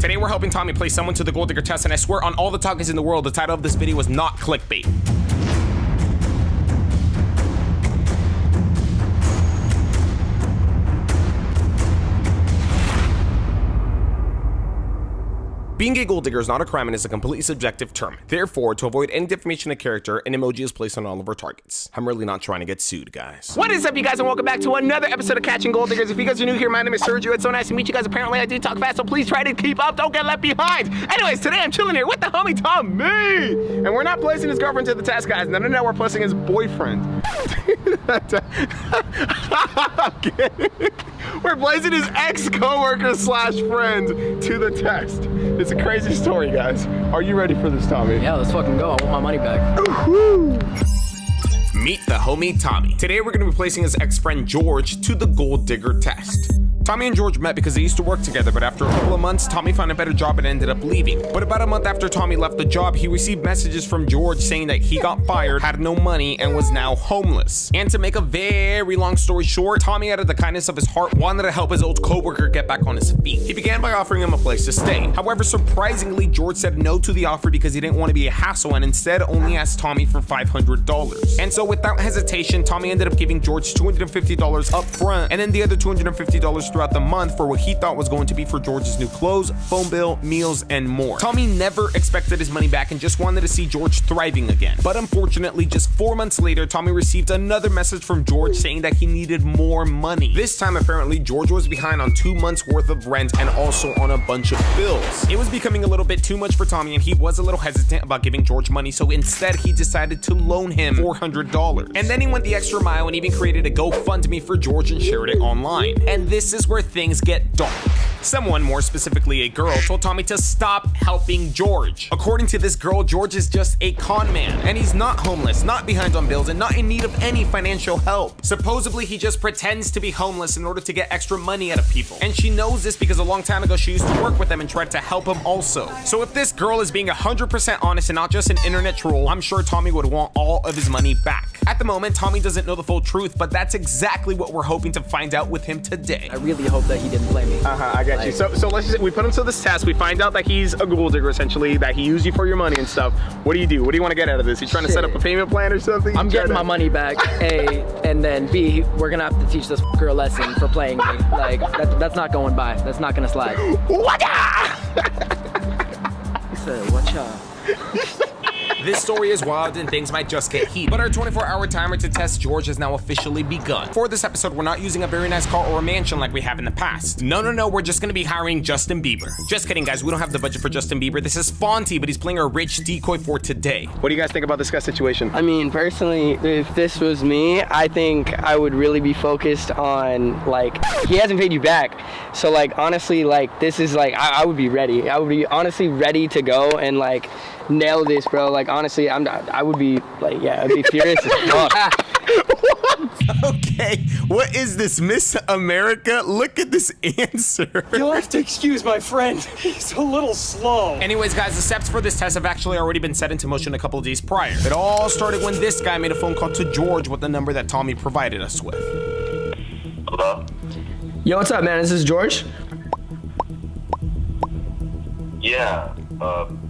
Today we're helping Tommy place someone to the gold digger test, and I swear on all the talkies in the world, the title of this video was not clickbait. Being a gold digger is not a crime and is a completely subjective term. Therefore, to avoid any defamation of character, an emoji is placed on all of our targets. I'm really not trying to get sued, guys. What is up, you guys, and welcome back to another episode of Catching Gold Diggers. If you guys are new here, my name is Sergio. It's so nice to meet you guys. Apparently, I do talk fast, so please try to keep up. Don't get left behind. Anyways, today I'm chilling here with the homie Tommy. And we're not placing his girlfriend to the test, guys. No, we're placing his boyfriend. I'm kidding. We're placing his ex-coworker slash friend to the test. It's a crazy story, guys. Are you ready for this, Tommy? Yeah, let's fucking go. I want my money back. Meet the homie Tommy. Today we're gonna be placing his ex-friend George to the gold digger test. Tommy and George met because they used to work together, but after a couple of months, Tommy found a better job and ended up leaving. But about a month after Tommy left the job, he received messages from George saying that he got fired, had no money, and was now homeless. And to make a very long story short, Tommy, out of the kindness of his heart, wanted to help his old coworker get back on his feet. He began by offering him a place to stay. However, surprisingly, George said no to the offer because he didn't want to be a hassle and instead only asked Tommy for $500. And so without hesitation, Tommy ended up giving George $250 up front and then the other $250 throughout the month for what he thought was going to be for George's new clothes, phone bill, meals, and more. Tommy never expected his money back and just wanted to see George thriving again. But unfortunately, just 4 months later, Tommy received another message from George saying that he needed more money. This time, apparently, George was behind on 2 months worth of rent and also on a bunch of bills. It was becoming a little bit too much for Tommy and he was a little hesitant about giving George money, so instead he decided to loan him $400. And then he went the extra mile and even created a GoFundMe for George and shared it online. And this is where things get dark. Someone, more specifically a girl, told Tommy to stop helping George. According to this girl, George is just a con man, and he's not homeless, not behind on bills, and not in need of any financial help. Supposedly, he just pretends to be homeless in order to get extra money out of people. And she knows this because a long time ago, she used to work with him and tried to help him also. So if this girl is being 100% honest and not just an internet troll, I'm sure Tommy would want all of his money back. At the moment, Tommy doesn't know the full truth, but that's exactly what we're hoping to find out with him today. I really hope that he didn't blame me. I got you. So let's just, we put him to this test. We find out that he's a gold digger, essentially, that he used you for your money and stuff. What do you do? What do you want to get out of this? You trying to set up a payment plan or something? I'm getting my money back, A, and then B, we're gonna have to teach this fucker a lesson for playing me. Like, that's not going by. That's not gonna slide. He said, watch out. This story is wild and things might just get heated, but our 24-hour timer to test George has now officially begun. For this episode, we're not using a very nice car or a mansion like we have in the past. No, we're just gonna be hiring Justin Bieber. Just kidding, guys, we don't have the budget for Justin Bieber. This is Fonty, but he's playing a rich decoy for today. What do you guys think about this guy's situation? I mean, personally, if this was me, I think I would really be focused on, like, he hasn't paid you back. So, like, honestly, like, this is, like, I would be ready. I would be honestly ready to go and, like, nail this, bro. Like, honestly, I would be, like, yeah, I'd be furious as fuck. Okay, what is this, Miss America? Look at this answer. You'll have to excuse my friend. He's a little slow. Anyways, guys, the steps for this test have actually already been set into motion a couple of days prior. It all started when this guy made a phone call to George with the number that Tommy provided us with. Hello? Yo, what's up, man? This is George. Yeah,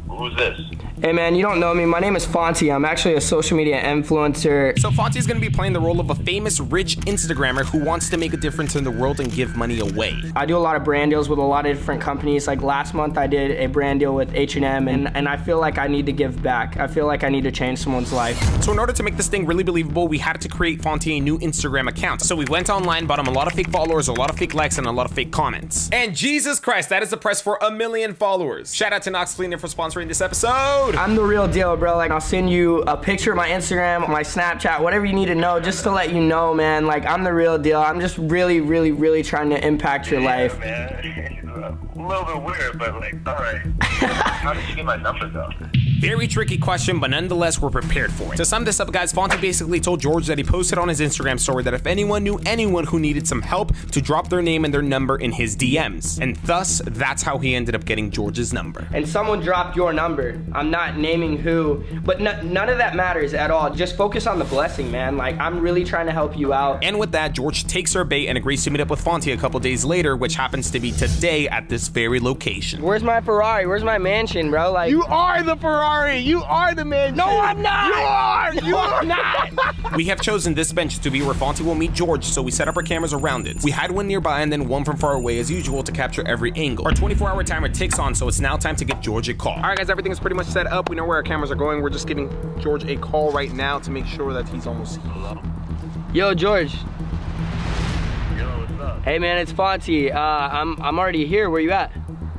who's this? Hey, man, you don't know me. My name is Fonty. I'm actually a social media influencer. So Fonty's gonna be playing the role of a famous rich Instagrammer who wants to make a difference in the world and give money away. I do a lot of brand deals with a lot of different companies. Like last month, I did a brand deal with H&M, and I feel like I need to give back. I feel like I need to change someone's life. So in order to make this thing really believable, we had to create Fonty a new Instagram account. So we went online, bought him a lot of fake followers, a lot of fake likes, and a lot of fake comments. And Jesus Christ, that is the price for 1 million followers. Shout out to Knox Cleaner for sponsoring this episode. I'm the real deal, bro. Like, I'll send you a picture of my Instagram, my Snapchat, whatever you need to know, just to let you know, man. Like, I'm the real deal. I'm just really trying to impact your life. Man. A little bit weird, but like, all right. How did you get my number though? Very tricky question, but nonetheless, we're prepared for it. To sum this up, guys, Fonty basically told George that he posted on his Instagram story that if anyone knew anyone who needed some help, to drop their name and their number in his DMs. And thus, that's how he ended up getting George's number. And someone dropped your number. I'm not naming who, but none of that matters at all. Just focus on the blessing, man. Like, I'm really trying to help you out. And with that, George takes our bait and agrees to meet up with Fonty a couple days later, which happens to be today at this very location. Where's my Ferrari? Where's my mansion, bro? Like, You are the Ferrari. You are the man. no, I'm not. You are. You are not. We have chosen this bench to be where Fonty will meet George, so we set up our cameras around it. We hide one nearby and then one from far away as usual to capture every angle. Our 24-hour timer ticks on, so it's now time to get George a call. All right, guys, everything is pretty much set up. We know where our cameras are going. We're just giving George a call right now to make sure that he's almost here. Yo, George. Yo, what's up? Hey, man, it's Fonty. I'm already here. Where you at?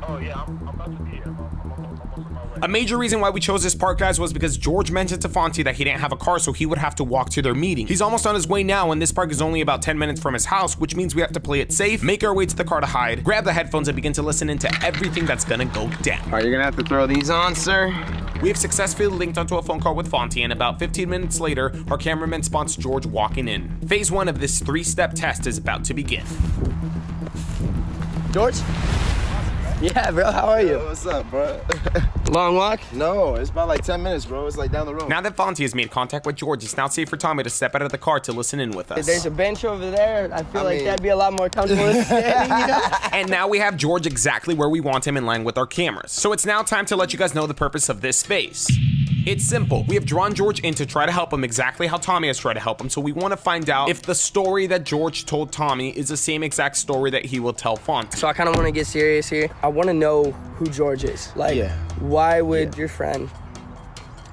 Oh, yeah, I'm about to be here. I'm almost on my way. A major reason why we chose this park, guys, was because George mentioned to Fonty that he didn't have a car, so he would have to walk to their meeting. He's almost on his way now, and this park is only about 10 minutes from his house, which means we have to play it safe, make our way to the car to hide, grab the headphones, and begin to listen into everything that's gonna go down. Are you gonna have to throw these on, sir? We have successfully linked onto a phone call with Fonty, and about 15 minutes later, our cameraman spots George walking in. Phase 1 of this 3-step test is about to begin. George? Yeah, bro, how are you? What's up, bro? Long walk? No, it's about like 10 minutes, bro. It's like down the road. Now that Fonty has made contact with George, it's now safe for Tommy to step out of the car to listen in with us. There's a bench over there. I feel like mean- that'd be a lot more comfortable than standing, you know? And now we have George exactly where we want him in line with our cameras. So it's now time to let you guys know the purpose of this phase. It's simple. We have drawn George in to try to help him exactly how Tommy has tried to help him. So we want to find out if the story that George told Tommy is the same exact story that he will tell Fonty. So I kind of want to get serious here. I want to know who George is. Like, Yeah. why would your friend,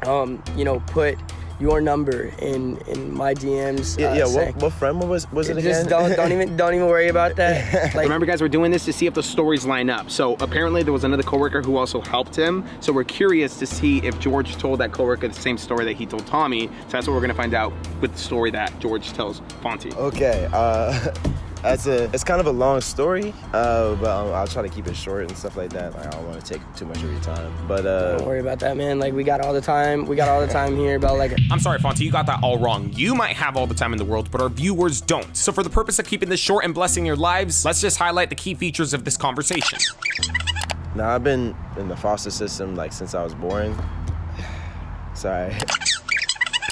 put your number in my DMs? saying- What friend was it again? Just don't even worry about that. Like, Remember, guys, we're doing this to see if the stories line up. So apparently there was another coworker who also helped him. So we're curious to see if George told that coworker the same story that he told Tommy. So that's what we're gonna find out with the story that George tells Fonty. Okay, it's kind of a long story, but I'll try to keep it short and stuff like that. Like, I don't want to take too much of your time, but don't worry about that, man. Like, we got all the time. We got all the time here about like. I'm sorry, Fonty, you got that all wrong. You might have all the time in the world, but our viewers don't. So for the purpose of keeping this short and blessing your lives, let's just highlight the key features of this conversation. now I've been in the foster system like since I was born. Sorry.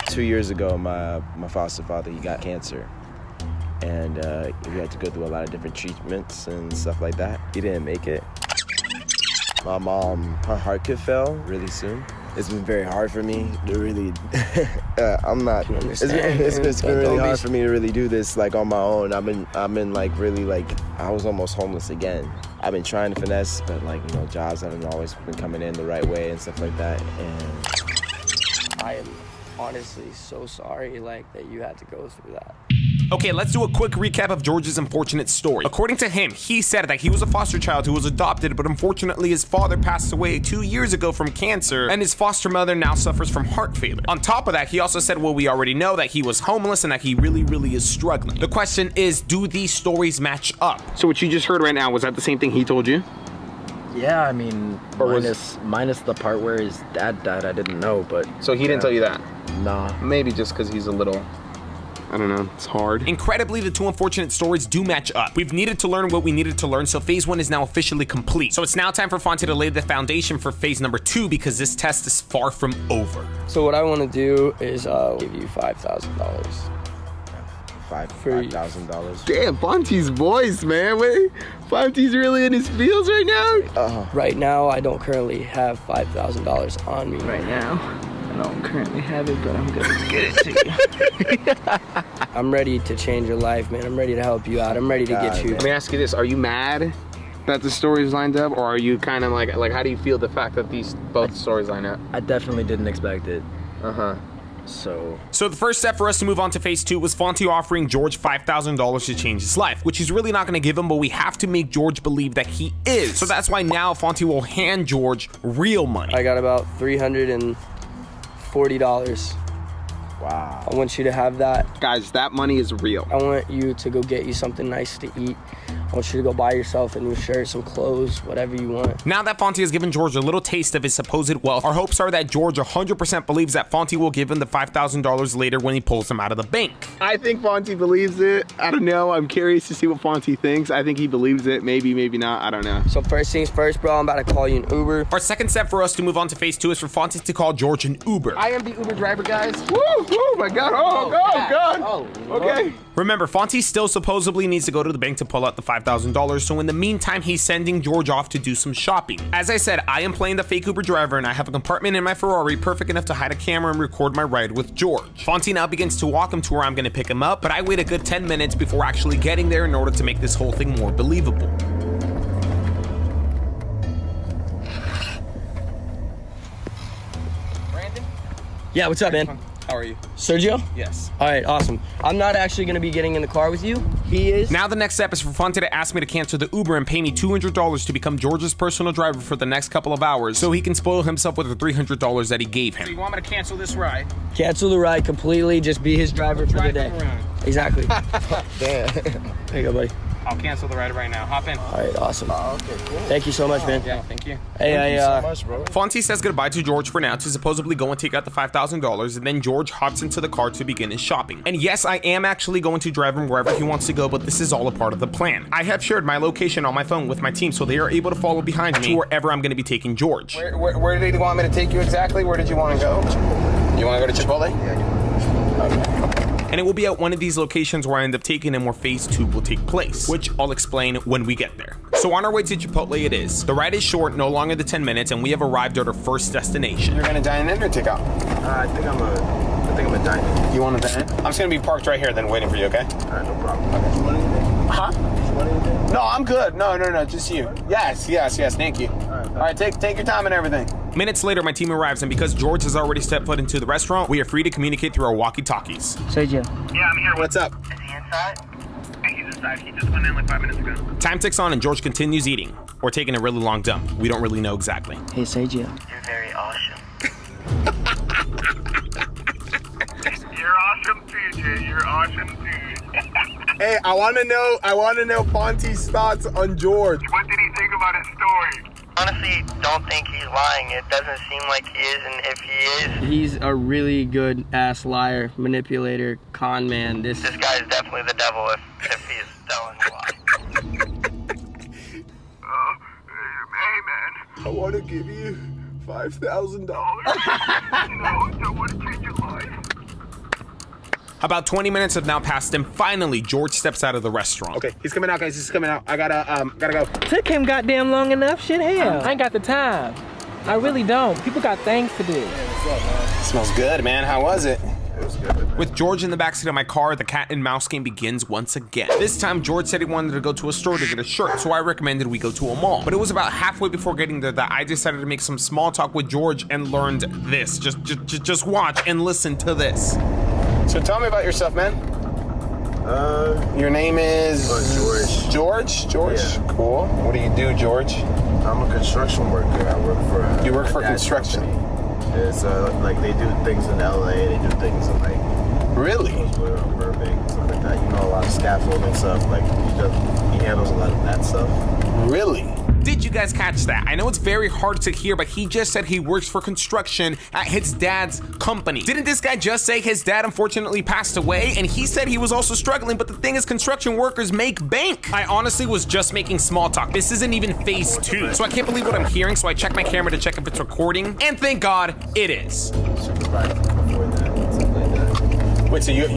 2 years ago, my foster father, he got cancer. And we had to go through a lot of different treatments and stuff like that. He didn't make it. My mom, her heart could fail really soon. It's been very hard for me to really, it's been really hard for me to really do this like on my own. I've been like really like, I was almost homeless again. I've been trying to finesse, but like, jobs haven't always been coming in the right way and stuff like that. And I am honestly so sorry, like, that you had to go through that. Okay, let's do a quick recap of George's unfortunate story. According to him, he said that he was a foster child who was adopted, but unfortunately his father passed away 2 years ago from cancer, and his foster mother now suffers from heart failure. On top of that, he also said, well, we already know that he was homeless and that he really, really is struggling. The question is, do these stories match up? So what you just heard right now, was that the same thing he told you? Yeah, I mean, minus the part where his dad died, I didn't know, but So he didn't tell you that? nah. Maybe just because he's a little, I don't know, it's hard. Incredibly, the two unfortunate stories do match up. We've needed to learn what we needed to learn, so phase 1 is now officially complete. So it's now time for Fonty to lay the foundation for phase number 2 because this test is far from over. So what I want to do is give you $5,000. $5,000. Damn, Fonty's voice, man. Wait, Fonty's really in his feels right now? Right now, I don't currently have $5,000 on me. Right now, I don't currently have it, but I'm gonna get it to you. I'm ready to change your life, man. I'm ready to help you out. I'm ready to get you. Let me ask you this, are you mad that the stories lined up, or are you kind of like how do you feel the fact that these both stories line up? I definitely didn't expect it. Uh-huh. So the first step for us to move on to phase 2 was Fonty offering George $5,000 to change his life, which he's really not going to give him, but we have to make George believe that he is. So that's why now Fonty will hand George real money. I got about $340. Wow. I want you to have that. Guys, that money is real. I want you to go get you something nice to eat. I want you to go buy yourself a new shirt, some clothes, whatever you want. Now that Fonte has given George a little taste of his supposed wealth, our hopes are that George 100% believes that Fonte will give him the $5,000 later when he pulls him out of the bank. I think Fonte believes it. I don't know. I'm curious to see what Fonte thinks. I think he believes it. Maybe, maybe not. I don't know. So first things first, bro, I'm about to call you an Uber. Our second step for us to move on to phase 2 is for Fonte to call George an Uber. I am the Uber driver, guys. Woo! Oh my God! Oh God! Oh, Okay. Remember, Fonte still supposedly needs to go to the bank to pull out the $5,000, so in the meantime, he's sending George off to do some shopping. As I said, I am playing the fake Uber driver, and I have a compartment in my Ferrari perfect enough to hide a camera and record my ride with George. Fonte now begins to walk him to where I'm gonna pick him up, but I wait a good 10 minutes before actually getting there in order to make this whole thing more believable. Brandon? Yeah, what's up, man? How are you? Sergio? Yes. All right, awesome. I'm not actually gonna be getting in the car with you. He is. Now the next step is for Fonte to ask me to cancel the Uber and pay me $200 to become George's personal driver for the next couple of hours so he can spoil himself with the $300 that he gave him. So you want me to cancel this ride? Cancel the ride completely, just be his driver for the day. Exactly. Damn. There you go, buddy. I'll cancel the ride right now. Hop in. All right, awesome. Okay, cool. Thank you so much, man. Yeah, thank you. Hey, Thank you so much, bro. Fonte says goodbye to George for now to supposedly go and take out the $5,000, and then George hops into the car to begin his shopping. And yes, I am actually going to drive him wherever he wants to go, but this is all a part of the plan. I have shared my location on my phone with my team, so they are able to follow behind me to wherever I'm going to be taking George. Where did he want me to take you exactly? Where did you want to go? You want to go to Chipotle? Okay. And it will be at one of these locations where I end up taking him where phase 2 will take place, which I'll explain when we get there. So on our way to Chipotle it is. The ride is short, no longer than 10 minutes, and we have arrived at our first destination. You're gonna dine in or take out? I think I'm a diner. You want to dine in? I'm just gonna be parked right here, then waiting for you. Okay? All right, no problem. Okay. You want anything? Huh? You want anything? No, I'm good. No, just you. Yes. Thank you. All right, take your time and everything. Minutes later, my team arrives, and because George has already stepped foot into the restaurant, we are free to communicate through our walkie-talkies. Sergio. Yeah, I'm here. What's up? Is he inside? Yeah, he's inside. He just went in like 5 minutes ago. Time ticks on, and George continues eating, or taking a really long dump. We don't really know exactly. Hey, Sergio. You're very awesome. You're awesome too, Jay. You're awesome too. Hey, I want to know Fonte's thoughts on George. What did he think about his story? Honestly, don't think he's lying. It doesn't seem like he is, and if he is, He's a really good ass liar, manipulator, con man. This this guy is definitely the devil if he's telling a lie. Hey man. I want to give you $5,000. So what to change your life? About 20 minutes have now passed, and finally, George steps out of the restaurant. Okay, he's coming out, guys. He's coming out. I gotta go. Took him goddamn long enough. Shit, hell. I ain't got the time. I really don't. People got things to do. Smells good, man. How was it? It was good. With George in the backseat of my car, the cat and mouse game begins once again. This time, George said he wanted to go to a store to get a shirt, so I recommended we go to a mall. But it was about halfway before getting there that I decided to make some small talk with George and learned this. Just watch and listen to this. So tell me about yourself, man. Your name is George. George? Yeah. Cool. What do you do, George? I'm a construction worker. I work for. You work for gas construction? company. It's like they do things in LA. They do things in like. Really? Burbank, stuff like that. You know, a lot of scaffolding stuff. Like he handles a lot of that stuff. Really? Did you guys catch that? I know it's very hard to hear, but he just said he works for construction at his dad's company. Didn't this guy just say his dad unfortunately passed away? And he said he was also struggling, but the thing is, construction workers make bank. I honestly was just making small talk. This isn't even phase 2. So I can't believe what I'm hearing, so I check my camera to check if it's recording. And thank God it is. Wait, so you're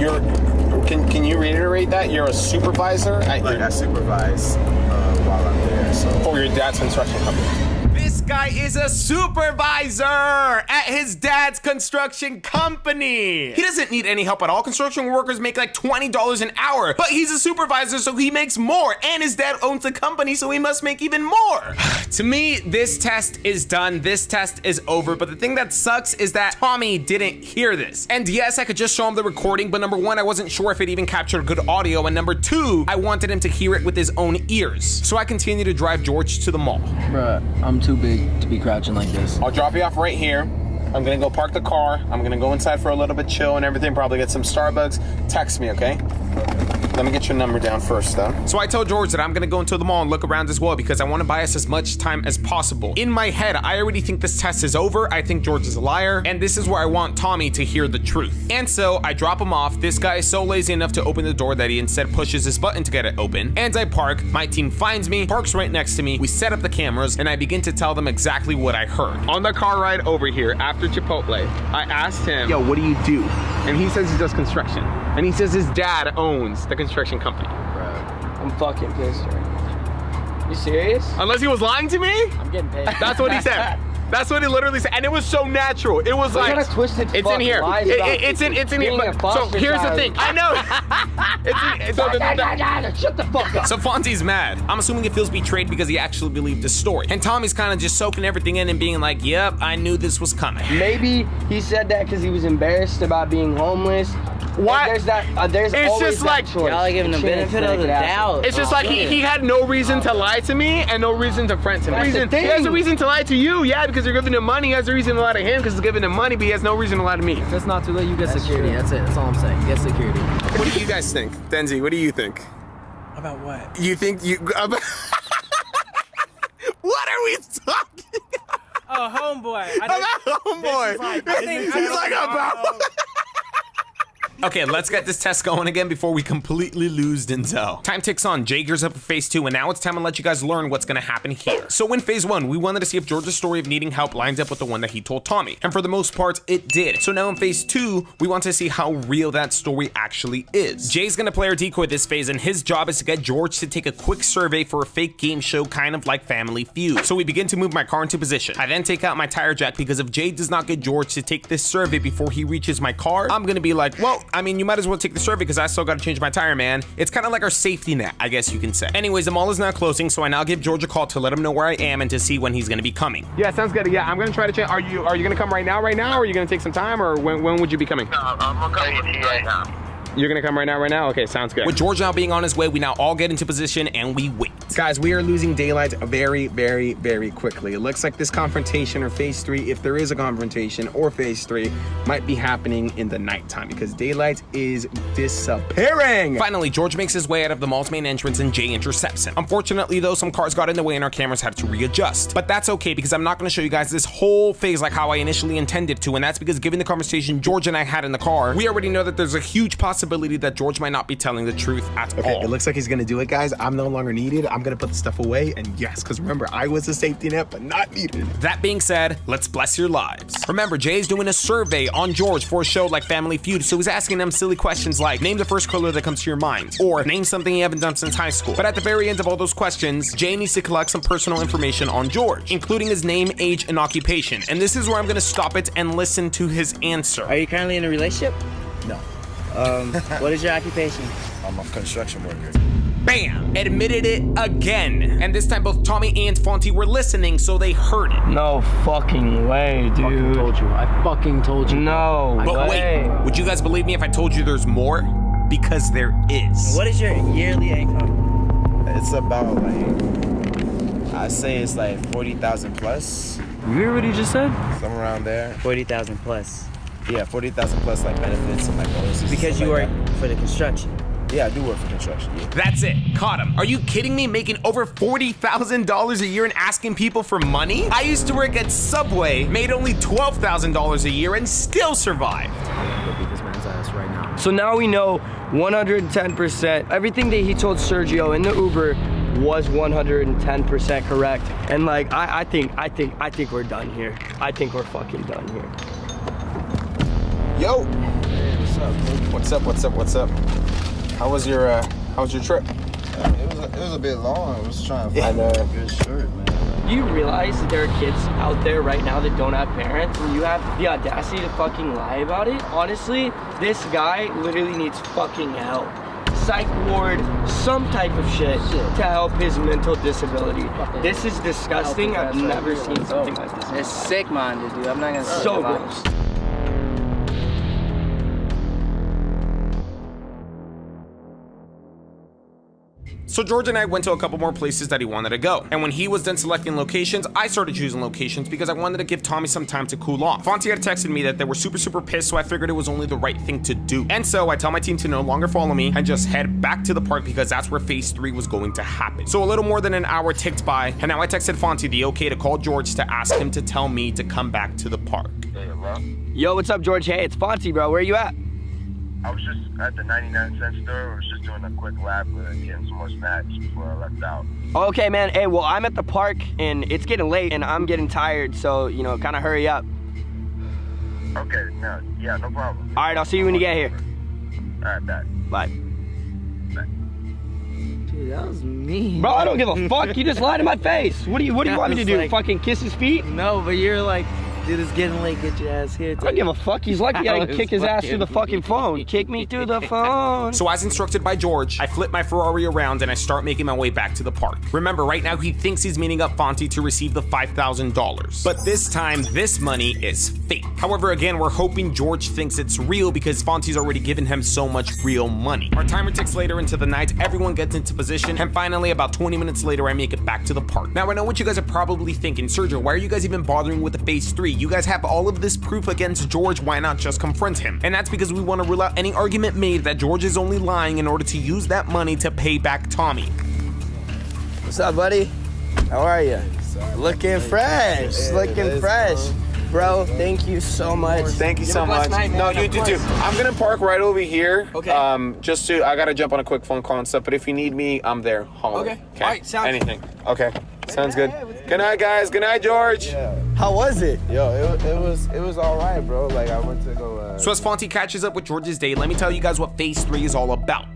can you reiterate that? You're a supervisor? I supervise while I'm there. So For your dad's construction company. This guy is a supervisor at his dad's construction company. He doesn't need any help at all. Construction workers make like $20 an hour, but he's a supervisor, so he makes more. And his dad owns the company, so he must make even more. To me, this test is done. This test is over. But the thing that sucks is that Tommy didn't hear this. And yes, I could just show him the recording, but number one, I wasn't sure if it even captured good audio. And number two, I wanted him to hear it with his own ears. So I continue to drive George to the mall. Bruh, I'm too big to be crouching like this. I'll drop you off right here. I'm gonna go park the car. I'm gonna go inside for a little bit, chill and everything, probably get some Starbucks. Text me, okay? Let me get your number down first, though. So I tell George that I'm gonna go into the mall and look around as well because I want to buy us as much time as possible. In my head, I already think this test is over. I think George is a liar, and this is where I want Tommy to hear the truth. And so I drop him off. This guy is so lazy enough to open the door that he instead pushes his button to get it open. And I park. My team finds me, parks right next to me. We set up the cameras, and I begin to tell them exactly what I heard. On the car ride over here after Chipotle, I asked him, yo, what do you do? And he says he does construction. And he says his dad owns the construction company. I'm fucking pissed right now. You serious? Unless he was lying to me? I'm getting paid. That's what he said. That's what he literally said, and it was so natural. It was What like kind of twisted it's in here. lies about It's in here. being a But, so foster here's the child? thing. I know. Shut the fuck up. So Fonzie's mad. I'm assuming he feels betrayed because he actually believed his story. And Tommy's kind of just soaking everything in and being like, yep, I knew this was coming. Maybe he said that because he was embarrassed about being homeless. What? There's that. There's It's always just that like- choice. Y'all are giving the chance benefit that of it the could happen. doubt. It's just like he had no reason to lie to me and no reason to friend to me. That's the He has a thing. reason to lie to you, yeah, because you're giving him money. He has a reason to lie to him because he's giving him money, but he has no reason to lie to me. If it's not too late, you get security. That's it. That's all I'm saying. Get security. What do you guys think? Denzi, what do you think? About what? You think you... What are we talking Oh, homeboy. about, homeboy? He's like about... Okay, let's get this test going again before we completely lose Denzel. Time ticks on. Jay gears up for phase 2, and now it's time to let you guys learn what's gonna happen here. So in phase 1, we wanted to see if George's story of needing help lines up with the one that he told Tommy. And for the most part, it did. So now in phase 2, we want to see how real that story actually is. Jay's gonna play our decoy this phase, and his job is to get George to take a quick survey for a fake game show kind of like Family Feud. So we begin to move my car into position. I then take out my tire jack because if Jay does not get George to take this survey before he reaches my car, I'm gonna be like, well, I mean, you might as well take the survey because I still gotta change my tire, man. It's kind of like our safety net, I guess you can say. Anyways, the mall is now closing, so I now give George a call to let him know where I am and to see when he's gonna be coming. Yeah, sounds good. Yeah, I'm gonna try to change. Are you gonna come right now, or are you gonna take some time, or when would you be coming? No, I'm coming with you right now. You're gonna come right now? Okay, sounds good. With George now being on his way, we now all get into position and we wait. Guys, we are losing daylight very, very, very quickly. It looks like this confrontation or phase 3, if there is a confrontation or phase 3, might be happening in the nighttime because daylight is disappearing. Finally, George makes his way out of the mall's main entrance and Jay intercepts him. Unfortunately though, some cars got in the way and our cameras had to readjust. But that's okay because I'm not gonna show you guys this whole phase like how I initially intended to, and that's because given the conversation George and I had in the car, we already know that there's a huge possibility that George might not be telling the truth at all. It looks like he's gonna do it, guys. I'm no longer needed. I'm gonna put the stuff away, and yes, because remember, I was a safety net, but not needed. That being said, let's bless your lives. Remember, Jay's doing a survey on George for a show like Family Feud, so he's asking them silly questions like, name the first color that comes to your mind, or name something you haven't done since high school. But at the very end of all those questions, Jay needs to collect some personal information on George, including his name, age, and occupation. And this is where I'm gonna stop it and listen to his answer. Are you currently in a relationship? No, What is your occupation? I'm a construction worker. Bam! Admitted it again. And this time both Tommy and Fonty were listening, so they heard it. No fucking way, dude. I fucking told you. No But way. wait, would you guys believe me if I told you there's more? Because there is. What is your yearly income? It's about like, I say it's like 40,000 plus, You hear what he just said? somewhere around there. 40,000 plus. Yeah, 40,000 plus like benefits and like bonuses. and Because stuff you like work for the construction. that. Yeah, I do work for construction. Yeah. That's it. Caught him. Are you kidding me? Making over $40,000 a year and asking people for money? I used to work at Subway, made only $12,000 a year and still survived. Go beat this man's ass right now. So now we know 110%. Everything that he told Sergio in the Uber was 110% correct. And like, I think we're done here. I think we're fucking done here. Yo. What's up? How was your trip? It was a bit long. I was trying to I find know. a good shirt, man. Do you realize that there are kids out there right now that don't have parents and you have the audacity to fucking lie about it? Honestly, this guy literally needs fucking help. Psych ward, some type of shit to help his mental disability. This is disgusting. I've never seen something like this. It's sick-minded, dude. I'm not gonna say So it. gross. So George and I went to a couple more places that he wanted to go. And when he was done selecting locations, I started choosing locations because I wanted to give Tommy some time to cool off. Fonty had texted me that they were super pissed, so I figured it was only the right thing to do. And so I tell my team to no longer follow me and just head back to the park because that's where phase 3 was going to happen. So a little more than an hour ticked by, and now I texted Fonty the okay to call George to ask him to tell me to come back to the park. Yo, what's up, George? Hey, it's Fonty, bro. Where you at? I was just at the 99-cent store. I was just doing a quick lap and getting some more snacks before I left out. Okay, man. Hey, well, I'm at the park, and it's getting late, and I'm getting tired, so, you know, kind of hurry up. Okay, no problem. All right, I'll see you when you get here. All right, bet. Bye. Dude, that was mean. Bro, I don't give a fuck. You just lied to my face. What do you want me to do? Like, fucking kiss his feet? No, but you're like, dude, it's getting late. Get your ass here. I don't give a fuck. He's lucky I didn't kick his ass through the fucking phone. Kick me through the phone. So as instructed by George, I flip my Ferrari around and I start making my way back to the park. Remember, right now he thinks he's meeting up Fonty to receive the $5,000. But this time, this money is fake. However, again, we're hoping George thinks it's real because Fonty's already given him so much real money. Our timer ticks later into the night, everyone gets into position, and finally, about 20 minutes later, I make it back to the park. Now, I know what you guys are probably thinking. Sergio, why are you guys even bothering with the phase 3? You guys have all of this proof against George, why not just confront him? And that's because we want to rule out any argument made that George is only lying in order to use that money to pay back Tommy. What's up, buddy? How are you? Looking fresh. Looking fresh. Bro, thank you so much. Thank you so much. No, you do too. I'm gonna park right over here. Okay. I gotta jump on a quick phone call and stuff, but if you need me, I'm there. Holler. Okay. All right, sounds anything. Okay. Sounds good. Good night, guys. Good night, George. How was it? Yo, it was all right, bro. Like I went to go. So as Fonty catches up with George's day, let me tell you guys what phase 3 is all about.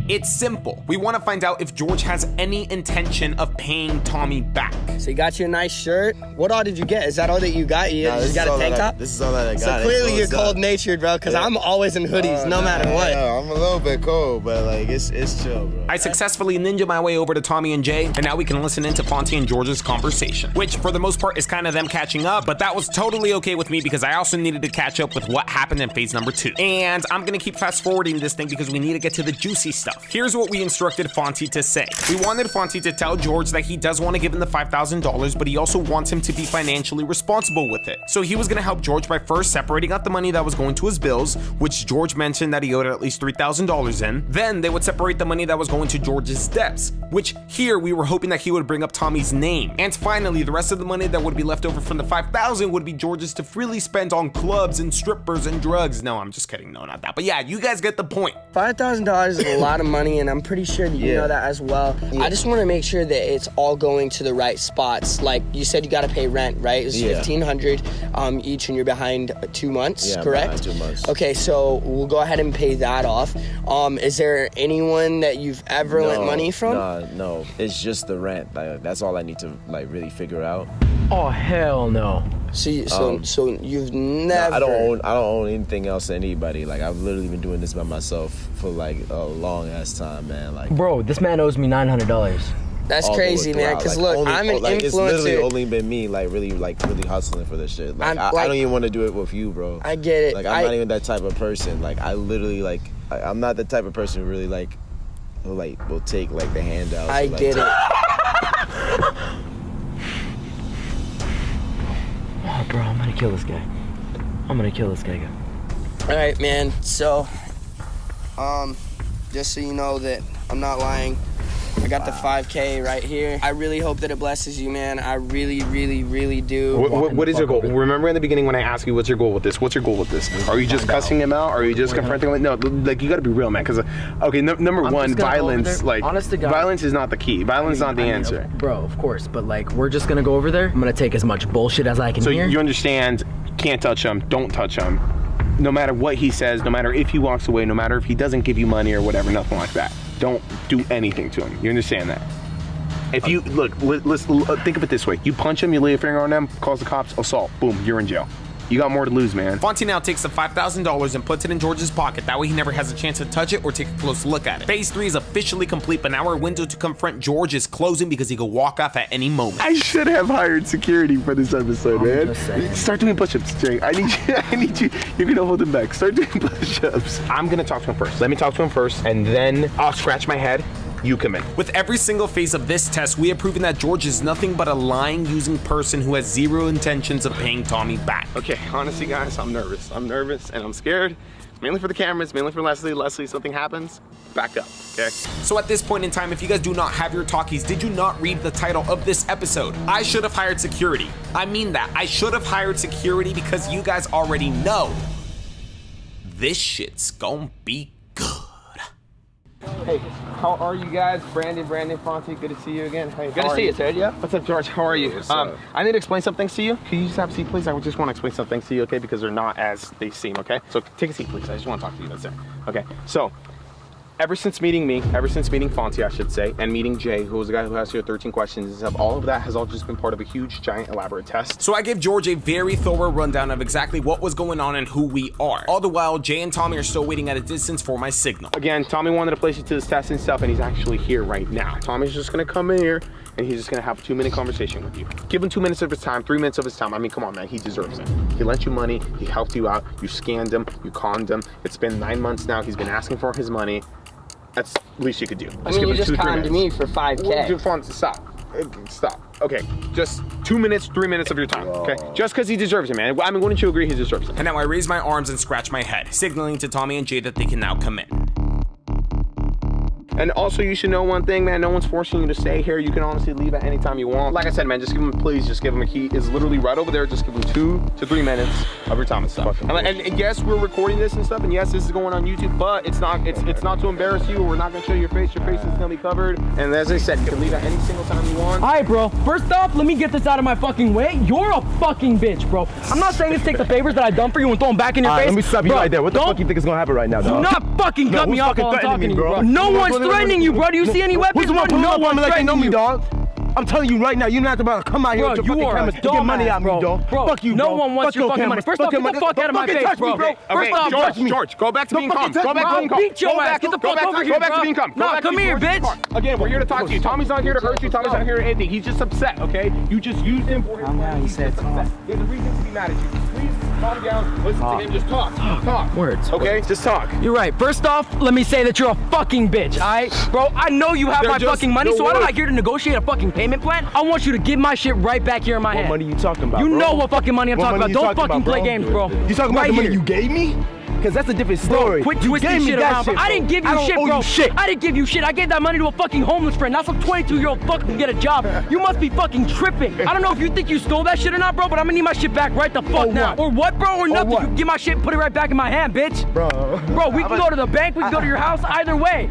It's simple. We want to find out if George has any intention of paying Tommy back. So you got you a nice shirt. What all did you get? Is that all that you got? You just got a tank top? This is all that I got. So clearly you're cold-natured, bro, because I'm always in hoodies, no matter what. I'm a little bit cold, but like it's chill, bro. I successfully ninja my way over to Tommy and Jay, and now we can listen into Fonty and George's conversation, which for the most part is kind of them catching up, but that was totally okay with me because I also needed to catch up with what happened in phase number 2. And I'm gonna keep fast forwarding this thing because we need to get to the juicy stuff. Here's what we instructed Fonty to say. We wanted Fonty to tell George that he does want to give him the $5,000, but he also wants him to be financially responsible with it. So he was gonna help George by first separating out the money that was going to his bills, which George mentioned that he owed at least $3,000 in. Then they would separate the money that was going to George's debts, which here we were hoping that he would bring up Tommy's name. And finally, the rest of the money that would be left over from the $5,000 would be George's to freely spend on clubs and strippers and drugs. No, I'm just kidding. No, not that. But yeah, you guys get the point. $5,000 is a lot of money, and I'm pretty sure that you know that as well. Yeah. I just want to make sure that it's all going to the right spots. Like you said, you got to pay rent, right? It's $1,500 each, and you're behind 2 months, correct? Yeah, 2 months. Okay, so we'll go ahead and pay that off. Is there anyone that you've ever lent money from? No. It's just the rent. Like, that's all I need to like really figure out. Oh hell no. So you've never. I don't own anything else to anybody. Like I've literally been doing this by myself for like a long ass time, man. Like, bro, this man owes me $900. That's crazy, man. Because look, I'm an influencer. It's literally only been me, like really hustling for this shit. Like I don't even want to do it with you, bro. I get it. Like I'm not even that type of person. Like I literally I'm not the type of person who really will take like the handouts. I get it. Oh, bro, I'm gonna kill this guy. All right, man. So, just so you know that I'm not lying, I got the 5K right here. I really hope that it blesses you, man. I really, really, really do. What is your goal? Remember in the beginning when I asked you what's your goal with this? What's your goal with this? Are you just cussing him out? Are you just confronting him? No, like you gotta be real, man. Because number one, violence. Like honest to God, violence is not the key. Violence is not the answer. Bro, of course, but like we're just gonna go over there. I'm gonna take as much bullshit as I can hear. So you understand? Can't touch him. Don't touch him. No matter what he says, no matter if he walks away, no matter if he doesn't give you money or whatever, nothing like that. Don't do anything to him. You understand that? If you, look, let's think of it this way. You punch him, you lay a finger on them, calls the cops, assault, boom, you're in jail. You got more to lose, man. Fonty now takes the $5,000 and puts it in George's pocket. That way he never has a chance to touch it or take a close look at it. Phase 3 is officially complete, but now our window to confront George is closing because he could walk off at any moment. I should have hired security for this episode, man. Start doing push-ups, Jay. I need you. You're gonna hold him back. Start doing push-ups. I'm gonna talk to him first. Let me talk to him first, and then I'll scratch my head. You come in. With every single phase of this test, we have proven that George is nothing but a lying, using person who has zero intentions of paying Tommy back. Okay, honestly, guys, I'm nervous. I'm nervous and I'm scared. Mainly for the cameras, mainly for Leslie. Leslie, something happens, back up, okay? So at this point in time, if you guys do not have your talkies, did you not read the title of this episode? I should have hired security. I mean that. I should have hired security because you guys already know this shit's gonna be good. Hey, how are you guys? Brandon, Fonty, good to see you again. Hey, Good to see you, sir. Yeah. What's up, George? How are you? I need to explain some things to you. Can you just have a seat, please? I just want to explain some things to you, okay? Because they're not as they seem, okay? So take a seat, please. I just want to talk to you. That's it. Okay. So, ever since meeting Fonty, I should say, and meeting Jay, who was the guy who asked you 13 questions and stuff, all of that has all just been part of a huge, giant, elaborate test. So I gave George a very thorough rundown of exactly what was going on and who we are. All the while, Jay and Tommy are still waiting at a distance for my signal. Again, Tommy wanted to place you to this test and stuff, and he's actually here right now. Tommy's just gonna come in here, and he's just gonna have a 2-minute conversation with you. Give him 2 minutes of his time, 3 minutes of his time. I mean, come on, man, he deserves it. He lent you money, he helped you out, you scanned him, you conned him. It's been 9 months now, he's been asking for his money. That's the least you could do. I mean, you just conned me for 5K. Dude, Fonty, stop. Stop. Okay, just 2 minutes, 3 minutes of your time, okay? Just because he deserves it, man. I mean, wouldn't you agree he deserves it? And now I raise my arms and scratch my head, signaling to Tommy and Jay that they can now come in. And also, you should know one thing, man. No one's forcing you to stay here. You can honestly leave at any time you want. Like I said, man, just give him, please, just give him a key. It's literally right over there. Just give him 2 to 3 minutes of your time and stuff. And yes, we're recording this and stuff, and yes, this is going on YouTube, but it's not to embarrass you. We're not gonna show your face. Your face is gonna be covered. And as I said, you can leave at any single time you want. All right, bro. First off, let me get this out of my fucking way. You're a fucking bitch, bro. I'm not saying to take the favors that I've done for you and throw them back in your face. Let me stop you right there. What the fuck you think is gonna happen right now, dog? Do not fucking cut me off while I'm talking to you, bro. No one's threatening you, bro. Do you see any weapons? Who's the one pulling up on me like they know me, dog? I'm telling you right now, you're not about to come out here with your fucking cameras to get money out of me, dog. Fuck you, bro. No one wants your fucking money. First off, get the fuck out of my face, bro. First off, George, go back to being calm. Go back to being calm. Beat your ass. Get the fuck over here, Go back to being calm. No, come here, bitch. Again, we're here to talk to you. Tommy's not here to hurt you. Tommy's not here to anything. He's just upset, okay? You just used him for his money. He's just upset. He has a reason to be mad at you. Please calm down. Listen to him. Just talk. Talk. Words. Okay? Just talk. You're right. First off, let me say that you're a fucking bitch, alright? Bro, I know you have my fucking money, so I'm not here to negotiate a fucking payment plan. I want you to give my shit right back here in my hand. What money you talking about, You bro? know what fucking money I'm talking about. Don't fucking play games, bro. You talking about the money you gave me? Because that's a different story. Bro, quit twisting shit around, bro. I didn't give you shit, bro. I didn't give you shit. I gave that money to a fucking homeless friend. Now some 22-year-old fucker can get a job. You must be fucking tripping. I don't know if you think you stole that shit or not, bro, but I'm gonna need my shit back right the fuck now. Or what, bro? Or nothing. You get my shit and put it right back in my hand, bitch. Bro, we can go to the bank. We can go to your house. Either way.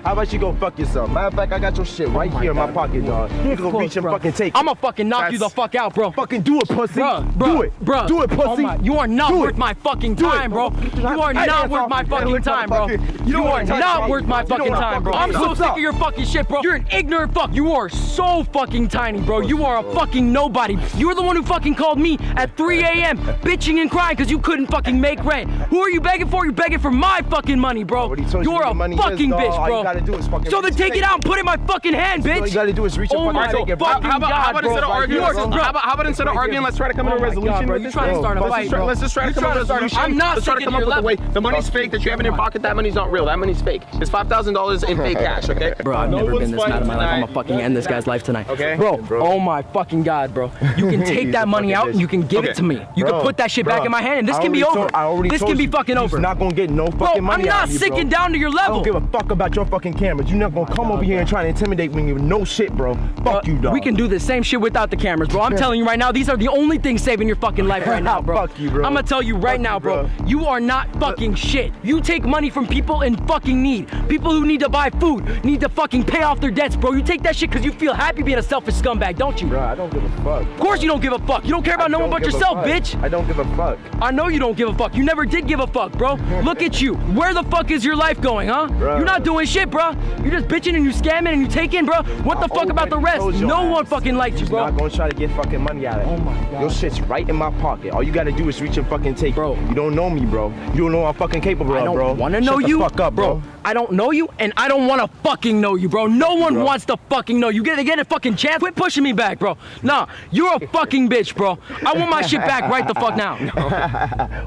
How about you go fuck yourself? Matter of fact, I got your shit right here in my pocket, dog. You can go reach and fucking take it. I'm gonna fucking knock you the fuck out, bro. Fucking do it, pussy. Do it. Bro. Do it, pussy. You are not worth my fucking time, bro. You are not worth my fucking time, bro. You are not worth my fucking time, bro. I'm so sick of your fucking shit, bro. You're an ignorant fuck. You are so fucking tiny, bro. You are a fucking nobody. You're the one who fucking called me at 3 a.m. bitching and crying because you couldn't fucking make rent. Who are you begging for? You're begging for my fucking money, bro. You're a fucking bitch, bro. So then take it out and put it in my fucking hand, bitch. All you gotta do is reach and fucking take it, bro. How about instead of arguing, let's try to come to a resolution. Bro, you're trying to start a fight, bro. Let's just try to come up with a resolution. I'm not sick of your level. The money's fake that you have in your pocket. That money's not real. That money's fake. It's $5,000 in fake cash, okay? Bro, I've never been this mad in my life. I'm gonna fucking end this guy's life tonight. Okay. Bro, oh my fucking God, bro. You can take that money out and you can give it to me. You can put that shit back in my hand and this can be over. This can be fucking over. You're not gonna get no fucking money out of me, bro. I'm not sicking down to your level. I don't give a fuck about your fucking cameras. You're not gonna come over here and try to intimidate me with no shit, bro. Fuck you, dog. We can do the same shit without the cameras, bro. I'm telling you right now, these are the only things saving your fucking life right now, bro. Fuck you, bro. I'm gonna tell you right now, bro. You are not fucking shit. You take money from people in fucking need. People who need to buy food, need to fucking pay off their debts, bro. You take that shit because you feel happy being a selfish scumbag, don't you? Bro, I don't give a fuck. Of course you don't give a fuck. You don't care about no one but yourself, bitch. I don't give a fuck. I know you don't give a fuck. You never did give a fuck, bro. Look at you. Where the fuck is your life going, huh? Bro. You're not doing shit, bro. You're just bitching and you scamming and you taking, bro. What the fuck about the rest? No one fucking likes you, bro. I'm not gonna try to get fucking money out of it. Oh my God. Your shit's right in my pocket. All you gotta do is reach and fucking take. Bro, you don't know me, bro. You don't know what I'm fucking capable of, bro. I don't wanna know you. Shut the fuck up, bro. I don't know you, and I don't wanna fucking know you, bro. No one wants to fucking know you. Get a fucking chance. Quit pushing me back, bro. Nah, you're a fucking bitch, bro. I want my shit back right the fuck now.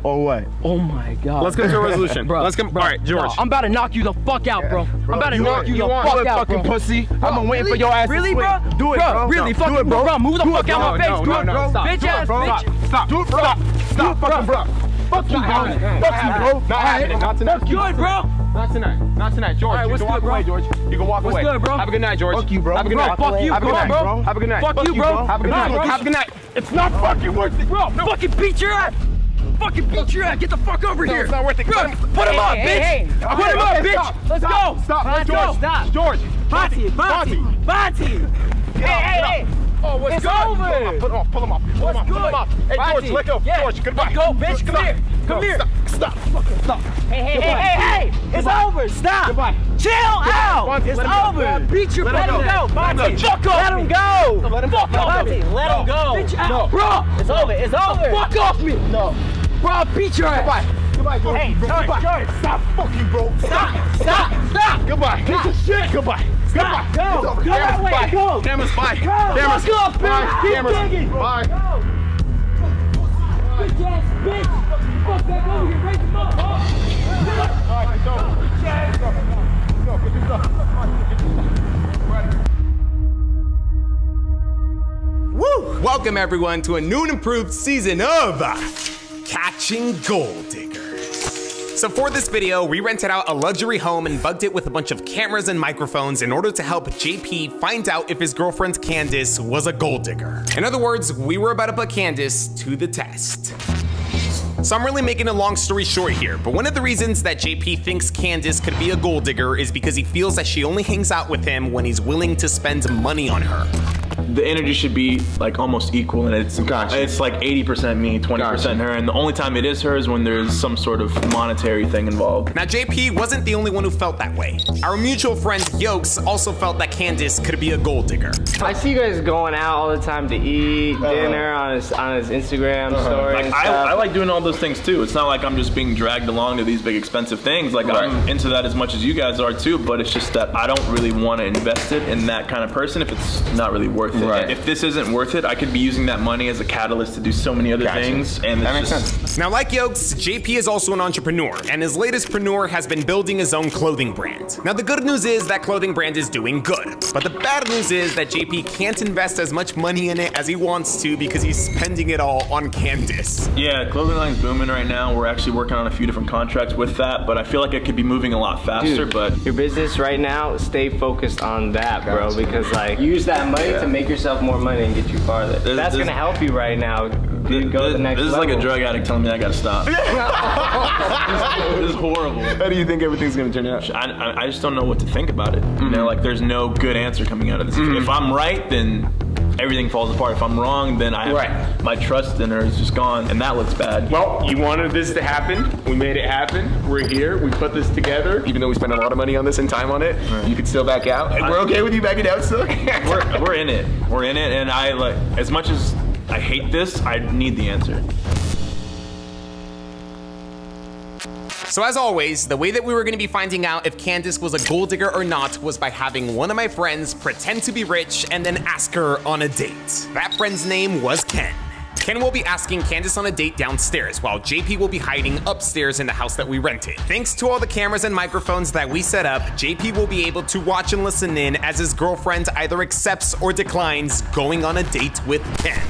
Or what? Oh my God. Let's come to a resolution. Bro, Let's come. bro, All right, George. no, I'm about to knock you the fuck out, bro. I'm about to knock you the fuck out, bro. Fucking pussy. I'm waiting for your ass Really, to bro? swing. Do it, bro. Really, Do fucking it, bro. Move the fuck out my face, no, bro. no, stop. Bitch ass bitch. Stop. Do it, bro. Stop, fucking bro. Fuck you, bro. Fuck you, bro. Not happening. Not tonight. Good, bro. Not tonight. Not tonight, George. All right, You what's can walk good, bro? away, George. You can walk away. What's good, bro? Have a good night, George. Fuck you, bro. Have a good night. Fuck you, Have a good night, bro. Have a good night. Fuck you, bro. Have a good night. Bro. Have a good night. It's not fucking worth it. Bro, fucking beat your ass. Fucking beat your ass. Get the fuck over here. It's not worth it. Bro, put him up, bitch. Put him up, bitch. Let's go. Stop. Let's go. Stop. George. Bonte. Hey. Oh, what's good? Pull him off. What's good? Hey, George, let go. Yeah. George, goodbye. Go, bitch. Come here. Come here. Stop. Hey. It's over. Stop. Goodbye. Chill out. It's over. Beat your Let him go. Bonte. Fuck off. Let him go. Let him go. Let him go. Bitch out. Bro. It's over. Fuck off me. No. Bro, I'll beat your ass. Goodbye, George. Hey, George, stop fucking, bro. Stop. Goodbye. Piece of shit. Goodbye. Go. Cameras, bye. Go. Cameras, bye. Go. Cameras, Fuck off, bye. bitch. Keep Cameras, digging. bye. Bitch ass bitch. Fuck back over here. Break him up. All right, go. Get this up. Woo! Welcome everyone to a new and improved season of Catching Gold Diggers. So for this video, we rented out a luxury home and bugged it with a bunch of cameras and microphones in order to help JP find out if his girlfriend Candace was a gold digger. In other words, we were about to put Candace to the test. So I'm really making a long story short here, but one of the reasons that JP thinks Candace could be a gold digger is because he feels that she only hangs out with him when he's willing to spend money on her. The energy should be like almost equal, and it's like 80% me, 20% her, and the only time it is her is when there's some sort of monetary thing involved. Now JP wasn't the only one who felt that way. Our mutual friend Yokes also felt that Candace could be a gold digger. I see you guys going out all the time to eat dinner on his Instagram story. Like, and stuff. I like doing all those things too. It's not like I'm just being dragged along to these big expensive things. Like I'm into that as much as you guys are too, but it's just that I don't really want to invest it in that kind of person if it's not really worth it. Right. If this isn't worth it, I could be using that money as a catalyst to do so many other things, and that makes sense. Now, like Yokes, JP is also an entrepreneur, and his latest preneur has been building his own clothing brand. Now, the good news is that clothing brand is doing good, but the bad news is that JP can't invest as much money in it as he wants to because he's spending it all on Candace. Yeah, clothing line's booming right now. We're actually working on a few different contracts with that, but I feel like it could be moving a lot faster. Dude, but your business right now, stay focused on that, bro, because like use that money to make yourself more money and get you farther. That's gonna help you right now. Dude, go to the next level. This is like a drug addict telling me I gotta stop. This is horrible. How do you think everything's gonna turn out? I just don't know what to think about it. You know, like there's no good answer coming out of this. If I'm right, then everything falls apart. If I'm wrong, then I have my trust in her is just gone, and that looks bad. Well, you wanted this to happen. We made it happen. We're here. We put this together. Even though we spent a lot of money on this and time on it, you could still back out. And we're okay with you backing out still? We're in it. We're in it, and I like as much as I hate this, I need the answer. So as always, the way that we were gonna be finding out if Candace was a gold digger or not was by having one of my friends pretend to be rich and then ask her on a date. That friend's name was Ken. Ken will be asking Candace on a date downstairs, while JP will be hiding upstairs in the house that we rented. Thanks to all the cameras and microphones that we set up, JP will be able to watch and listen in as his girlfriend either accepts or declines going on a date with Ken.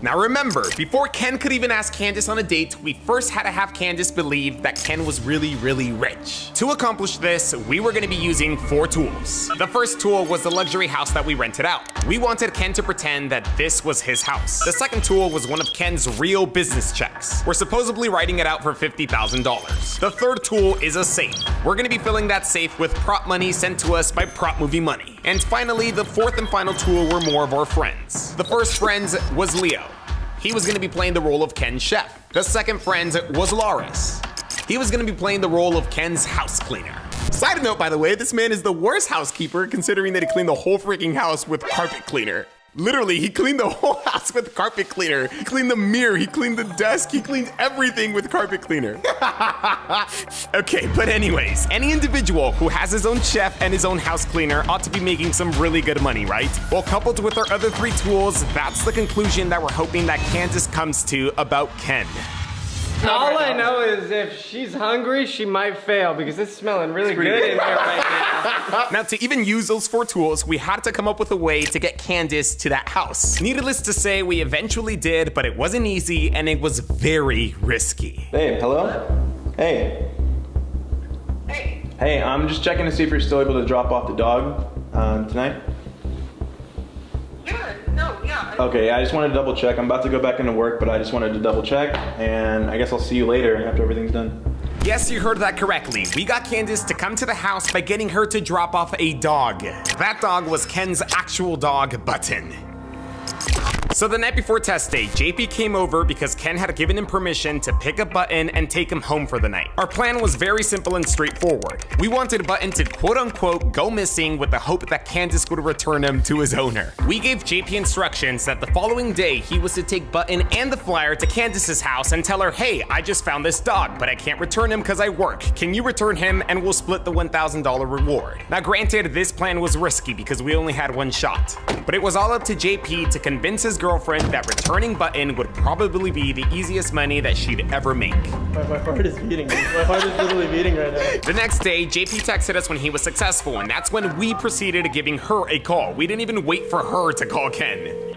Now remember, before Ken could even ask Candace on a date, we first had to have Candace believe that Ken was really, really rich. To accomplish this, we were gonna be using 4 tools. The first tool was the luxury house that we rented out. We wanted Ken to pretend that this was his house. The second tool was one of Ken's real business checks. We're supposedly writing it out for $50,000. The third tool is a safe. We're gonna be filling that safe with prop money sent to us by Prop Movie Money. And finally, the fourth and final tool were more of our friends. The first friend was Leo. He was gonna be playing the role of Ken's chef. The second friend was Loris. He was gonna be playing the role of Ken's house cleaner. Side note, by the way, this man is the worst housekeeper considering that he cleaned the whole freaking house with carpet cleaner. Literally, he cleaned the whole house with carpet cleaner. He cleaned the mirror, he cleaned the desk, he cleaned everything with carpet cleaner. Okay, but anyways, any individual who has his own chef and his own house cleaner ought to be making some really good money, right? Well, coupled with our other 3 tools, that's the conclusion that we're hoping that Candace comes to about Ken. All I know is if she's hungry, she might fail because it's smelling really good in here right now. Now, to even use those 4 tools, we had to come up with a way to get Candace to that house. Needless to say, we eventually did, but it wasn't easy and it was very risky. Hey, hello? Hey. Hey, I'm just checking to see if you're still able to drop off the dog tonight. Okay, I just wanted to double check. I'm about to go back into work, but I just wanted to double check, and I guess I'll see you later after everything's done. Yes, you heard that correctly. We got Candace to come to the house by getting her to drop off a dog. That dog was Ken's actual dog, Button. So the night before test day, JP came over because Ken had given him permission to pick up Button and take him home for the night. Our plan was very simple and straightforward. We wanted Button to quote unquote go missing with the hope that Candace would return him to his owner. We gave JP instructions that the following day he was to take Button and the flyer to Candace's house and tell her, hey, I just found this dog, but I can't return him because I work. Can you return him and we'll split the $1,000 reward? Now granted, this plan was risky because we only had 1 shot, but it was all up to JP to convince his girlfriend that returning Button would probably be the easiest money that she'd ever make. My heart is beating. My heart is literally beating right now. The next day, JP texted us when he was successful, and that's when we proceeded to giving her a call. We didn't even wait for her to call Ken.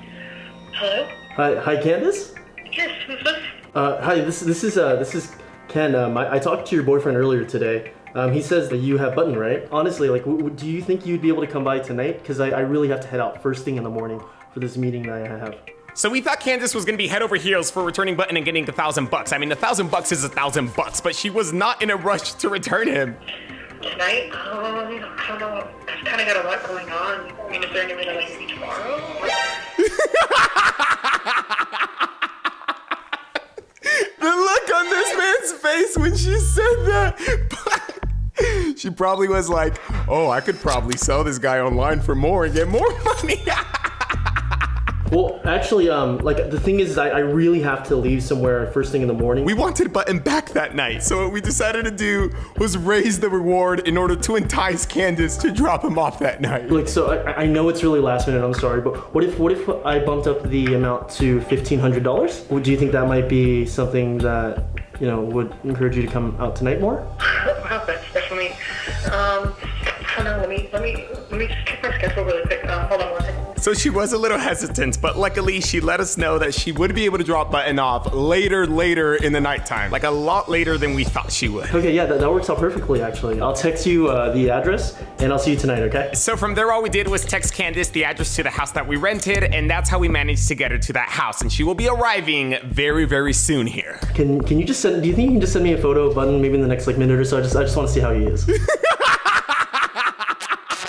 Hello? Hi, Candace? Yes, who's this? Hi, this is Ken. I talked to your boyfriend earlier today. He says that you have Button, right? Honestly, like, do you think you'd be able to come by tonight? Because I really have to head out first thing in the morning for this meeting that I have. So we thought Candace was gonna be head over heels for returning Button and getting $1,000. I mean, $1,000 is $1,000, but she was not in a rush to return him. Tonight? I don't know. I've kind of got a lot going on. I mean, is there any way to like see tomorrow? The look on this man's face when she said that. She probably was like, oh, I could probably sell this guy online for more and get more money. Well, actually, like, the thing is, I really have to leave somewhere first thing in the morning. We wanted Button back that night, so what we decided to do was raise the reward in order to entice Candace to drop him off that night. Like, so I know it's really last minute, I'm sorry, but what if I bumped up the amount to $1,500? Do you think that might be something that, you know, would encourage you to come out tonight more? Wow, that's definitely, hold on, let me just check my schedule really quick. Hold on 1 second. So she was a little hesitant, but luckily she let us know that she would be able to drop Button off later in the nighttime. Like a lot later than we thought she would. Okay, yeah, that works out perfectly, actually. I'll text you the address, and I'll see you tonight, okay? So from there, all we did was text Candace the address to the house that we rented, and that's how we managed to get her to that house. And she will be arriving very, very soon here. Can you just do you think you can just send me a photo of Button maybe in the next like minute or so? I just want to see how he is.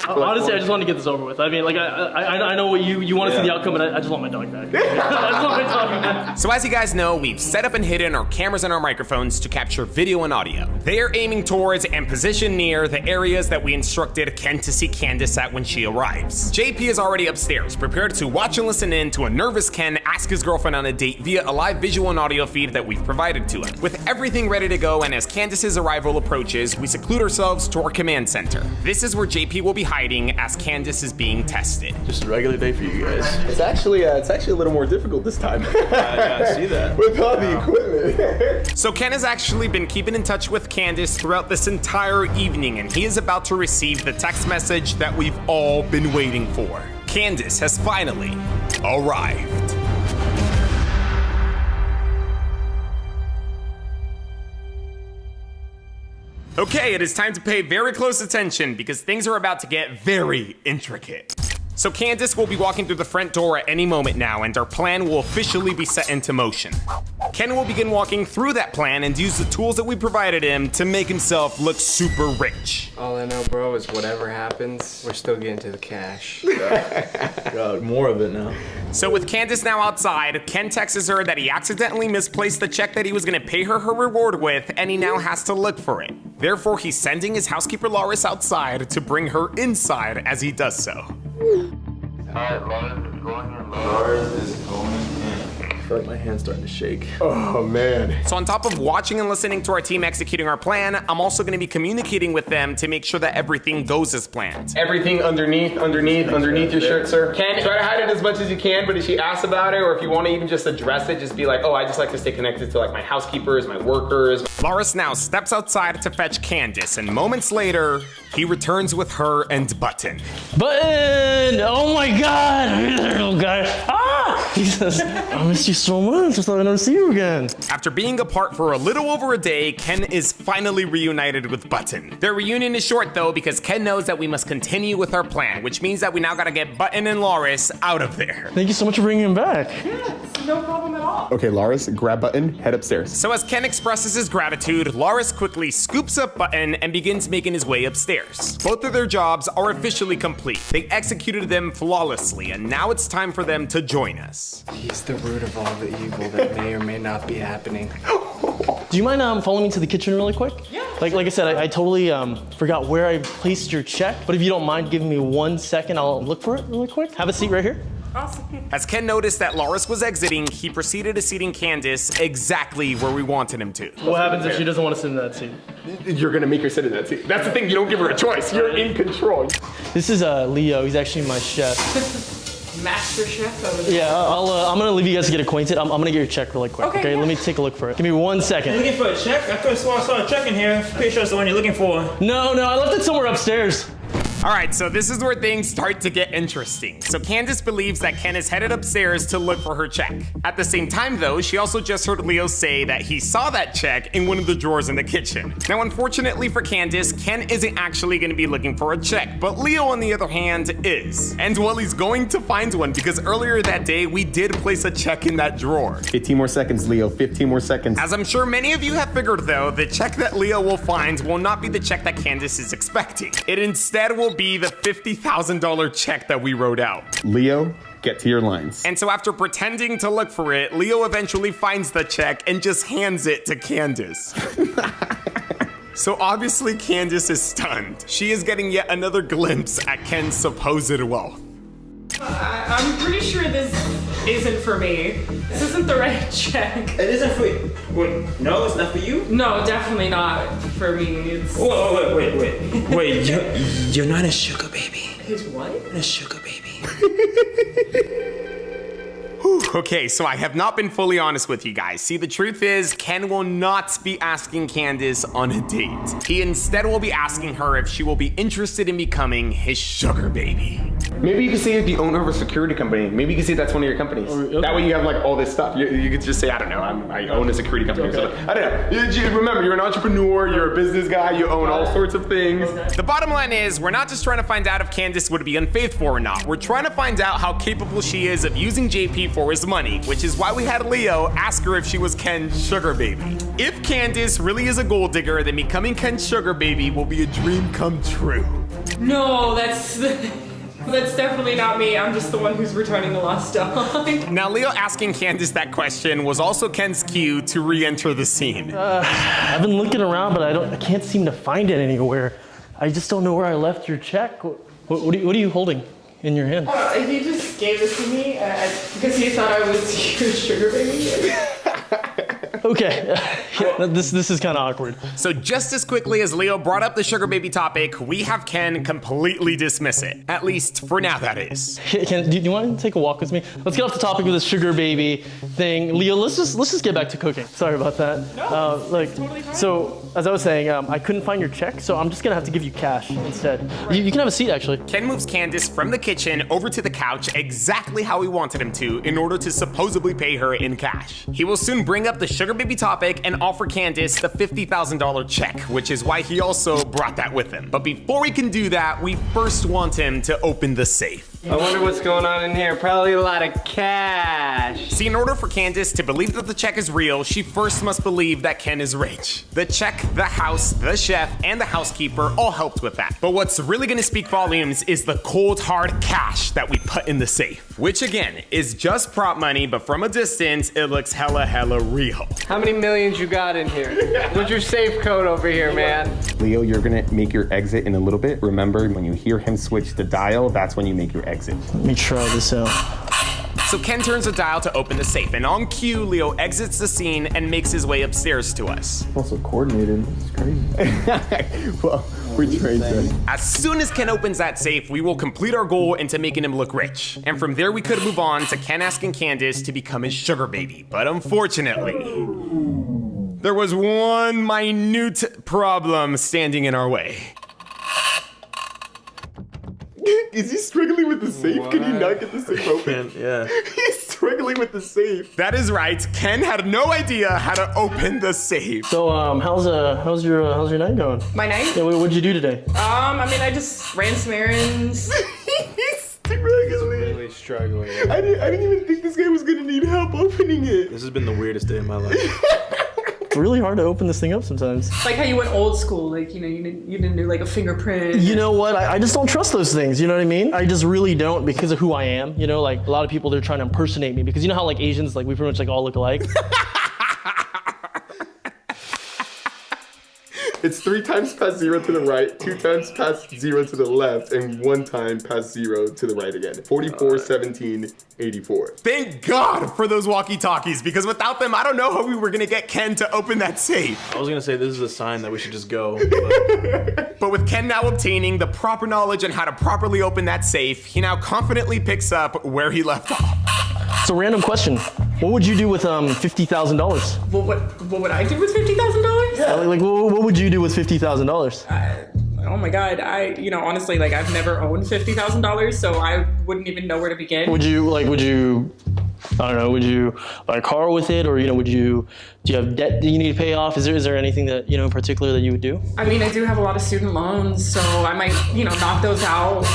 Honestly, I just want to get this over with. I mean, like, I know what you want to see the outcome, but I just want my dog back. I just want my dog back. So as you guys know, we've set up and hidden our cameras and our microphones to capture video and audio. They are aiming towards and positioned near the areas that we instructed Ken to see Candace at when she arrives. JP is already upstairs, prepared to watch and listen in to a nervous Ken ask his girlfriend on a date via a live visual and audio feed that we've provided to him. With everything ready to go, and as Candace's arrival approaches, we seclude ourselves to our command center. This is where JP will be hiding as Candace is being tested. Just a regular day for you guys. It's actually a little more difficult this time. I see that. With all the equipment. So Ken has actually been keeping in touch with Candace throughout this entire evening, and he is about to receive the text message that we've all been waiting for. Candace has finally arrived. Okay, it is time to pay very close attention because things are about to get very intricate. So Candace will be walking through the front door at any moment now, and our plan will officially be set into motion. Ken will begin walking through that plan and use the tools that we provided him to make himself look super rich. All I know, bro, is whatever happens, we're still getting to the cash. God, more of it now. So with Candace now outside, Ken texts her that he accidentally misplaced the check that he was gonna pay her reward with, and he now has to look for it. Therefore, he's sending his housekeeper Loris outside to bring her inside as he does so. Alright, Loris is going in. Loris is going in. I feel like my hand's starting to shake. Oh man. So on top of watching and listening to our team executing our plan, I'm also gonna be communicating with them to make sure that everything goes as planned. Everything underneath your shirt, sir. Ken, try to hide it as much as you can, but if she asks about it, or if you want to even just address it, just be like, oh, I just like to stay connected to like my housekeepers, my workers. Loris now steps outside to fetch Candace, and moments later, he returns with her and Button. Button! Oh my god! Hey there, little guy. Ah! He says, I miss you so much. I thought I'd never see you again. After being apart for a little over a day, Ken is finally reunited with Button. Their reunion is short though, because Ken knows that we must continue with our plan, which means that we now gotta get Button and Loris out of there. Thank you so much for bringing him back. No problem at all. Okay, Loris, grab Button, head upstairs. So as Ken expresses his gratitude, Loris quickly scoops up Button and begins making his way upstairs. Both of their jobs are officially complete. They executed them flawlessly, and now it's time for them to join us. He's the root of all the evil that may or may not be happening. Do you mind following me to the kitchen really quick? Yeah. Like I said, I totally forgot where I placed your check, but if you don't mind giving me 1 second, I'll look for it really quick. Have a seat right here. Awesome. As Ken noticed that Loris was exiting, he proceeded to seating Candace exactly where we wanted him to. What happens if she doesn't want to sit in that seat? You're gonna make her sit in that seat. That's the thing, you don't give her a choice. You're in control. This is Leo, he's actually my chef. Master chef over there. Yeah, I'm gonna leave you guys to get acquainted. I'm gonna get your check really quick, okay? Yeah. Let me take a look for it. Give me 1 second. You're looking for a check? I could have sworn I saw a check in here. Pretty sure it's the one you're looking for. No, I left it somewhere upstairs. All right, so this is where things start to get interesting. So Candace believes that Ken is headed upstairs to look for her check. At the same time though, she also just heard Leo say that he saw that check in one of the drawers in the kitchen. Now unfortunately for Candace, Ken isn't actually gonna be looking for a check, but Leo on the other hand is. And well, he's going to find one because earlier that day, we did place a check in that drawer. 15 more seconds, Leo, 15 more seconds. As I'm sure many of you have figured though, the check that Leo will find will not be the check that Candace is expecting. It instead will be the $50,000 check that we wrote out. Leo, get to your lines. And so after pretending to look for it, Leo eventually finds the check and just hands it to Candace. So obviously Candace is stunned. She is getting yet another glimpse at Ken's supposed wealth. I'm pretty sure this isn't for me. This isn't the right check. It isn't for you. Wait, no, it's not for you? No, definitely not for me. It's... Whoa, wait, you're not a sugar baby. His what? A sugar baby. Okay, so I have not been fully honest with you guys. See, the truth is, Ken will not be asking Candace on a date. He instead will be asking her if she will be interested in becoming his sugar baby. Maybe you can say you're the owner of a security company. Maybe you can say that's one of your companies. Okay. That way you have like all this stuff. You could just say, I don't know, I own a security company. Okay. I don't know. Remember, you're an entrepreneur, you're a business guy, you own all sorts of things. Okay. The bottom line is, we're not just trying to find out if Candace would be unfaithful or not. We're trying to find out how capable she is of using JP for his money, which is why we had Leo ask her if she was Ken's sugar baby. If Candace really is a gold digger, then becoming Ken's sugar baby will be a dream come true. No, that's definitely not me. I'm just the one who's returning the lost dog. Now, Leo asking Candace that question was also Ken's cue to re-enter the scene. I've been looking around, but I can't seem to find it anywhere. I just don't know where I left your check. What are you holding in your hand? He just gave it to me because he thought I was your sugar baby. Okay, yeah, this is kind of awkward. So just as quickly as Leo brought up the sugar baby topic, we have Ken completely dismiss it. At least for now, that is. Ken, do you want to take a walk with me? Let's get off the topic of this sugar baby thing. Leo, let's just get back to cooking. Sorry about that. No, totally fine. So as I was saying, I couldn't find your check, so I'm just gonna have to give you cash instead. You can have a seat, actually. Ken moves Candace from the kitchen over to the couch exactly how he wanted him to in order to supposedly pay her in cash. He will soon bring up the sugar baby topic and offer Candace the $50,000 check, which is why he also brought that with him. But before we can do that, we first want him to open the safe. I wonder what's going on in here. Probably a lot of cash. See, in order for Candace to believe that the check is real, she first must believe that Ken is rich. The check, the house, the chef, and the housekeeper all helped with that. But what's really gonna speak volumes is the cold hard cash that we put in the safe, which again is just prop money, but from a distance, it looks hella real. How many millions you got in here? What's your safe code over here, man? Leo, you're gonna make your exit in a little bit. Remember, when you hear him switch the dial, that's when you make your exit. Let me try this out. So Ken turns the dial to open the safe, and on cue, Leo exits the scene and makes his way upstairs to us. Also coordinated. It's crazy. Well, we're trained. As soon as Ken opens that safe, we will complete our goal into making him look rich. And from there, we could move on to Ken asking Candace to become his sugar baby. But unfortunately, there was one minute problem standing in our way. Is he struggling with the safe? What? Can you not get the safe open? Yeah. He's struggling with the safe. That is right. Ken had no idea how to open the safe. So, how's your night going? My night? Yeah, what'd you do today? I mean, I just ran some errands. He's really struggling. I didn't even think this guy was gonna need help opening it. This has been the weirdest day of my life. It's really hard to open this thing up sometimes. Like how you went old school, like, you know, you didn't do like a fingerprint. You know what? I just don't trust those things, you know what I mean? I just really don't because of who I am, you know? Like, a lot of people, they're trying to impersonate me because you know how like Asians, like we pretty much like all look alike? It's 3 times past 0 to the right, 2 times past 0 to the left, and 1 time past 0 to the right again. 44, 17, 84. Thank God for those walkie-talkies, because without them, I don't know how we were gonna get Ken to open that safe. I was gonna say this is a sign that we should just go. But with Ken now obtaining the proper knowledge on how to properly open that safe, he now confidently picks up where he left off. It's a random question. What would you do with $50,000? Well, what would I do with $50,000? Yeah, like what would you do with $50,000? Oh my God, honestly, like I've never owned $50,000, so I wouldn't even know where to begin. Would you buy a car with it, or do you have debt that you need to pay off? Is there anything that in particular that you would do? I mean, I do have a lot of student loans, so I might knock those out.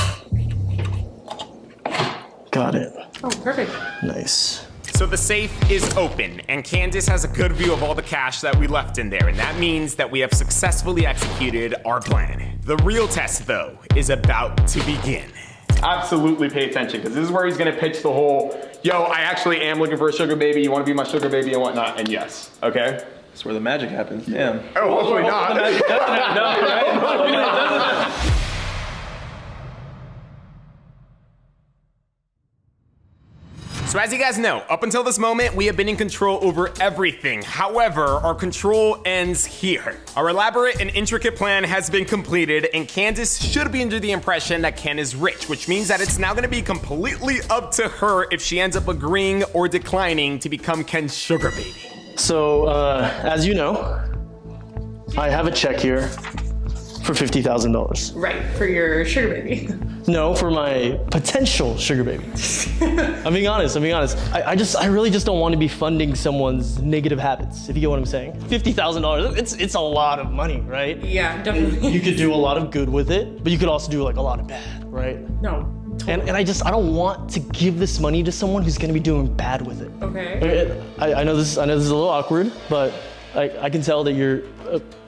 Got it. Oh, perfect. Nice. So the safe is open, and Candace has a good view of all the cash that we left in there, and that means that we have successfully executed our plan. The real test, though, is about to begin. Absolutely pay attention, because this is where he's gonna pitch the whole, yo, I actually am looking for a sugar baby, you wanna be my sugar baby and whatnot, and yes, okay? That's where the magic happens, damn. Oh, hopefully not. So as you guys know, up until this moment, we have been in control over everything. However, our control ends here. Our elaborate and intricate plan has been completed, and Candace should be under the impression that Ken is rich, which means that it's now gonna be completely up to her if she ends up agreeing or declining to become Ken's sugar baby. So, as you know, I have a check here for $50,000. Right, for your sugar baby. No, for my potential sugar baby. I'm being honest. I really just don't want to be funding someone's negative habits, if you get what I'm saying. $50,000, it's a lot of money, right? Yeah, definitely. You could do a lot of good with it, but you could also do like a lot of bad, right? No. Totally. And I don't want to give this money to someone who's gonna be doing bad with it. Okay. I know this is a little awkward, but I can tell that you're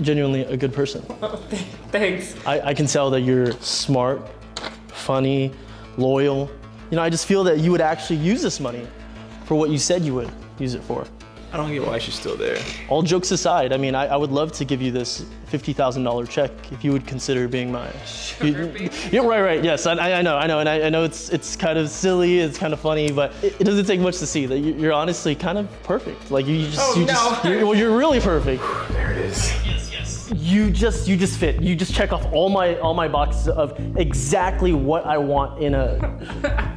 genuinely a good person. Oh, thanks. I can tell that you're smart, funny, loyal. I just feel that you would actually use this money for what you said you would use it for. I don't get why she's still there. All jokes aside, I mean, I would love to give you this $50,000 check if you would consider being my... Yeah, right, yes, I know, and I know it's kind of silly, it's kind of funny, but it doesn't take much to see that you're honestly kind of perfect. Like you're really perfect. There it is. Yes. You just fit. You just check off all my boxes of exactly what I want in a...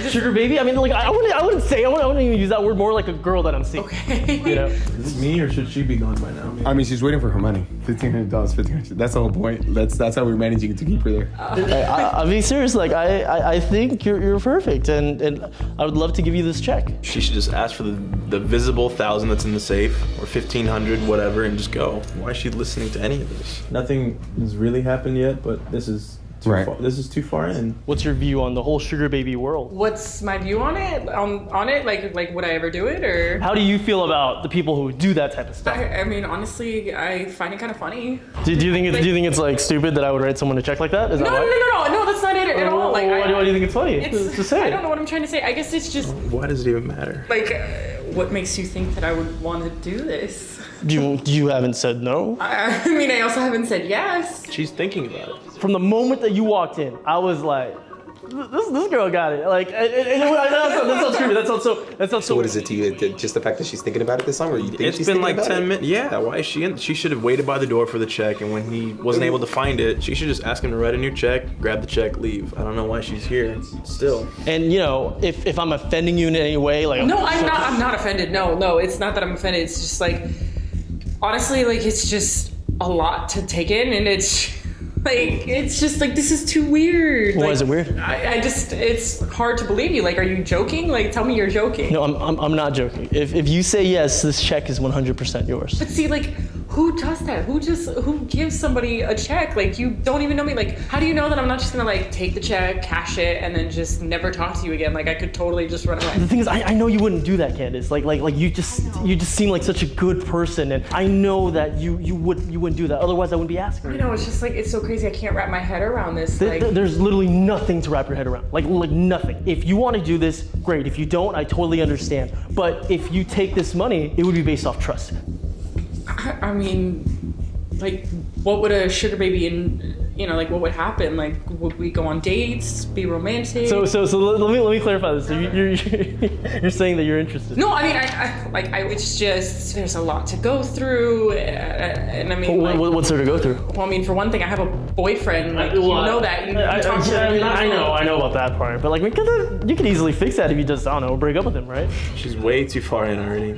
Sugar baby? I mean, like, I wouldn't even use that word, more like a girl that I'm seeing. Okay. You know? Is it me or should she be gone by now? I mean, she's waiting for her money. $1,500, $1,500. That's the whole point. That's how we're managing to keep her there. I'm being serious. Like, I think you're perfect, and I would love to give you this check. She should just ask for the visible 1,000 that's in the safe, or 1,500, whatever, and just go. Why is she listening to any of this? Nothing has really happened yet, but this is this is too far in. What's your view on the whole sugar baby world? What's my view on it? On it? Like would I ever do it, or? How do you feel about the people who do that type of stuff? I mean, honestly, I find it kind of funny. Do you think it's like stupid that I would write someone a check like that? Is that why? No, that's not it at all. Like, why do you think it's funny? Just say it. I don't know what I'm trying to say. I guess it's just Why does it even matter? like, what makes you think that I would want to do this? You haven't said no? I mean, I also haven't said yes. She's thinking about it. From the moment that you walked in, I was like, this girl got it. Like, that sounds creepy. That sounds so. What is it to you? Just the fact that she's thinking about it this long, or you think It's she's been thinking like about 10 it? minutes. Yeah, why is she in? She should have waited by the door for the check, and when he wasn't able to find it, she should just ask him to write a new check, grab the check, leave. I don't know why she's here still. And you know, if I'm offending you in any way, like No, I'm not offended. No, it's not that I'm offended. It's just like, honestly, like, it's just a lot to take in, and it's like, it's just like, this is too weird. Why like, is it weird? I just, it's hard to believe you. Like, are you joking? Like, tell me you're joking. No, I'm not joking. If you say yes, this check is 100% yours. But see, like, who does that? Who gives somebody a check? Like, you don't even know me. Like, how do you know that I'm not just gonna like take the check, cash it, and then just never talk to you again? Like, I could totally just run away. The thing is, I know you wouldn't do that, Candace. Like you just seem like such a good person, and I know that you wouldn't do that. Otherwise, I wouldn't be asking. I know, it's just like, it's so crazy. I can't wrap my head around this. There's literally nothing to wrap your head around. Like nothing. If you want to do this, great. If you don't, I totally understand. But if you take this money, it would be based off trust. I mean, like, what would a sugar baby like, what would happen? Like, would we go on dates, be romantic? So let me clarify this. So you're saying that you're interested? No, I mean, it's just, there's a lot to go through, and I mean, what's there to go through? Well, I mean, for one thing, I have a boyfriend. Like, you know that. I know about that part, but like, you could easily fix that if you just, I don't know, break up with him, right? She's way too far in already.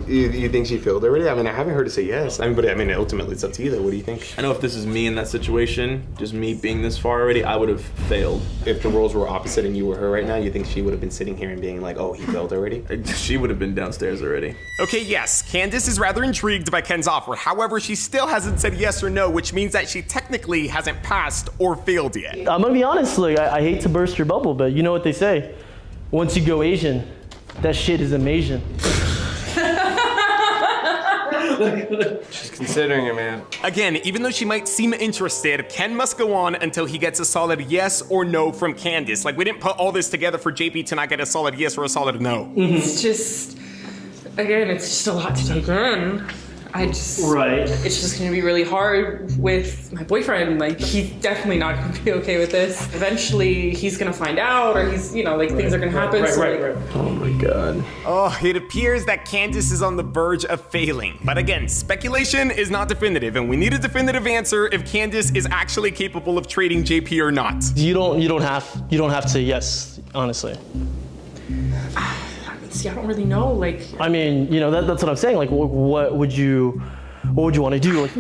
You think she failed already? I mean, I haven't heard her say yes. I mean, but I mean, ultimately, it's up to you though. What do you think? I know if this is me in that situation, just me being this far already, I would have failed. If the roles were opposite and you were her right now, you think she would have been sitting here and being like, oh, he failed already? She would have been downstairs already. Okay, yes, Candace is rather intrigued by Ken's offer. However, she still hasn't said yes or no, which means that she technically hasn't passed or failed yet. I'm gonna be honest, like, I hate to burst your bubble, but you know what they say? Once you go Asian, that shit is amazing. She's considering it, man. Again, even though she might seem interested, Ken must go on until he gets a solid yes or no from Candace. Like, we didn't put all this together for JP to not get a solid yes or a solid no. It's just, again, it's just a lot to take in. Right. It's just gonna be really hard with my boyfriend. Like, he's definitely not gonna be okay with this. Eventually, he's gonna find out, or he's, things are gonna happen. Right. Oh my God. Oh, it appears that Candace is on the verge of failing. But again, speculation is not definitive, and we need a definitive answer if Candace is actually capable of trading JP or not. You don't have to say yes, honestly. See, I don't really know. Like, I mean, that's what I'm saying. Like, what would you want to do? Like,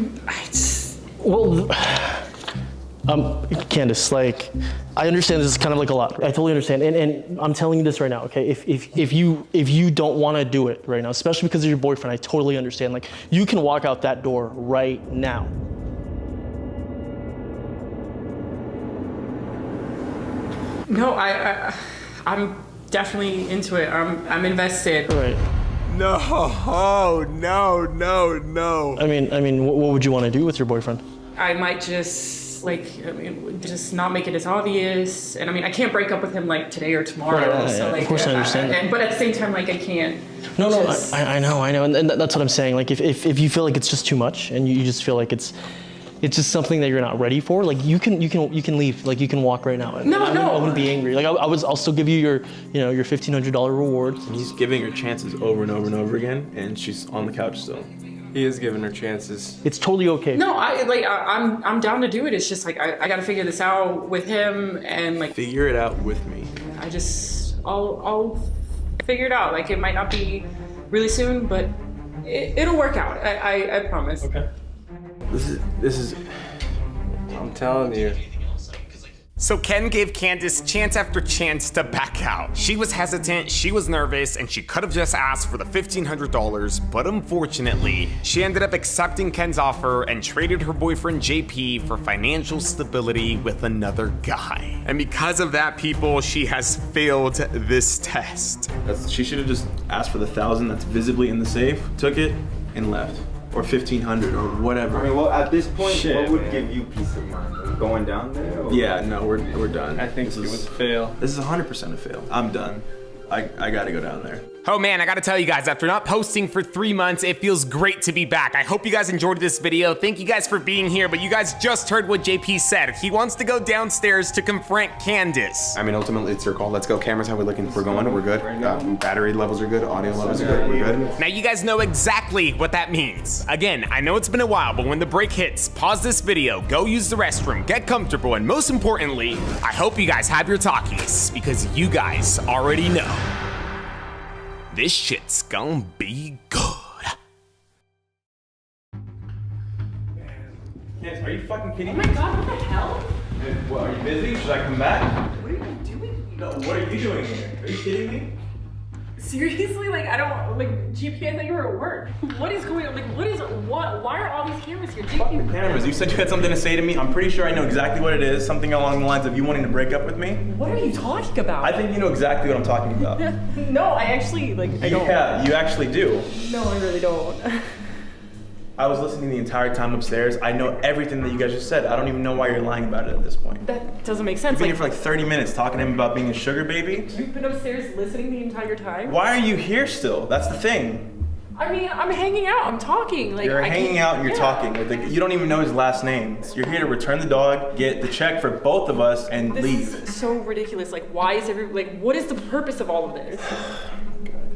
Candace, like, I understand this is kind of like a lot. I totally understand, and I'm telling you this right now, okay? If you don't want to do it right now, especially because of your boyfriend, I totally understand. Like, you can walk out that door right now. No, I'm definitely into it. I'm invested. Right. No. I mean, what would you want to do with your boyfriend? I might just just not make it as obvious. And I mean, I can't break up with him like today or tomorrow. Right, so like, of course I understand that. But at the same time, like, I can't. No, I know, and that's what I'm saying. Like, if you feel like it's just too much, and you just feel like it's just something that you're not ready for, like, you can leave. Like, you can walk right now. I wouldn't be angry. Like, I'll still give you your $1,500 reward. He's giving her chances over and over and over again, and she's on the couch still. He is giving her chances. It's totally okay. No, I'm down to do it. It's just like, I got to figure this out with him, and like, figure it out with me. I just I'll figure it out. Like, it might not be really soon, but it'll work out. I promise. Okay. This is. I'm telling you. So Ken gave Candace chance after chance to back out. She was hesitant, she was nervous, and she could have just asked for the $1,500, but unfortunately, she ended up accepting Ken's offer and traded her boyfriend JP for financial stability with another guy. And because of that, people, she has failed this test. She should have just asked for the 1,000 that's visibly in the safe, took it, and left. Or 1,500 or whatever. I mean, well, at this point, what would give you peace of mind? Going down there? Or? Yeah, no, we're done. I think it was a fail. This is 100% a fail. I'm done. I gotta go down there. Oh man, I gotta tell you guys, after not posting for 3 months, it feels great to be back. I hope you guys enjoyed this video. Thank you guys for being here, but you guys just heard what JP said. He wants to go downstairs to confront Candace. I mean, ultimately, it's your call. Let's go. Cameras, how we looking? We're going. We're good. Battery levels are good. Audio levels are good. We're good. Now you guys know exactly what that means. Again, I know it's been a while, but when the break hits, pause this video, go use the restroom, get comfortable, and most importantly, I hope you guys have your talkies, because you guys already know. This shit's gonna be good. Yes, are you fucking kidding me? Oh my god, what the hell? What, are you busy? Should I come back? What are you doing? No, what are you doing here? Are you kidding me? Seriously? Like, I don't, like, GP, I thought you were at work. What is going on? Like, why are all these cameras here? Fuck the cameras. You said you had something to say to me. I'm pretty sure I know exactly what it is. Something along the lines of you wanting to break up with me. What are you talking about? I think you know exactly what I'm talking about. No, I actually, like, I don't. Yeah, you actually do. No, I really don't. I was listening the entire time upstairs. I know everything that you guys just said. I don't even know why you're lying about it at this point. That doesn't make sense. You've been here for like 30 minutes talking to him about being a sugar baby. You've been upstairs listening the entire time? Why are you here still? That's the thing. I mean, I'm hanging out. I'm talking. Like, you're hanging out and you're talking. You don't even know his last name. You're here to return the dog, get the check for both of us, and leave. This is so ridiculous. Like, why is what is the purpose of all of this?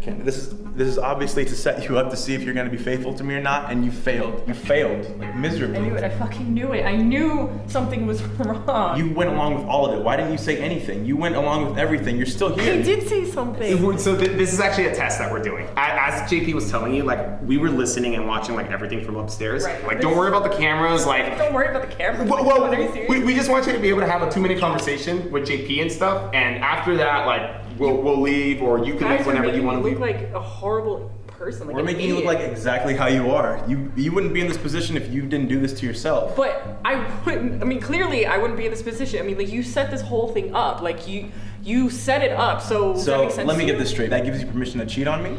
This is obviously to set you up to see if you're going to be faithful to me or not, and you failed. You failed, like, miserably. I knew it. I fucking knew it. I knew something was wrong. You went along with all of it. Why didn't you say anything? You went along with everything. You're still here. I did say something. So this is actually a test that we're doing. As JP was telling you, like, we were listening and watching, like, everything from upstairs. Right. Like, don't worry about the cameras. Like, don't worry about the cameras. Well, we just want you to be able to have a 2-minute conversation with JP and stuff. And after that, like, we'll leave, or you can leave whenever you want to leave. Look like a horrible person. Like, we're making you look like exactly how you are. You wouldn't be in this position if you didn't do this to yourself. But I wouldn't. I mean, clearly I wouldn't be in this position. I mean, like, you set this whole thing up. Like, you set it up. So does that make sense? Let me get this straight. That gives you permission to cheat on me?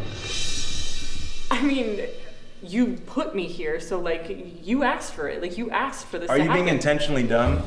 I mean, you put me here, so, like, you asked for it. Like, you asked for this. Are you being intentionally dumb?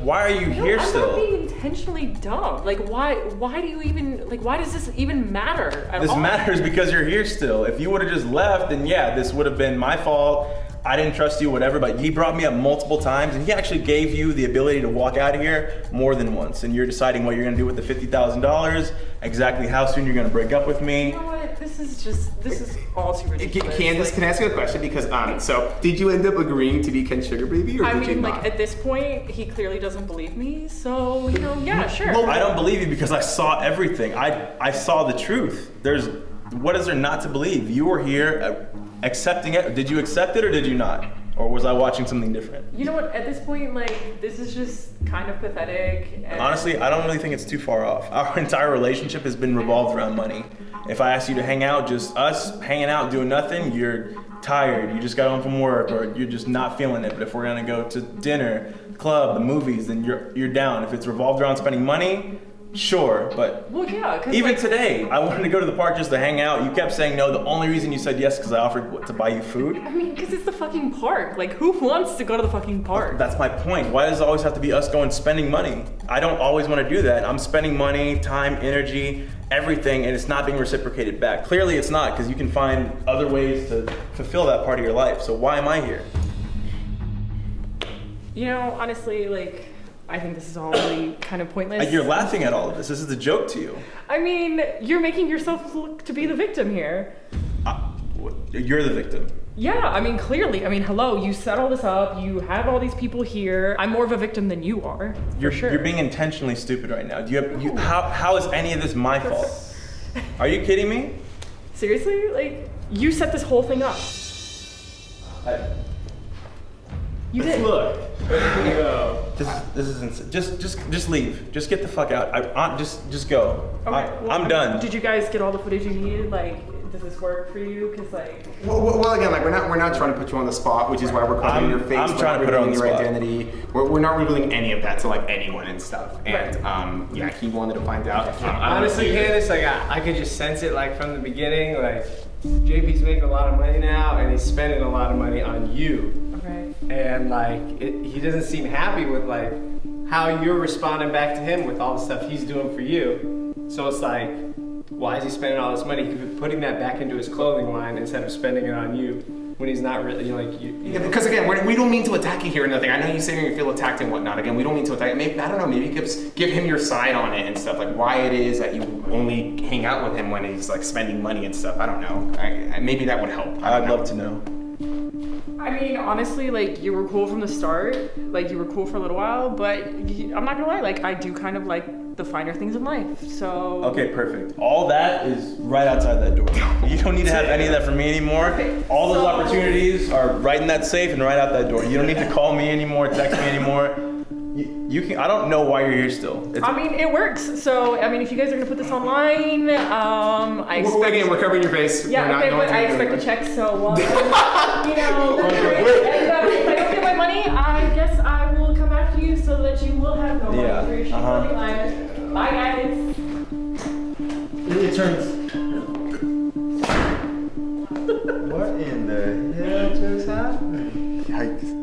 Why are you here still? I'm not being intentionally dumb. Like, why do you even, like, why does this even matter at all? This matters because you're here still. If you would have just left, then yeah, this would have been my fault. I didn't trust you, whatever, but he brought me up multiple times, and he actually gave you the ability to walk out of here more than once, and you're deciding what you're gonna do with the $50,000, exactly how soon you're gonna break up with me. You know what? This is all too ridiculous. Candace, can I ask you a question? Because, so, did you end up agreeing to be Ken's sugar baby, or did you not? Like, at this point, he clearly doesn't believe me, so, you know, yeah, sure. Well, I don't believe you because I saw everything. I saw the truth. What is there not to believe? You were here accepting it. Did you accept it or did you not? Or was I watching something different? You know what, at this point, like, this is just kind of pathetic. And honestly, I don't really think it's too far off. Our entire relationship has been revolved around money. If I ask you to hang out, just us hanging out, doing nothing, you're tired, you just got home from work, or you're just not feeling it. But if we're gonna go to dinner, club, the movies, then you're down. If it's revolved around spending money, sure, but well, yeah, even today, I wanted to go to the park just to hang out. You kept saying no. The only reason you said yes because I offered to buy you food. I mean, because it's the fucking park. Like, who wants to go to the fucking park? That's my point. Why does it always have to be us going spending money? I don't always want to do that. I'm spending money, time, energy, everything, and it's not being reciprocated back. Clearly it's not, because you can find other ways to fulfill that part of your life. So why am I here? You know, honestly, like, I think this is all really kind of pointless. You're laughing at all of this. This is a joke to you. I mean, you're making yourself look to be the victim here. You're the victim. Yeah, I mean, clearly. I mean, hello, you set all this up, you have all these people here. I'm more of a victim than you are, for sure. You're being intentionally stupid right now. How is any of this my fault? Are you kidding me? Seriously? Like, you set this whole thing up. You did. Look. This is insane. Just leave. Just get the fuck out. Just go. Okay, I'm done. Did you guys get all the footage you needed? Like, does this work for you? Cause like. Well, again, like we're not trying to put you on the spot, which is why we're covering your face. I'm trying to put her on the your spot. identity. We're not revealing any of that to like anyone and stuff. And yeah, he wanted to find out. Honestly, Candace, like I could just sense it like from the beginning. Like JP's making a lot of money now, and he's spending a lot of money on you. Okay. And like he doesn't seem happy with like how you're responding back to him with all the stuff he's doing for you. So it's like, why is he spending all this money? He could be putting that back into his clothing line instead of spending it on you when he's not really like you. Yeah, because again, we don't mean to attack you here or nothing. I know you say you feel attacked and whatnot. Again, we don't mean to attack. Maybe I don't know. Maybe give him your side on it and stuff. Like why it is that you only hang out with him when he's like spending money and stuff. I don't know. Maybe that would help. I'd love to know. I mean, honestly, like, you were cool from the start. Like, you were cool for a little while, but I'm not gonna lie, like, I do kind of like the finer things in life, so. Okay, perfect. All that is right outside that door. You don't need to have any of that from me anymore. All those opportunities are right in that safe and right out that door. You don't need to call me anymore, text me anymore. You can. I don't know why you're here still. I mean, it works. So, I mean, if you guys are gonna put this online, I expect. Again, we're covering your face. Yeah, okay, but I expect a check, so, you know, and if I don't get my money, I guess I will come after you so that you will have no money for your shit clothing line. Bye, guys. It turns. What in the hell just happened? Yikes.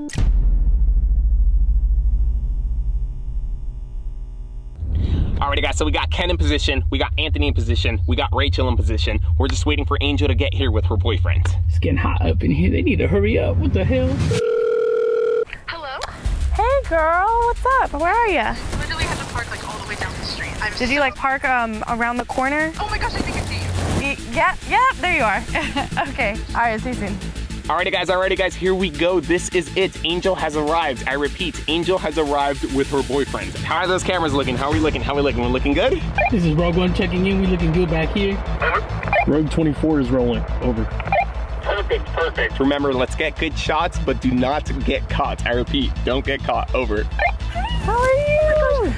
Alrighty guys, so we got Ken in position, we got Anthony in position, we got Rachel in position. We're just waiting for Angel to get here with her boyfriend. It's getting hot up in here. They need to hurry up. What the hell? Hello? Hey girl, what's up? Where are ya? Literally had to park like all the way down the street. Did you like park around the corner? Oh my gosh, I think I see you. Yeah, there you are. Okay, all right, see you soon. Alrighty guys, here we go. This is it. Angel has arrived. I repeat, Angel has arrived with her boyfriend. How are those cameras looking? How are we looking? We're looking good? This is Rogue One checking in. We looking good back here. Rogue 24 is rolling. Over. Perfect. Remember, let's get good shots, but do not get caught. I repeat, don't get caught. Over. How are you?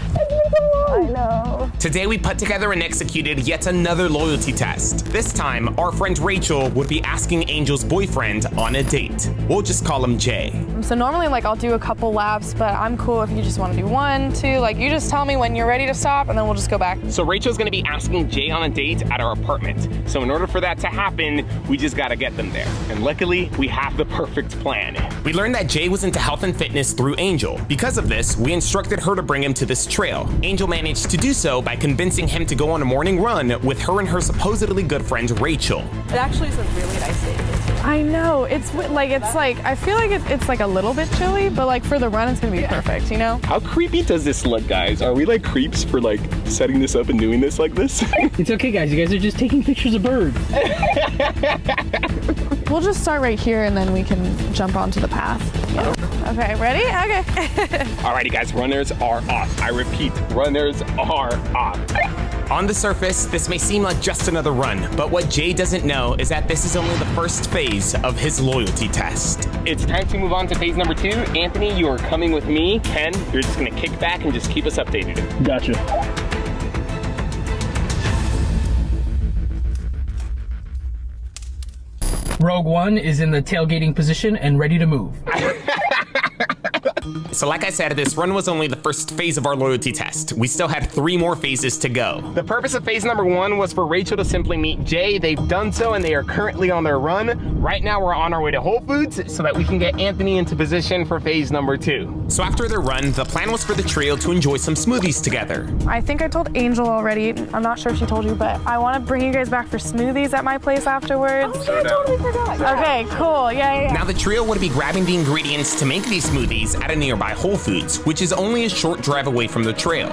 I know. Today we put together and executed yet another loyalty test. This time, our friend Rachel would be asking Angel's boyfriend on a date. We'll just call him Jay. So normally like I'll do a couple laps, but I'm cool if you just want to do 1, 2, like you just tell me when you're ready to stop and then we'll just go back. So Rachel's gonna be asking Jay on a date at our apartment. So in order for that to happen, we just gotta get them there. And luckily, we have the perfect plan. We learned that Jay was into health and fitness through Angel. Because of this, we instructed her to bring him to this trail. Angel managed to do so by convincing him to go on a morning run with her and her supposedly good friend Rachel. It actually is a really nice day. I know, it's like I feel like it's like a little bit chilly, but like for the run it's gonna be perfect, you know? How creepy does this look, guys? Are we like creeps for like setting this up and doing this like this? It's okay, guys. You guys are just taking pictures of birds. We'll just start right here and then we can jump onto the path. Yeah. Okay, ready? Okay. Alrighty guys, runners are off. I repeat, runners are off. On the surface, this may seem like just another run, but what Jay doesn't know is that this is only the first phase of his loyalty test. It's time to move on to phase number 2. Anthony, you are coming with me. Ken, you're just gonna kick back and just keep us updated. Gotcha. Rogue One is in the tailgating position and ready to move. So like I said, this run was only the first phase of our loyalty test. We still had 3 more phases to go. The purpose of phase number 1 was for Rachel to simply meet Jay. They've done so and they are currently on their run. Right now we're on our way to Whole Foods so that we can get Anthony into position for phase number 2. So after their run, the plan was for the trio to enjoy some smoothies together. I think I told Angel already. I'm not sure if she told you, but I want to bring you guys back for smoothies at my place afterwards. Oh, yeah, I totally forgot. Okay, cool. Yeah. Now the trio would be grabbing the ingredients to make these smoothies at a nearby Whole Foods, which is only a short drive away from the trail.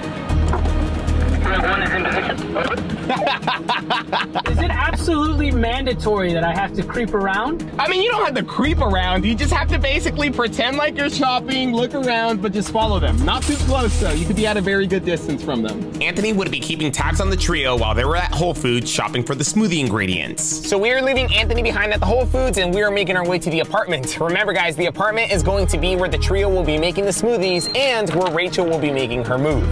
Is it absolutely mandatory that I have to creep around? I mean, you don't have to creep around. You just have to basically pretend like you're shopping, look around, but just follow them. Not too close, though. You could be at a very good distance from them. Anthony would be keeping tabs on the trio while they were at Whole Foods shopping for the smoothie ingredients. So we are leaving Anthony behind at the Whole Foods and we are making our way to the apartment. Remember guys, the apartment is going to be where the trio will be making the smoothies and where Rachel will be making her move.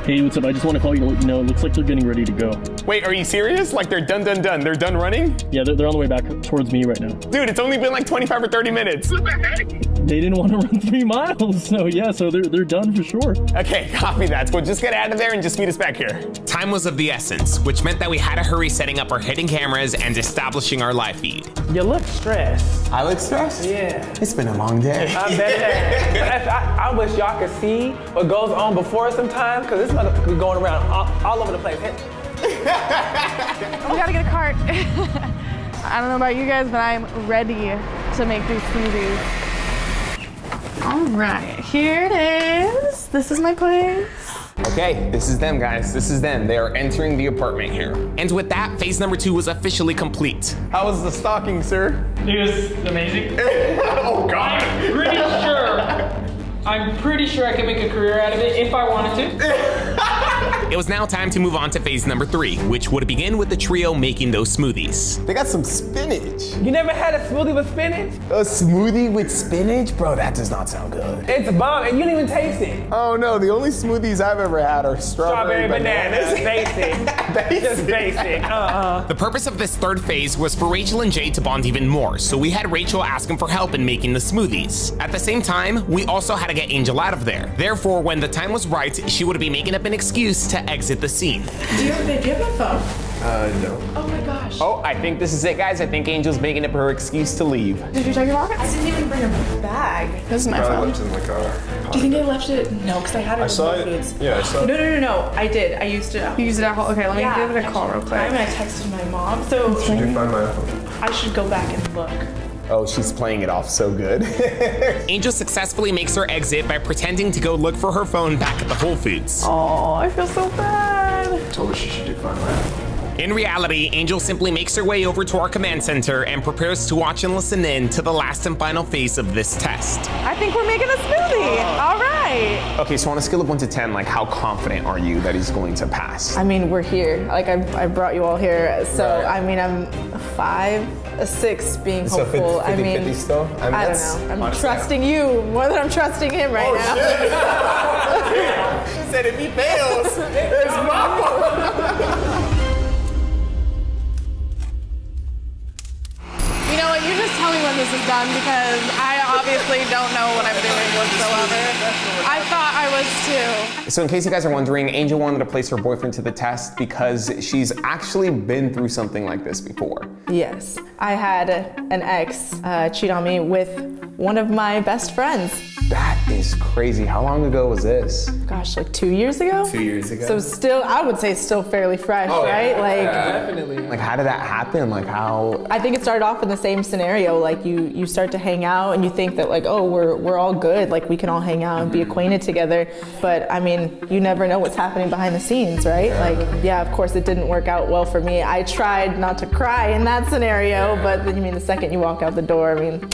Hey, what's up? I just want to call you to let you know, it looks like they're getting ready to go. Wait, are you serious? Like they're done? They're done running? Yeah, they're on the way back towards me right now. Dude, it's only been like 25 or 30 minutes. They didn't want to run 3 miles, so yeah, so they're done for sure. Okay, copy that. So just get out of there and just meet us back here. Time was of the essence, which meant that we had to hurry setting up our hidden cameras and establishing our live feed. You look stressed. I look stressed? Yeah. It's been a long day. I bet I wish y'all could see what goes on before sometimes, because this motherfucker be going around all over the place. We gotta get a cart. I don't know about you guys, but I'm ready to make these smoothies. All right, here it is. This is my place. Okay, this is them, guys. This is them. They are entering the apartment here. And with that, phase number 2 was officially complete. How was the stalking, sir? It was amazing. Oh, God. I'm pretty sure I could make a career out of it if I wanted to. It was now time to move on to phase number 3, which would begin with the trio making those smoothies. They got some spinach. You never had a smoothie with spinach? A smoothie with spinach? Bro, that does not sound good. It's bomb, and you didn't even taste it. Oh no, the only smoothies I've ever had are strawberry bananas. Basic. Just basic. The purpose of this third phase was for Rachel and Jay to bond even more, so we had Rachel ask him for help in making the smoothies. At the same time, we also had to get Angel out of there. Therefore, when the time was right, she would be making up an excuse to exit the scene. Do you have my phone? No. Oh my gosh. Oh, I think this is it, guys. I think Angel's making up her excuse to leave. Did you check your pockets? I didn't even bring a bag. This is my phone. left it in the car. Do you think I left it? No, because I had it at Whole Foods. Yeah, I saw it. No. I did. I used it at You used it at Whole. Okay, let me give it a call real quick. And I texted my mom, so Did you find my phone? I should go back and look. Oh, she's playing it off so good. Angel successfully makes her exit by pretending to go look for her phone back at the Whole Foods. Oh, I feel so bad. I told her she should find my phone. In reality, Angel simply makes her way over to our command center and prepares to watch and listen in to the last and final phase of this test. I think we're making a smoothie. All right. Okay, so on a scale of 1 to 10, like how confident are you that he's going to pass? I mean, we're here. Like, I brought you all here. So, Right. I mean, I'm a 5, a 6 being So hopeful. 50, I mean, 50 still? I don't know. I'm trusting you more than I'm trusting him right now. She said if he fails, it's my fault. You know what? You just tell me when this is done because I obviously don't know what I'm doing whatsoever. I thought I was too. So in case you guys are wondering, Angel wanted to place her boyfriend to the test because she's actually been through something like this before. Yes. I had an ex cheat on me with one of my best friends. That is crazy. How long ago was this? Gosh, like 2 years ago? 2 years ago. So still, I would say still fairly fresh, right? Definitely. Like how did that happen? Like how? I think it started off in the same scenario. Like you start to hang out and you think that like, oh, we're all good. Like we can all hang out and be acquainted together. But I mean, you never know what's happening behind the scenes, right? Like, yeah, of course it didn't work out well for me. I tried not to cry in that scenario, but then you mean the second you walk out the door, I mean,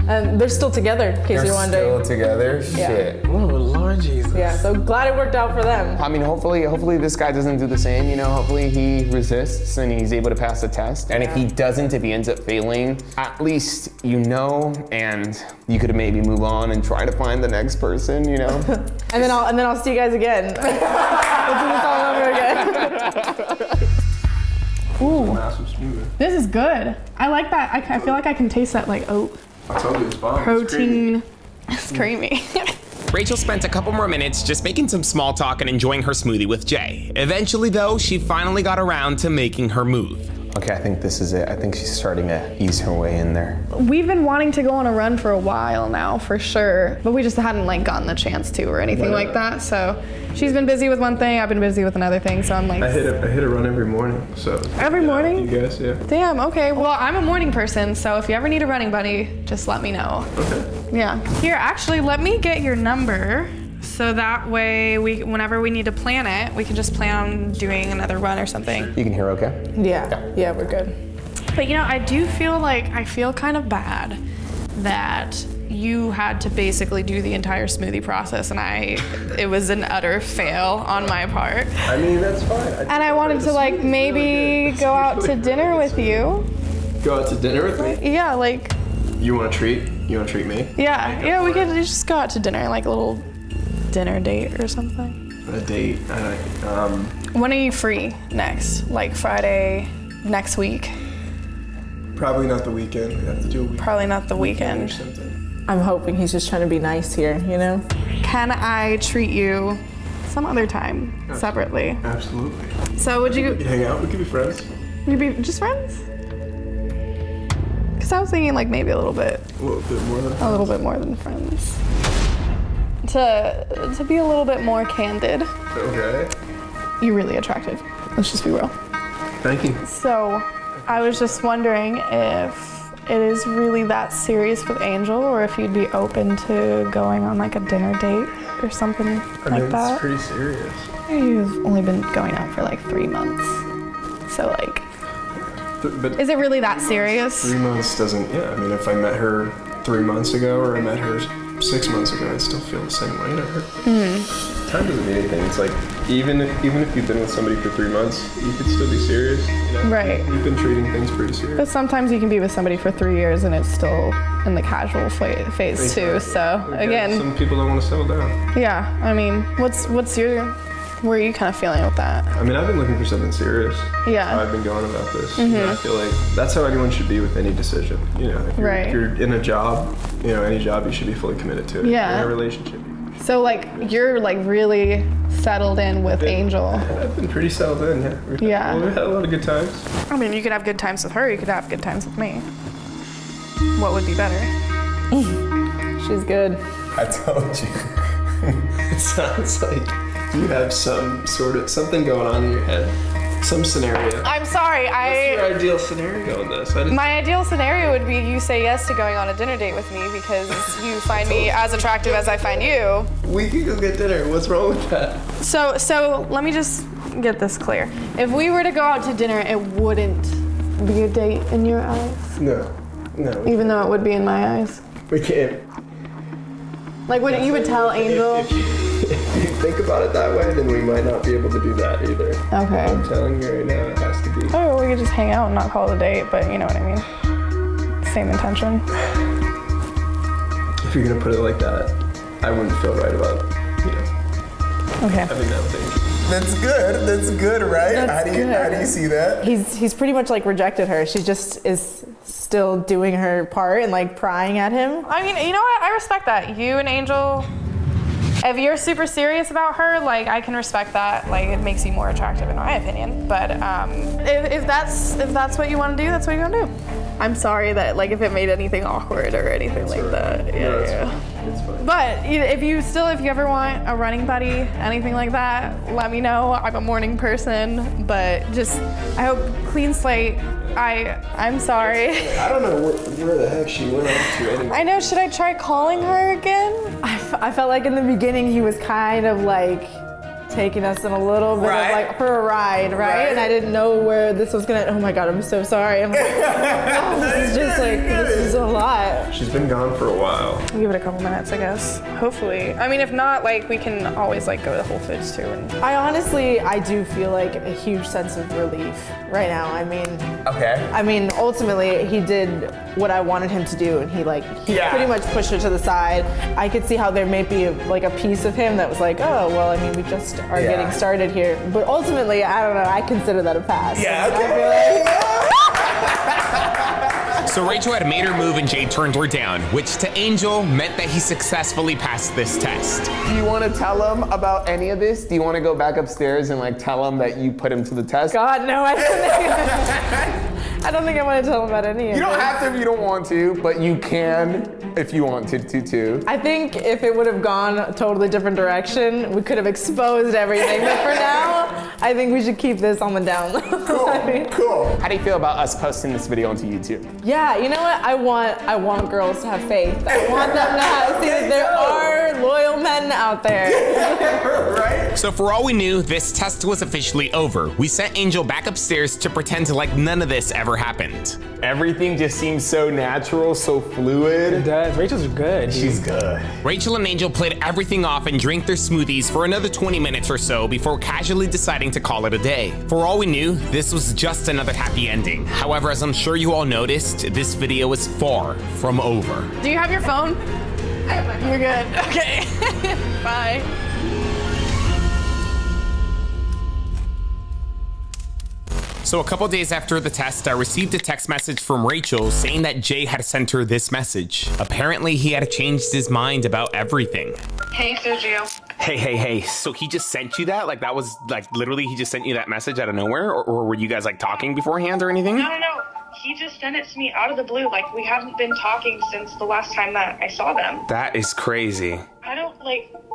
and they're still together, in case you're wondering. Still together? Yeah. Shit. Oh, Lord Jesus. Yeah, so glad it worked out for them. I mean, hopefully this guy doesn't do the same, you know, hopefully he resists and he's able to pass the test. And if he doesn't, if he ends up failing, at least you know, and you could maybe move on and try to find the next person, you know? and then I'll see you guys again. We'll do this all over again. Ooh, this is good. I like that. I feel like I can taste that like oat. I told you it's bomb. Protein. It's creamy. Rachel spent a couple more minutes just making some small talk and enjoying her smoothie with Jay. Eventually though, she finally got around to making her move. Okay, I think this is it. I think she's starting to ease her way in there. We've been wanting to go on a run for a while now, for sure. But we just hadn't like gotten the chance to or anything like that. So she's been busy with one thing, I've been busy with another thing. So I'm like, I hit a run every morning, so. Every morning? You guys, yeah. Damn, okay. Well, I'm a morning person, so if you ever need a running buddy, just let me know. Okay. Yeah. Here, actually, let me get your number So that way, whenever we need to plan it, we can just plan on doing another run or something. You can hear okay? Yeah, we're good. But you know, I do feel like, I feel kind of bad that you had to basically do the entire smoothie process and it was an utter fail on my part. I mean, that's fine. And I wanted to like maybe go out to dinner with you. Go out to dinner with me? Yeah, like. You want a treat? You want to treat me? Yeah, we could just go out to dinner, like a little dinner date or something. A date? When are you free next? Like Friday next week? Probably not the weekend. We have to do a weekend. Probably not the weekend. Or something. I'm hoping he's just trying to be nice here, you know? Can I treat you some other time, separately? Absolutely. So would you... We can hang out, we can be friends. We could be just friends? Because I was thinking like maybe a little bit. A little bit more than friends. A little bit more than friends. To be a little bit more candid. Okay. You're really attractive. Let's just be real. Thank you. So, I was just wondering if it is really that serious with Angel, or if you'd be open to going on like a dinner date or something like that. It's pretty serious. You've only been going out for like 3 months. So like, But is it really that serious? 3 months doesn't, yeah. I mean, if I met her 3 months ago or I met her 6 months ago, I'd still feel the same way to her. Time doesn't mean anything. It's like, even if you've been with somebody for 3 months, you could still be serious. You know? Right. You've been treating things pretty serious. But sometimes you can be with somebody for 3 years and it's still in the casual phase too. So again, some people don't want to settle down. Yeah, I mean, where are you kind of feeling with that? I mean, I've been looking for something serious. Yeah. I've been going about this. You know, I feel like that's how anyone should be with any decision. You know, if you're in a job, you know, any job, you should be fully committed to it. Yeah. In a relationship. So like, you're like really settled in with Angel. I've been pretty settled in, yeah. Yeah. We've had a lot of good times. I mean, you could have good times with her, you could have good times with me. What would be better? She's good. I told you. It sounds like you have some sort of something going on in your head. Some scenario. I'm sorry, What's your ideal scenario in this? My ideal scenario would be you say yes to going on a dinner date with me because you find me as attractive as I find you. We can go get dinner. What's wrong with that? So let me just get this clear. If we were to go out to dinner, it wouldn't be a date in your eyes? No. Even though it would be in my eyes? We can't. Like, you would tell Angel? If you think about it that way, then we might not be able to do that either. Okay. I'm telling you right now, it has to be. Oh, we could just hang out and not call it a date, but you know what I mean. Same intention. If you're gonna put it like that, I wouldn't feel right about, having that thing. That's good, right? How do you see that? He's pretty much like rejected her. She just is still doing her part and like prying at him. I mean, you know what? I respect that. You and Angel, if you're super serious about her, like I can respect that. Like it makes you more attractive in my opinion. But if that's what you want to do, that's what you want to do. I'm sorry that like if it made anything awkward or anything like that. Yeah. It's fine. But if you ever want a running buddy, anything like that, let me know. I'm a morning person, but just I hope clean slate. I'm sorry. I don't know where the heck she went off to anyway. I know. Should I try calling her again? I felt like in the beginning he was kind of like taking us in a little bit of like for a ride, right? And I didn't know where this was gonna. Oh my god, I'm so sorry. I'm like, oh, this is just like this is a lot. She's been gone for a while. Give it a couple minutes, I guess. Hopefully. I mean, if not, like we can always like go to Whole Foods too. And I do feel like a huge sense of relief right now. I mean, ultimately he did what I wanted him to do, and he pretty much pushed her to the side. I could see how there may be a piece of him that was like, oh well, I mean, we just are getting started here. But ultimately, I don't know. I consider that a pass. Yeah. So Rachel had made her move and Jade turned her down, which to Angel meant that he successfully passed this test. Do you want to tell him about any of this? Do you want to go back upstairs and like tell him that you put him to the test? God, no, I don't think I want to tell him about any of it. You don't have to if you don't want to, but you can if you want to too. I think if it would have gone a totally different direction, we could have exposed everything. But for now, I think we should keep this on the down low. Cool. How do you feel about us posting this video onto YouTube? Yeah, you know what? I want girls to have faith. I want them to see that there are loyal men out there. Right? So for all we knew, this test was officially over. We sent Angel back upstairs to pretend like none of this ever happened. Everything just seems so natural, so fluid. It does. Rachel's good. She's good. Rachel and Angel played everything off and drank their smoothies for another 20 minutes or so before casually deciding to call it a day. For all we knew, this was just another happy ending. However, as I'm sure you all noticed, this video is far from over. Do you have your phone? You're good. Okay. Bye. So a couple days after the test, I received a text message from Rachel saying that Jay had sent her this message. Apparently, he had changed his mind about everything. Hey, Sergio. Hey. So he just sent you that? Like that was like literally he just sent you that message out of nowhere? Or were you guys like talking beforehand or anything? No. He just sent it to me out of the blue. Like, we haven't been talking since the last time that I saw them. That is crazy.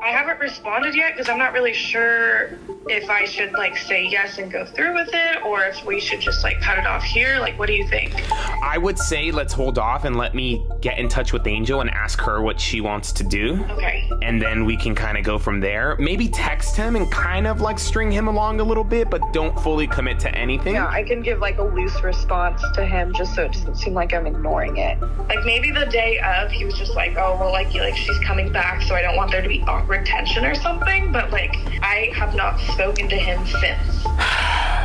I haven't responded yet because I'm not really sure if I should say yes and go through with it, or if we should just cut it off here. What do you think? I would say let's hold off and let me get in touch with Angel and ask her what she wants to do. Okay. And then we can kind of go from there. Maybe text him and kind of string him along a little bit, but don't fully commit to anything. Yeah, I can give a loose response to him just so it doesn't seem like I'm ignoring it. Maybe the day of, he was just oh, well, she's coming back, so I don't want there to be awkward tension or something, but I have not spoken to him since.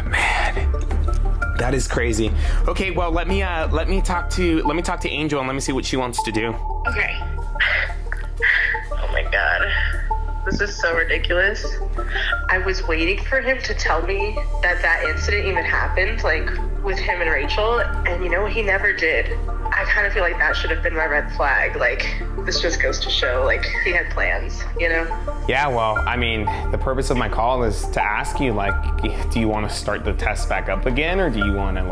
Man, that is crazy. Okay, well let me talk to Angel and let me see what she wants to do. Okay. Oh my god. This is so ridiculous. I was waiting for him to tell me that incident even happened, with him and Rachel, and he never did. I kind of feel like that should have been my red flag. This just goes to show, he had plans, Yeah, well, I mean, the purpose of my call is to ask you, do you want to start the test back up again, or do you want to,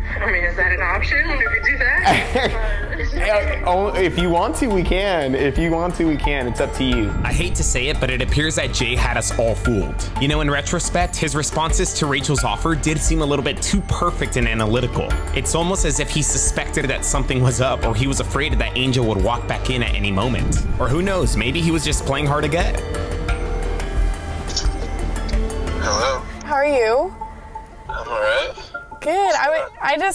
I mean, is that an option? Would we do that? Oh, if you want to, we can. If you want to, we can. It's up to you. I hate to say it, but it appears that Jay had us all fooled. In retrospect, his responses to Rachel's offer did seem a little bit too perfect and analytical. It's almost as if he suspected that something was up, or he was afraid that Angel would walk back in at any moment. Or who knows, maybe he was just playing hard to get. Hello. How are you? I'm alright. Good.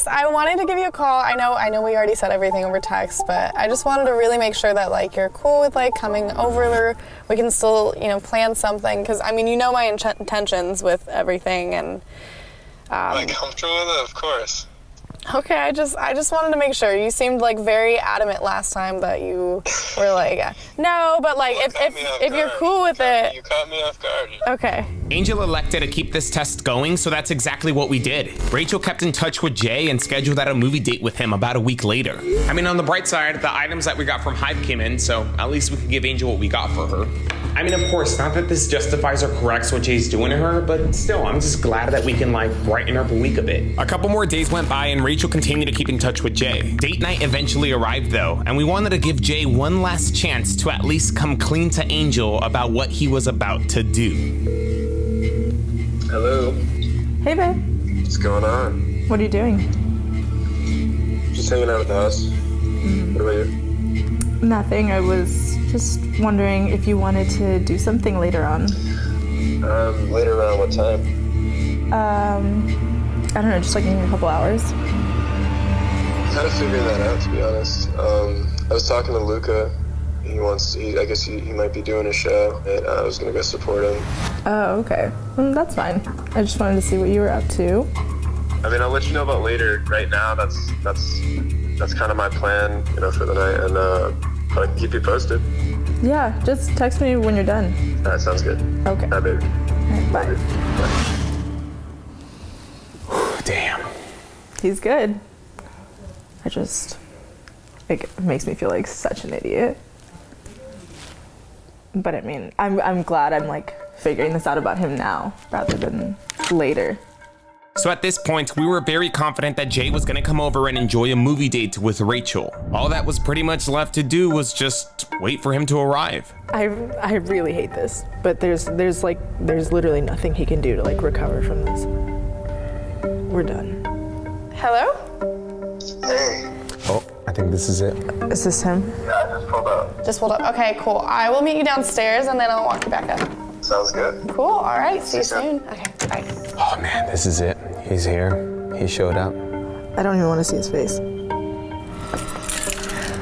I wanted to give you a call. I know we already said everything over text, but I just wanted to really make sure that you're cool with coming over. We can still plan something, because my intentions with everything, and Am I comfortable with it? Of course. Okay, I just wanted to make sure. You seemed very adamant last time that you were no, but if you're cool with it. You caught me off guard. Okay. Angel elected to keep this test going, so that's exactly what we did. Rachel kept in touch with Jay and scheduled out a movie date with him about a week later. On the bright side, the items that we got from Hive came in, so at least we could give Angel what we got for her. Of course, not that this justifies or corrects what Jay's doing to her, but still, I'm just glad that we can brighten up a week a bit. A couple more days went by and Rachel continued to keep in touch with Jay. Date night eventually arrived though, and we wanted to give Jay one last chance to at least come clean to Angel about what he was about to do. Hello. Hey, babe. What's going on? What are you doing? Just hanging out at the house. What about you? Nothing. I was just wondering if you wanted to do something later on. Later around what time? I don't know, just in a couple hours. Kind of figuring that out, to be honest. I was talking to Luca. I guess he might be doing a show, and I was gonna go support him. Oh, okay. That's fine. I just wanted to see what you were up to. I'll let you know about later. Right now, that's kind of my plan, for the night, and I can keep you posted. Yeah, just text me when you're done. That sounds good. Okay. Bye, baby. Right, bye. Damn. He's good. It makes me feel like such an idiot. But I'm glad I'm figuring this out about him now rather than later. So at this point, we were very confident that Jay was gonna come over and enjoy a movie date with Rachel. All that was pretty much left to do was just wait for him to arrive. I really hate this, but there's literally nothing he can do to recover from this. We're done. Hello? Hey. Oh, I I think this is it. Is this him? Yeah, just pulled up. Just pulled up. Okay, cool. I will meet you downstairs and then I'll walk you back up. Sounds good. Cool. All right. See you soon. Okay. Bye. Oh man, this is it. He's here. He showed up. I don't even want to see his face.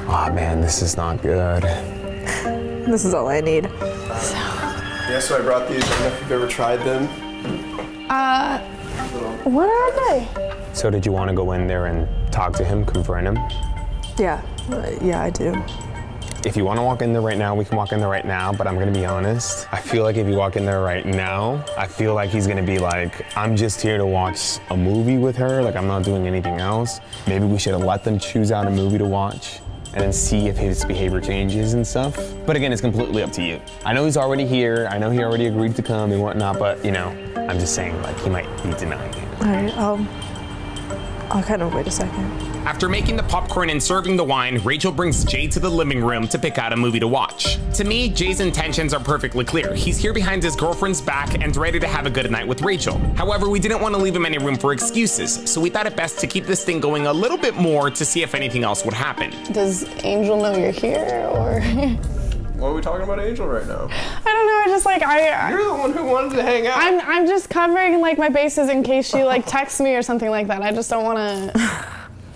Oh man, this is not good. This is all I need. Yeah, so I brought these. I don't know if you've ever tried them. What are they? So did you want to go in there and talk to him, confront him? Yeah, yeah, I do. If you want to walk in there right now, we can walk in there right now, but I'm going to be honest. I feel like if you walk in there right now, I feel like he's going to be like, I'm just here to watch a movie with her, like I'm not doing anything else. Maybe we should have let them choose out a movie to watch and then see if his behavior changes and stuff. But again, it's completely up to you. I know he's already here. I know he already agreed to come and whatnot, but you know, I'm just saying like he might be denying it. All right, I'll kind of wait a second. After making the popcorn and serving the wine, Rachel brings Jay to the living room to pick out a movie to watch. To me, Jay's intentions are perfectly clear. He's here behind his girlfriend's back and ready to have a good night with Rachel. However, we didn't want to leave him any room for excuses, so we thought it best to keep this thing going a little bit more to see if anything else would happen. Does Angel know you're here or? Why are we talking about Angel right now? I don't know. I just like You're the one who wanted to hang out. I'm just covering like my bases in case she like texts me or something like that. I just don't want to.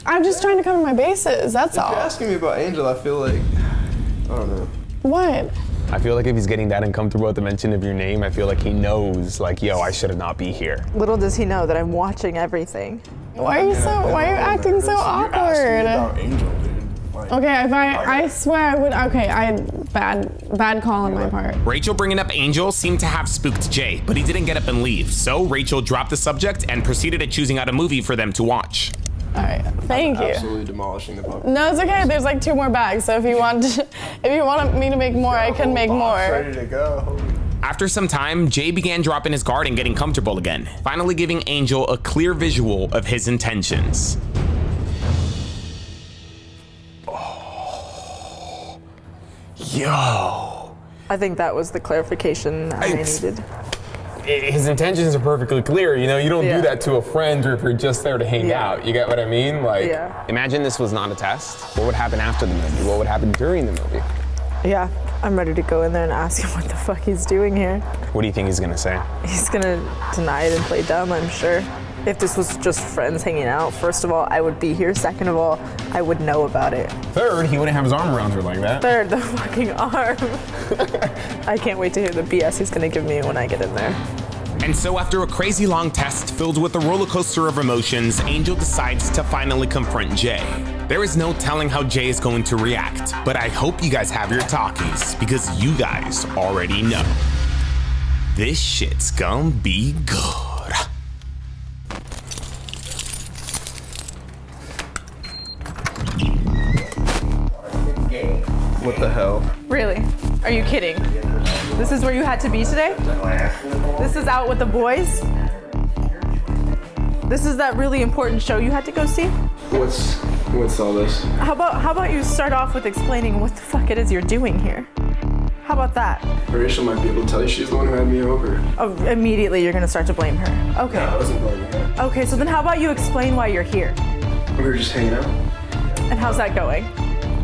I'm just trying to cover my bases. That's all. If you're asking me about Angel, I feel like I don't know. What? I feel like if he's getting that uncomfortable at the mention of your name, I feel like he knows, like, yo, I should not be here. Little does he know that I'm watching everything. Why are you acting so awkward? About Angel, dude. Like, Okay, if I swear I would. Okay, bad call on my part. Rachel bringing up Angel seemed to have spooked Jay, but he didn't get up and leave. So Rachel dropped the subject and proceeded at choosing out a movie for them to watch. All right, thank you. Absolutely demolishing the popcorn. No, it's okay. There's like 2 more bags, so if you want me to make more, I can make more. Ready to go. After some time, Jay began dropping his guard and getting comfortable again, finally giving Angel a clear visual of his intentions. Oh. Yo. I think that was the clarification I needed. His intentions are perfectly clear, you know, you don't do that to a friend or if you're just there to hang out, you get what I mean? Like, imagine this was not a test. What would happen after the movie? What would happen during the movie? Yeah, I'm ready to go in there and ask him what the fuck he's doing here. What do you think he's gonna say? He's gonna deny it and play dumb, I'm sure. If this was just friends hanging out, first of all, I would be here. Second of all, I would know about it. Third, he wouldn't have his arm around her like that. Third, the fucking arm. I can't wait to hear the BS he's gonna give me when I get in there. And so after a crazy long test filled with a roller coaster of emotions, Angel decides to finally confront Jay. There is no telling how Jay is going to react, but I hope you guys have your talkies because you guys already know. This shit's gonna be good. What the hell? Really? Are you kidding? This is where you had to be today? This is out with the boys? This is that really important show you had to go see? What's all this? How about you start off with explaining what the fuck it is you're doing here? How about that? Rachel might be able to tell you she's the one who had me over. Oh, immediately you're gonna start to blame her. Okay. No, I wasn't blaming her. Okay, so then how about you explain why you're here? We were just hanging out. And how's that going?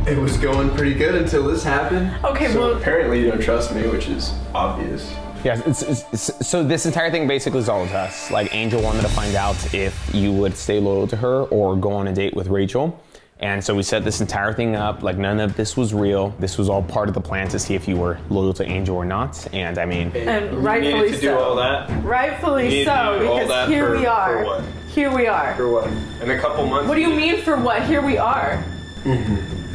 It was going pretty good until this happened. Okay, so well... apparently you don't trust me, which is obvious. Yeah, so this entire thing basically is all a test. Like, Angel wanted to find out if you would stay loyal to her or go on a date with Rachel. And so we set this entire thing up, like none of this was real. This was all part of the plan to see if you were loyal to Angel or not. And I mean... And rightfully so. Do all that? Rightfully so, because here we are. For what? Here we are. For what? In a couple months? What do you mean for what? Here we are.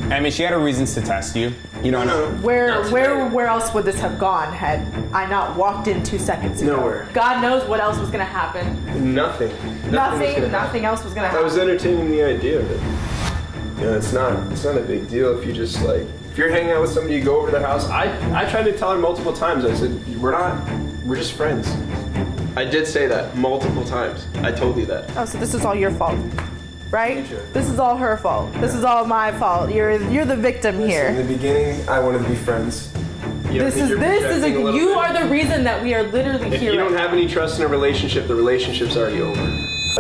I mean, she had her reasons to test you. You know, Where else would this have gone had I not walked in 2 seconds ago? Nowhere. God knows what else was gonna happen. Nothing. Nothing else was gonna happen. I was entertaining the idea of it. You know, it's not a big deal if you just like, if you're hanging out with somebody, you go over to their house. I tried to tell her multiple times. I said, we're just friends. I did say that multiple times. I told you that. Oh, so this is all your fault, right? This is all her fault. This is all my fault. You're the victim here. In the beginning, I wanted to be friends. You are the reason that we are literally here. If here. you don't have any trust in a relationship, the relationship's already over.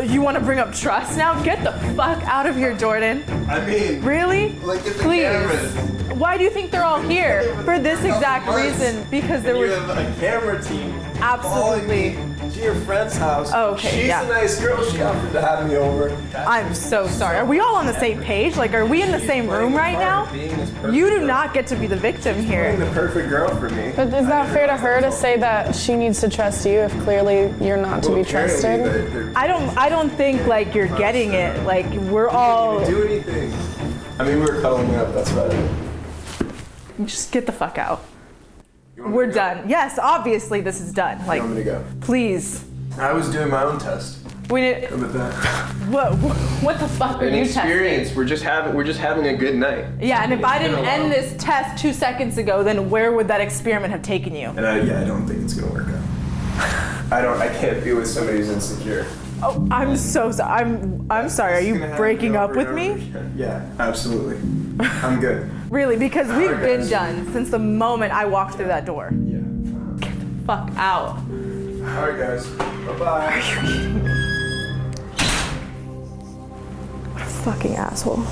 You want to bring up trust now? Get the fuck out of here, Jordan. I mean, really? Look at the Please. cameras. Why do you think they're all here? For this exact reason. Because there was. You have a camera team. Absolutely. To your friend's house. Oh, okay, She's yeah. a nice girl. She offered to have me over. I'm so sorry. Are we all on the same page? Like, are we in the same room right now? You do not get to be the victim here. Being the perfect girl for me. But is that fair to her to say that she needs to trust you if clearly you're not to be trusted? I don't think like you're getting it. Like we're all. Do anything. I mean, we were cuddling up. That's about it. Just get the fuck out. We're done. Yes, obviously this is done. Like, I'm gonna go. Please. I was doing my own test. We need. How about that? What the fuck are An you experience. testing? We're just having a good night. Yeah, and if I It's been didn't a end while. this test 2 seconds ago, then where would that experiment have taken you? And I don't think it's gonna work out. I can't be with somebody who's insecure. Oh, I'm so sorry. I'm sorry. Are you breaking up with me? Yeah, absolutely. I'm good. Really? Because we've Alright, been guys. done since the moment I walked through that door. Yeah. Get the fuck out. All right, guys. Bye-bye. Are you kidding me? What a fucking asshole.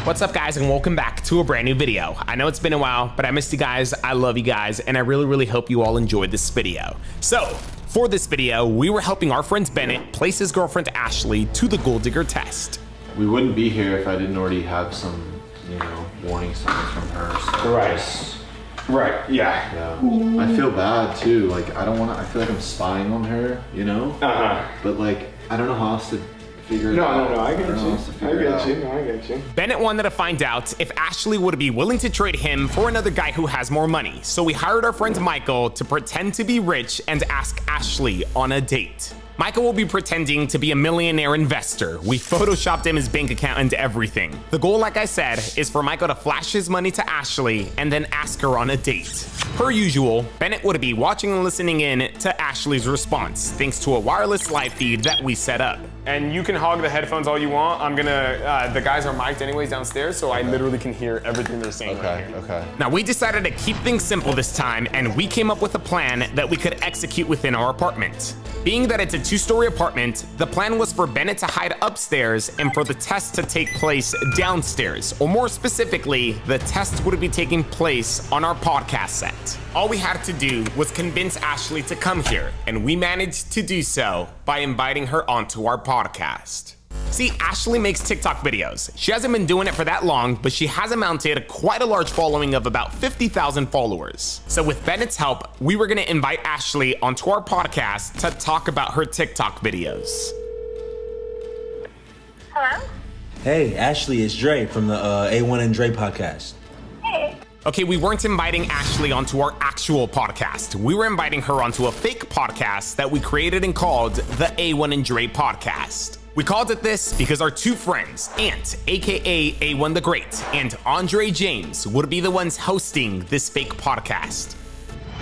What's up guys and welcome back to a brand new video. I know it's been a while, but I missed you guys, I love you guys, and I really hope you all enjoyed this video. So, for this video, we were helping our friend Bennett place his girlfriend Ashley to the gold digger test. We wouldn't be here if I didn't already have some, warning signs from her. So Right, yeah. I feel bad too, I feel like I'm spying on her, But I don't know how else to figure it out. I get you. Bennett wanted to find out if Ashley would be willing to trade him for another guy who has more money. So we hired our friend Michael to pretend to be rich and ask Ashley on a date. Michael will be pretending to be a millionaire investor. We photoshopped him his bank account and everything. The goal, like I said, is for Michael to flash his money to Ashley and then ask her on a date. Per usual, Bennett would be watching and listening in to Ashley's response, thanks to a wireless live feed that we set up. And you can hog the headphones all you want. I'm gonna, the guys are mic'd anyways downstairs, so I literally can hear everything they're saying right here. Okay. Now we decided to keep things simple this time, and we came up with a plan that we could execute within our apartment. Being that it's a 2-story apartment, the plan was for Bennett to hide upstairs and for the test to take place downstairs, or more specifically, the test would be taking place on our podcast set. All we had to do was convince Ashley to come here, and we managed to do so by inviting her onto our podcast. See, Ashley makes TikTok videos. She hasn't been doing it for that long, but she has amounted quite a large following of about 50,000 followers. So with Bennett's help, we were gonna invite Ashley onto our podcast to talk about her TikTok videos. Hello? Hey, Ashley, it's Dre from the A1 and Dre podcast. Hey. Okay, we weren't inviting Ashley onto our actual podcast. We were inviting her onto a fake podcast that we created and called the A1 and Dre podcast. We called it this because our two friends, Ant, aka A1 the Great, and Andre James would be the ones hosting this fake podcast.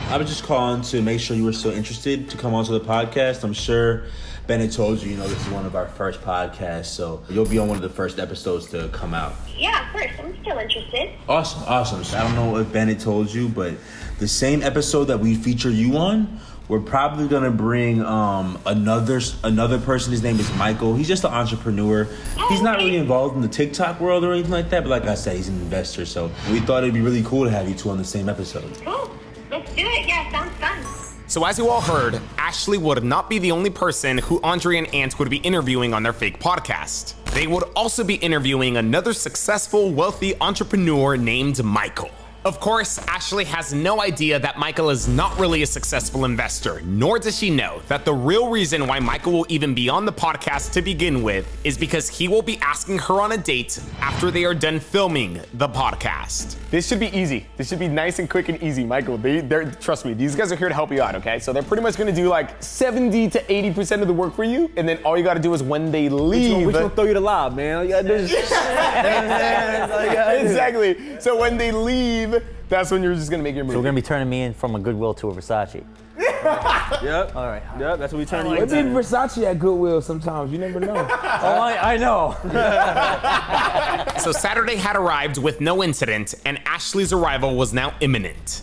I was just calling to make sure you were still interested to come onto the podcast. I'm sure Bennett told you, this is one of our first podcasts, so you'll be on one of the first episodes to come out. Yeah, of course. I'm still interested. Awesome. So I don't know if Bennett told you, but the same episode that we feature you on, we're probably gonna bring another person. His name is Michael. He's just an entrepreneur. He's not really involved in the TikTok world or anything like that, but like I said, he's an investor. So we thought it'd be really cool to have you two on the same episode. Cool. Let's do it. Yeah, sounds fun. So as you all heard, Ashley would not be the only person who Andre and Ant would be interviewing on their fake podcast. They would also be interviewing another successful, wealthy entrepreneur named Michael. Of course, Ashley has no idea that Michael is not really a successful investor, nor does she know that the real reason why Michael will even be on the podcast to begin with is because he will be asking her on a date after they are done filming the podcast. This should be easy. This should be nice and quick and easy, Michael. They're trust me, these guys are here to help you out, okay? So they're pretty much gonna do like 70 to 80% of the work for you, and then all you gotta do is when they leave. Which one throw you the lob, man? All you gotta do is Exactly. So when they leave, that's when you're just gonna make your move. So we're gonna be turning me in from a Goodwill to a Versace. Yep. All right. Yep, that's what we turn you It's into. in Versace at Goodwill sometimes. You never know. I know. So Saturday had arrived with no incident, and Ashley's arrival was now imminent.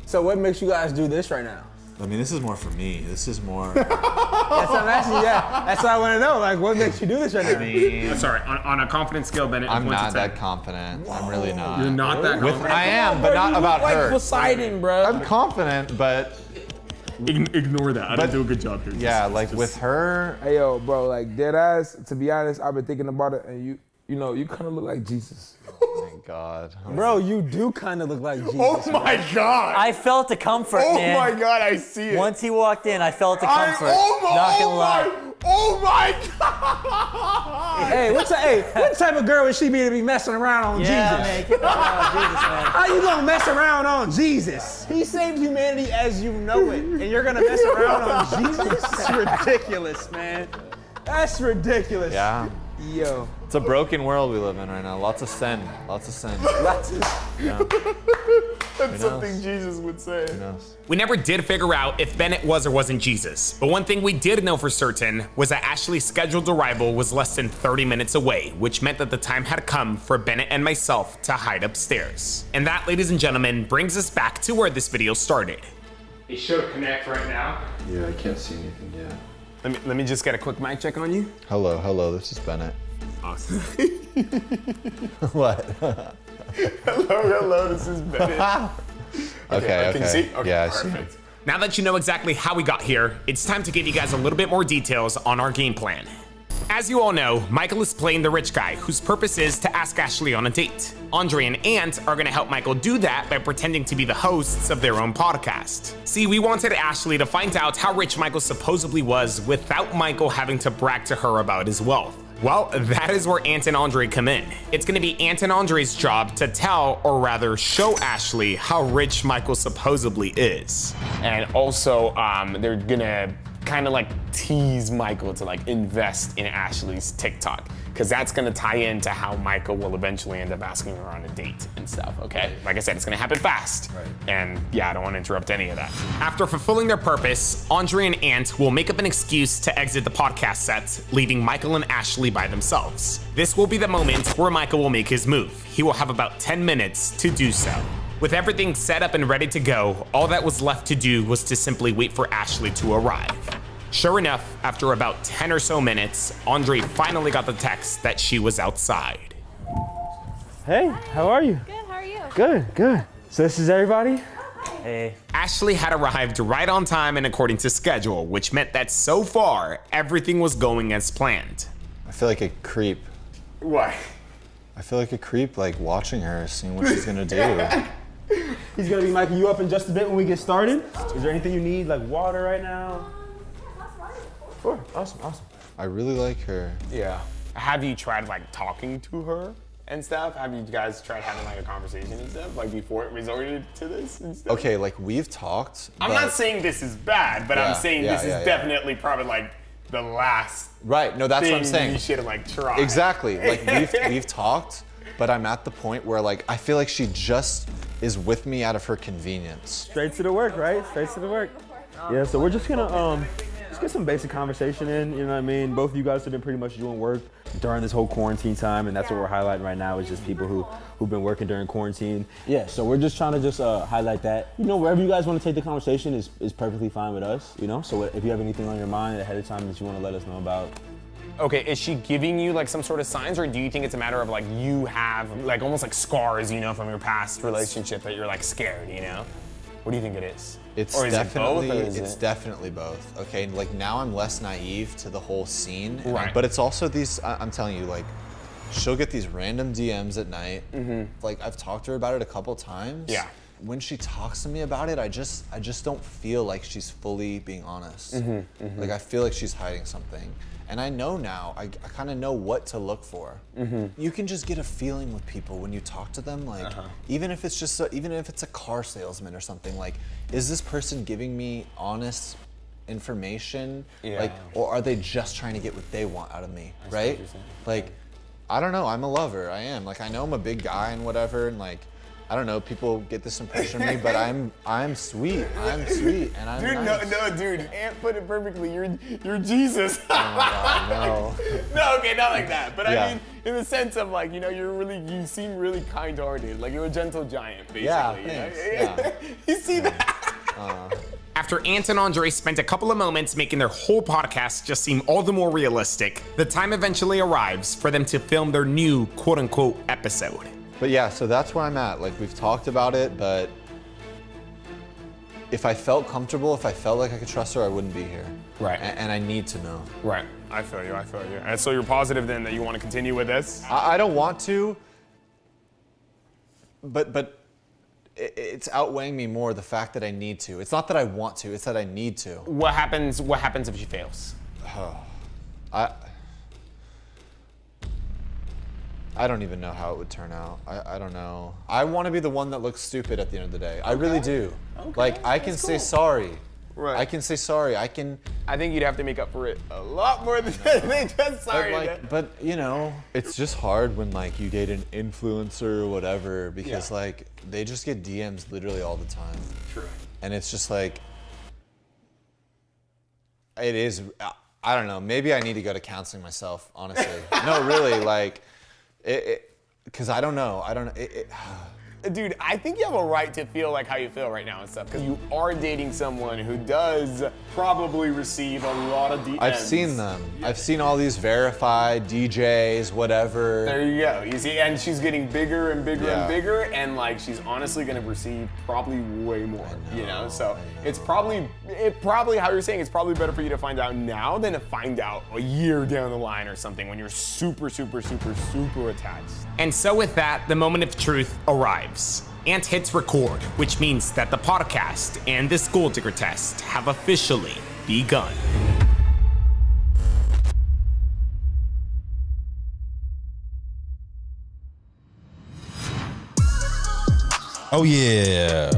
So what makes you guys do this right now? I mean, this is more for me. This is more. That's what I'm asking you. Yeah, that's what I want to know. Like, what makes you do this right now? I mean, Sorry, on a confidence scale, Bennett. I'm 1 to not 10. that confident. I'm really not. You're not that confident? I am, but not about like her. Poseidon, bro. I'm confident, but. Ignore that. I didn't do a good job here. Yeah, like with her. Hey, yo, bro, like dead ass, to be honest, I've been thinking about it, and you know, you kind of look like Jesus. Oh my God. Bro, you do kind of look like Jesus. Oh my God. I felt the comfort, man. Oh my God, I see it. Once he walked in, I felt the comfort. Not gonna lie. Oh my God. Hey, what type of girl would she be to be messing around on Jesus? Man, keep around Jesus, man. How you gonna mess around on Jesus? He saved humanity as you know it, and you're gonna mess around on Jesus? That's ridiculous, man. That's ridiculous. Yeah. Yo. It's a broken world we live in right now. Lots of sin. Lots of sin. Yeah. That's something Jesus would say. Who knows? We never did figure out if Bennett was or wasn't Jesus, but one thing we did know for certain was that Ashley's scheduled arrival was less than 30 minutes away, which meant that the time had come for Bennett and myself to hide upstairs. And that, ladies and gentlemen, brings us back to where this video started. It should connect right now. Yeah, I can't see anything yet. Let me just get a quick mic check on you. Hello, this is Bennett. Awesome. What? hello, this is Bennett. Okay. Can you see? Okay, yeah, I see. perfect. Now that you know exactly how we got here, it's time to give you guys a little bit more details on our game plan. As you all know, Michael is playing the rich guy whose purpose is to ask Ashley on a date. Andre and Ant are gonna help Michael do that by pretending to be the hosts of their own podcast. See, we wanted Ashley to find out how rich Michael supposedly was without Michael having to brag to her about his wealth. Well, that is where Ant and Andre come in. It's gonna be Ant and Andre's job to tell, or rather show Ashley how rich Michael supposedly is. And also, they're gonna kind of like tease Michael to like invest in Ashley's TikTok, because that's gonna tie into how Michael will eventually end up asking her on a date and stuff, okay? Like I said, it's gonna happen fast. Right. And yeah, I don't wanna interrupt any of that. After fulfilling their purpose, Andre and Ant will make up an excuse to exit the podcast set, leaving Michael and Ashley by themselves. This will be the moment where Michael will make his move. He will have about 10 minutes to do so. With everything set up and ready to go, all that was left to do was to simply wait for Ashley to arrive. Sure enough, after about 10 or so minutes, Andre finally got the text that she was outside. Hey, how are you? Good, how are you? Good. So this is everybody? Hey. Ashley had arrived right on time and according to schedule, which meant that so far, everything was going as planned. I feel like a creep. Why? I feel like a creep, like watching her, seeing what she's gonna do. He's gonna be miking you up in just a bit when we get started. Is there anything you need, like water right now? Sure, awesome. I really like her. Yeah. Have you tried like talking to her and stuff? Have you guys tried having like a conversation and stuff, like before it resorted to this and stuff? Okay, like we've talked. I'm not saying this is bad, but I'm saying this is definitely probably like the last. Right. No, that's what I'm saying. You should have like tried. Exactly. Like we've talked, but I'm at the point where like I feel like she just is with me out of her convenience. Straight to the work, right? Straight to the work. Yeah. So we're just gonna just get some basic conversation in. You know what I mean? Both of you guys have been pretty much doing work during this whole quarantine time, and that's what we're highlighting right now is just people who've been working during quarantine. Yeah. So we're just trying to just highlight that. You know, wherever you guys want to take the conversation is perfectly fine with us. You know. So if you have anything on your mind ahead of time that you want to let us know about. Okay, is she giving you like some sort of signs, or do you think it's a matter of like you have like almost like scars, you know, from your past relationship that you're like scared, you know? What do you think it is? It's definitely both. Okay, like now I'm less naive to the whole scene, right? But it's also these. I'm telling you, like, she'll get these random DMs at night. Like I've talked to her about it a couple times. Yeah. When she talks to me about it, I just don't feel like she's fully being honest. Like I feel like she's hiding something. And I know now, I kind of know what to look for. You can just get a feeling with people when you talk to them, like even if it's just even if it's a car salesman or something, like is this person giving me honest information? Like, or are they just trying to get what they want out of me, right? Like, I don't know, I'm a lover, I am. Like I know I'm a big guy and whatever, and like I don't know, people get this impression of me, but I'm sweet. I'm sweet, and I'm nice. No, dude. Ant put it perfectly. You're Jesus. Oh my God, no. No, okay, not like that. But Yeah. I mean, in the sense of like, you know, you seem really kind-hearted. Like you're a gentle giant, basically. Yeah, you know? thanks. Yeah. You see that? After Ant and Andre spent a couple of moments making their whole podcast just seem all the more realistic, the time eventually arrives for them to film their new quote-unquote episode. But yeah, so that's where I'm at. Like, we've talked about it, but if I felt comfortable, if I felt like I could trust her, I wouldn't be here. Right. And I need to know. Right. I feel you. And so you're positive then that you want to continue with this? I don't want to, but it's outweighing me more the fact that I need to. It's not that I want to, it's that I need to. What happens if she fails? I don't even know how it would turn out. I don't know. I want to be the one that looks stupid at the end of the day. I really do. Okay, like, I can say sorry. Right. I can say sorry. I think you'd have to make up for it a lot more than just sorry. But you know, it's just hard when like you date an influencer or whatever because like they just get DMs literally all the time. True. And it's just like, it is, I don't know, maybe I need to go to counseling myself, honestly. No, really, like, because I don't know. Dude, I think you have a right to feel like how you feel right now and stuff, because you are dating someone who does probably receive a lot of DMs. I've seen them. I've seen all these verified DJs, whatever. There you go. You see, and she's getting bigger and bigger and bigger, and like she's honestly gonna receive probably way more. You know, so it's probably how you're saying it's probably better for you to find out now than to find out a year down the line or something when you're super, super, super, super attached. And so with that, the moment of truth arrives. Ant hits record, which means that the podcast and this gold digger test have officially begun. Oh yeah.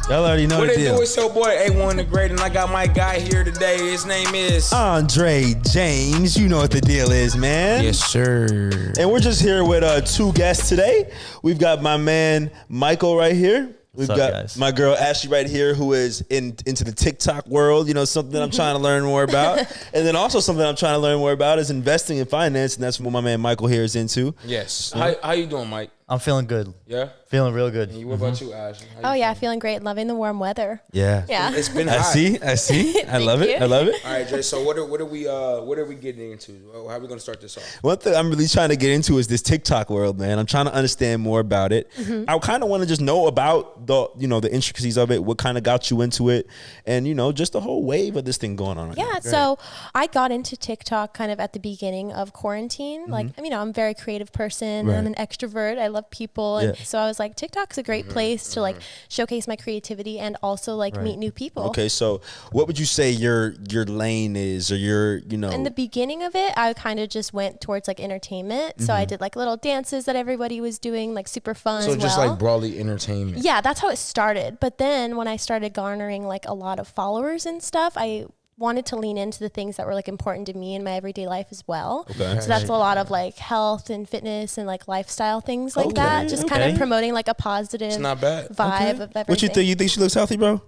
Y'all already know what the it deal. do? It's your boy A1 the Great, and I got my guy here today. His name is Andre James. You know what the deal is, man. Yes, sir. And we're just here with two guests today. We've got my man Michael right here. We've got my girl Ashley right here, who is into the TikTok world. You know, something I'm trying to learn more about. And then also something I'm trying to learn more about is investing in finance, and that's what my man Michael here is into. Yes. How you doing, Mike? I'm feeling good. Yeah? Feeling real good. And what about you, Ashley? Oh yeah, feeling great. Loving the warm weather. Yeah. Yeah. It's been hot. I see. I love it. I love it. All right, Jay. So what are we getting into? How are we gonna start this off? One thing I'm really trying to get into is this TikTok world, man. I'm trying to understand more about it. Mm-hmm. I kind of want to just know about the intricacies of it, what kind of got you into it, and just the whole wave of this thing going on right now. Yeah, so I got into TikTok kind of at the beginning of quarantine. Like, I'm a very creative person. Right. I'm an extrovert. I love people. And so I was like, TikTok's a great place to like showcase my creativity and also like meet new people. Okay, so what would you say your lane is, or your In the beginning of it, I kind of just went towards like entertainment. So I did like little dances that everybody was doing, like super fun. So just like broadly entertainment. Yeah, that's how it started. But then when I started garnering like a lot of followers and stuff, I wanted to lean into the things that were like important to me in my everyday life as well. Okay. So that's a lot of like health and fitness and like lifestyle things like that. Just kind of promoting like a positive It's not bad. vibe of everything. What you think? You think she looks healthy, bro?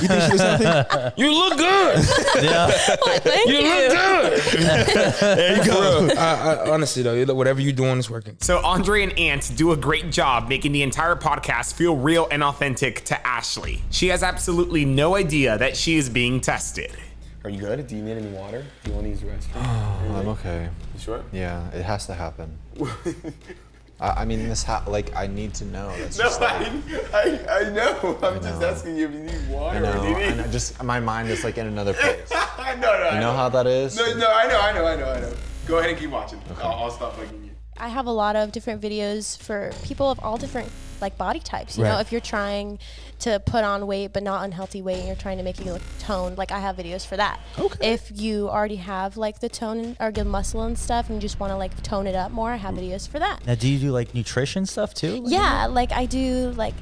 You think she looks healthy? You look good. Yeah. Thank you. Look good. There you go. I honestly though, whatever you're doing is working. So Andre and Ant do a great job making the entire podcast feel real and authentic to Ashley. She has absolutely no idea that she is being tested. Are you good? Do you need any water? Do you want to use the restroom? I'm okay. You sure? Yeah, it has to happen. I mean, I need to know. That's No, just like, I know. I'm just asking you if you need water. I know. Or do you need... And just my mind is like in another place. No, You know how that is? No, I know. Go ahead and keep watching. Okay. I'll stop bugging you. I have a lot of different videos for people of all different like body types. You know, if you're trying to put on weight but not unhealthy weight and you're trying to make you look toned, like I have videos for that. Okay. If you already have like the tone or good muscle and stuff and you just want to like tone it up more, I have videos for that. Now, do you do like nutrition stuff too? Yeah, like I do like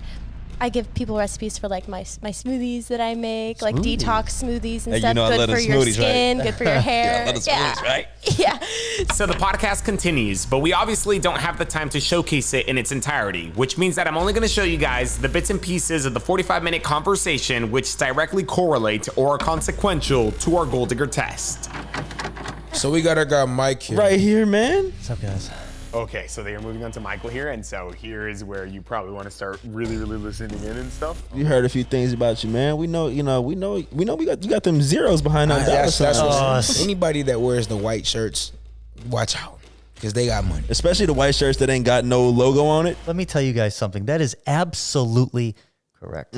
I give people recipes for like my smoothies that I make, like detox smoothies and Hey, stuff. you know I Good love for the your smoothies, skin, right? good for your hair. Yeah, I love the smoothies, right? Yeah. So the podcast continues, but we obviously don't have the time to showcase it in its entirety, which means that I'm only going to show you guys the bits and pieces of the 45-minute conversation which directly correlate or are consequential to our gold digger test. So we got our guy Mike here. Right here, man. What's up, guys? Okay, so they are moving on to Michael here, and so here is where you probably want to start really listening in and stuff. We heard a few things about you, man. We know you got them zeros behind that dollar sign. Anybody that wears the white shirts, watch out, because they got money. Especially the white shirts that ain't got no logo on it. Let me tell you guys something. That is absolutely correct.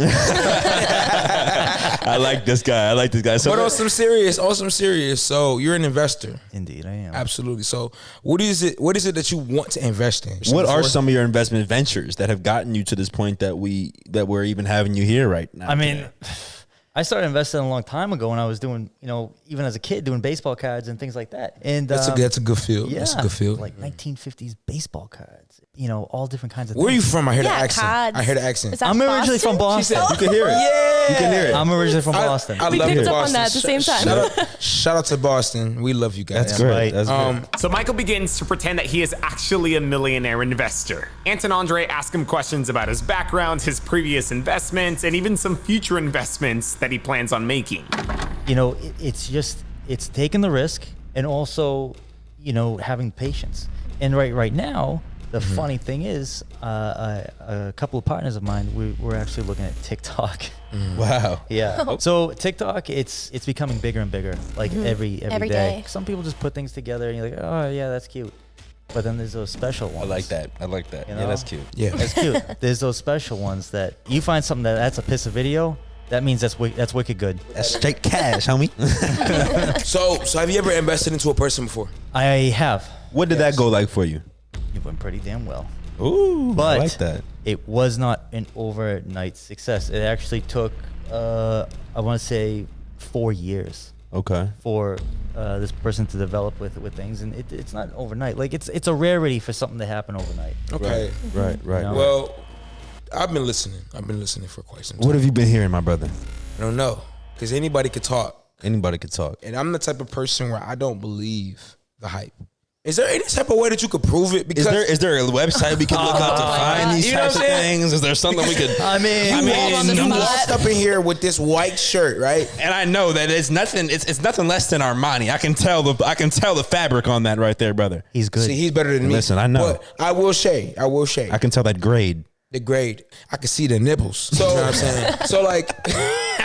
I like this guy. So But on some serious, so you're an investor. Indeed, I am. Absolutely. So what is it that you want to invest in? What are some of your investment ventures that have gotten you to this point that we're even having you here right now? I mean, I started investing a long time ago when I was doing, even as a kid, doing baseball cards and things like that. And that's a good field. Yeah, that's a good field. Like 1950s baseball cards. All different kinds of Where are things. you from? I hear the Yeah, accent. cards. I hear the accent. Is that I'm originally from Boston. She said, you can hear it. Yeah. You can hear it. I'm originally from Boston. I We love picked up Boston. on that at the same time. Shout out to Boston. We love you guys. That's great. right. That's great. So Michael begins to pretend that he is actually a millionaire investor. Ant and Andre ask him questions about his background, his previous investments, and even some future investments that he plans on making. It's taking the risk and also, having patience. And right now, the funny thing is, a couple of partners of mine, we're actually looking at TikTok. Wow. Yeah. So TikTok, it's becoming bigger and bigger, like every day. day. Some people just put things together and you're like, oh yeah, that's cute. But then there's those special ones. I like that. You Yeah, know? that's cute. Yeah. That's cute. There's those special ones that you find something that's a piss of video. That means that's wicked good. That's straight cash, homie. So have you ever invested into a person before? I have. What did that go like for you? It went pretty damn well. Ooh, But I like that. it was not an overnight success. It actually took, I want to say, 4 years Okay. for this person to develop with things, and it's not overnight. Like it's a rarity for something to happen overnight. Okay. Right. You know? Well, I've been listening for quite some time. What have you been hearing, my brother? I don't know, because anybody could talk. Anybody could talk. And I'm the type of person where I don't believe the hype. Is there any type of way that you could prove it? Because Is there a website we can look up to find these You know types of what I'm saying? things? Is there something we could? you walked up in here with this white shirt, right? And I know that it's nothing. It's nothing less than Armani. I can tell the fabric on that right there, brother. He's good. See, he's better than me. Listen, I know. But I will say. I can tell that grade. The grade. I can see the nipples. So, you know what I'm saying? So like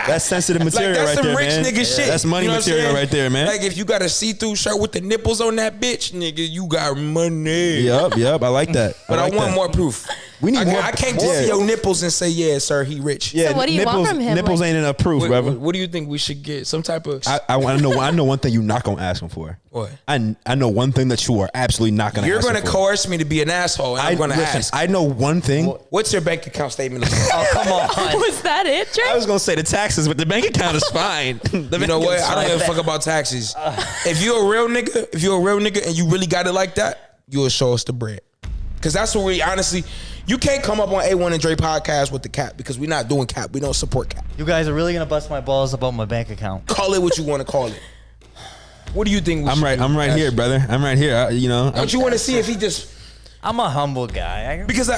that's sensitive material that's right there, rich man. nigga shit. That's money You know what I'm material saying? right there, man. Like if you got a see-through shirt with the nipples on that bitch, nigga, you got money. Yep. I like that. But I like want that. more proof. We need more. I can't just see your nipples and say, yeah, sir, he rich. Yeah, So what do you want from him? Nipples ain't enough proof, brother. What do you think we should get? Some type of. I want to know. I know one thing you're not gonna ask him for. What? I know one thing that you are absolutely not gonna. You're ask going him to for. coerce me to be an asshole, and I'm going to ask. I know one thing. What's your bank account statement? Oh, come on. Was that it, Trey? I was gonna say the taxes, but the bank account is fine. You know what? I don't give a fuck about taxes. If you're a real nigga, and you really got it like that, you'll show us the bread. Because that's what we honestly. You can't come up on A1 and Dre podcast with the cap because we're not doing cap. We don't support cap. You guys are really gonna bust my balls about my bank account. Call it what you want to call it. What do you think? I'm right here, brother. I'm right here. Don't you want to see if he just? I'm a humble guy. Because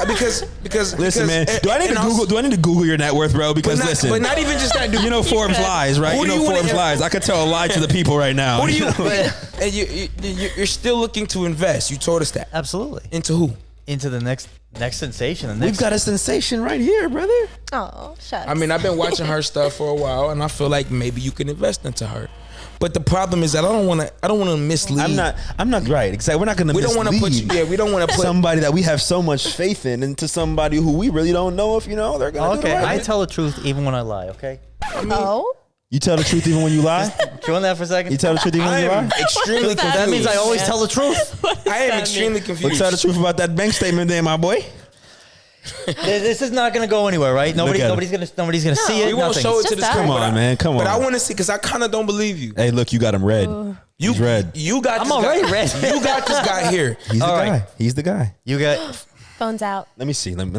listen, man. Do I need to Google your net worth, bro? Because listen, but not even just that. Dude. You know Forbes lies, right? Forbes lies. I could tell a lie to the people right now. What do you? And you're still looking to invest. You told us that. Absolutely. Into who? Into the next sensation. We've got a sensation right here, brother. Oh, shucks. I mean, I've been watching her stuff for a while, and I feel like maybe you can invest into her. But the problem is that I don't want to mislead. I'm not right. Exactly. We're not going to. We don't want to put. We don't want to put somebody that we have so much faith in into somebody who we really don't know if they're going to. Okay, do the right I thing. tell the truth even when I lie. Okay. You tell the truth even when you lie. Chew on that for a second. You tell the truth even when you lie. Extremely confused. That means I always tell the truth. I am extremely confused. Well, tell the truth about that bank statement, there, my boy. This is not going to go anywhere, right? Nobody's going to see it. We won't show it to the screen. Come on, man. Come on. But I want to see because I kind of don't believe you. Hey, look, you got him red. He's red. You got. I'm already red. You got this guy here. He's the guy. He's the guy. You got. Phone's out. Let me see, man.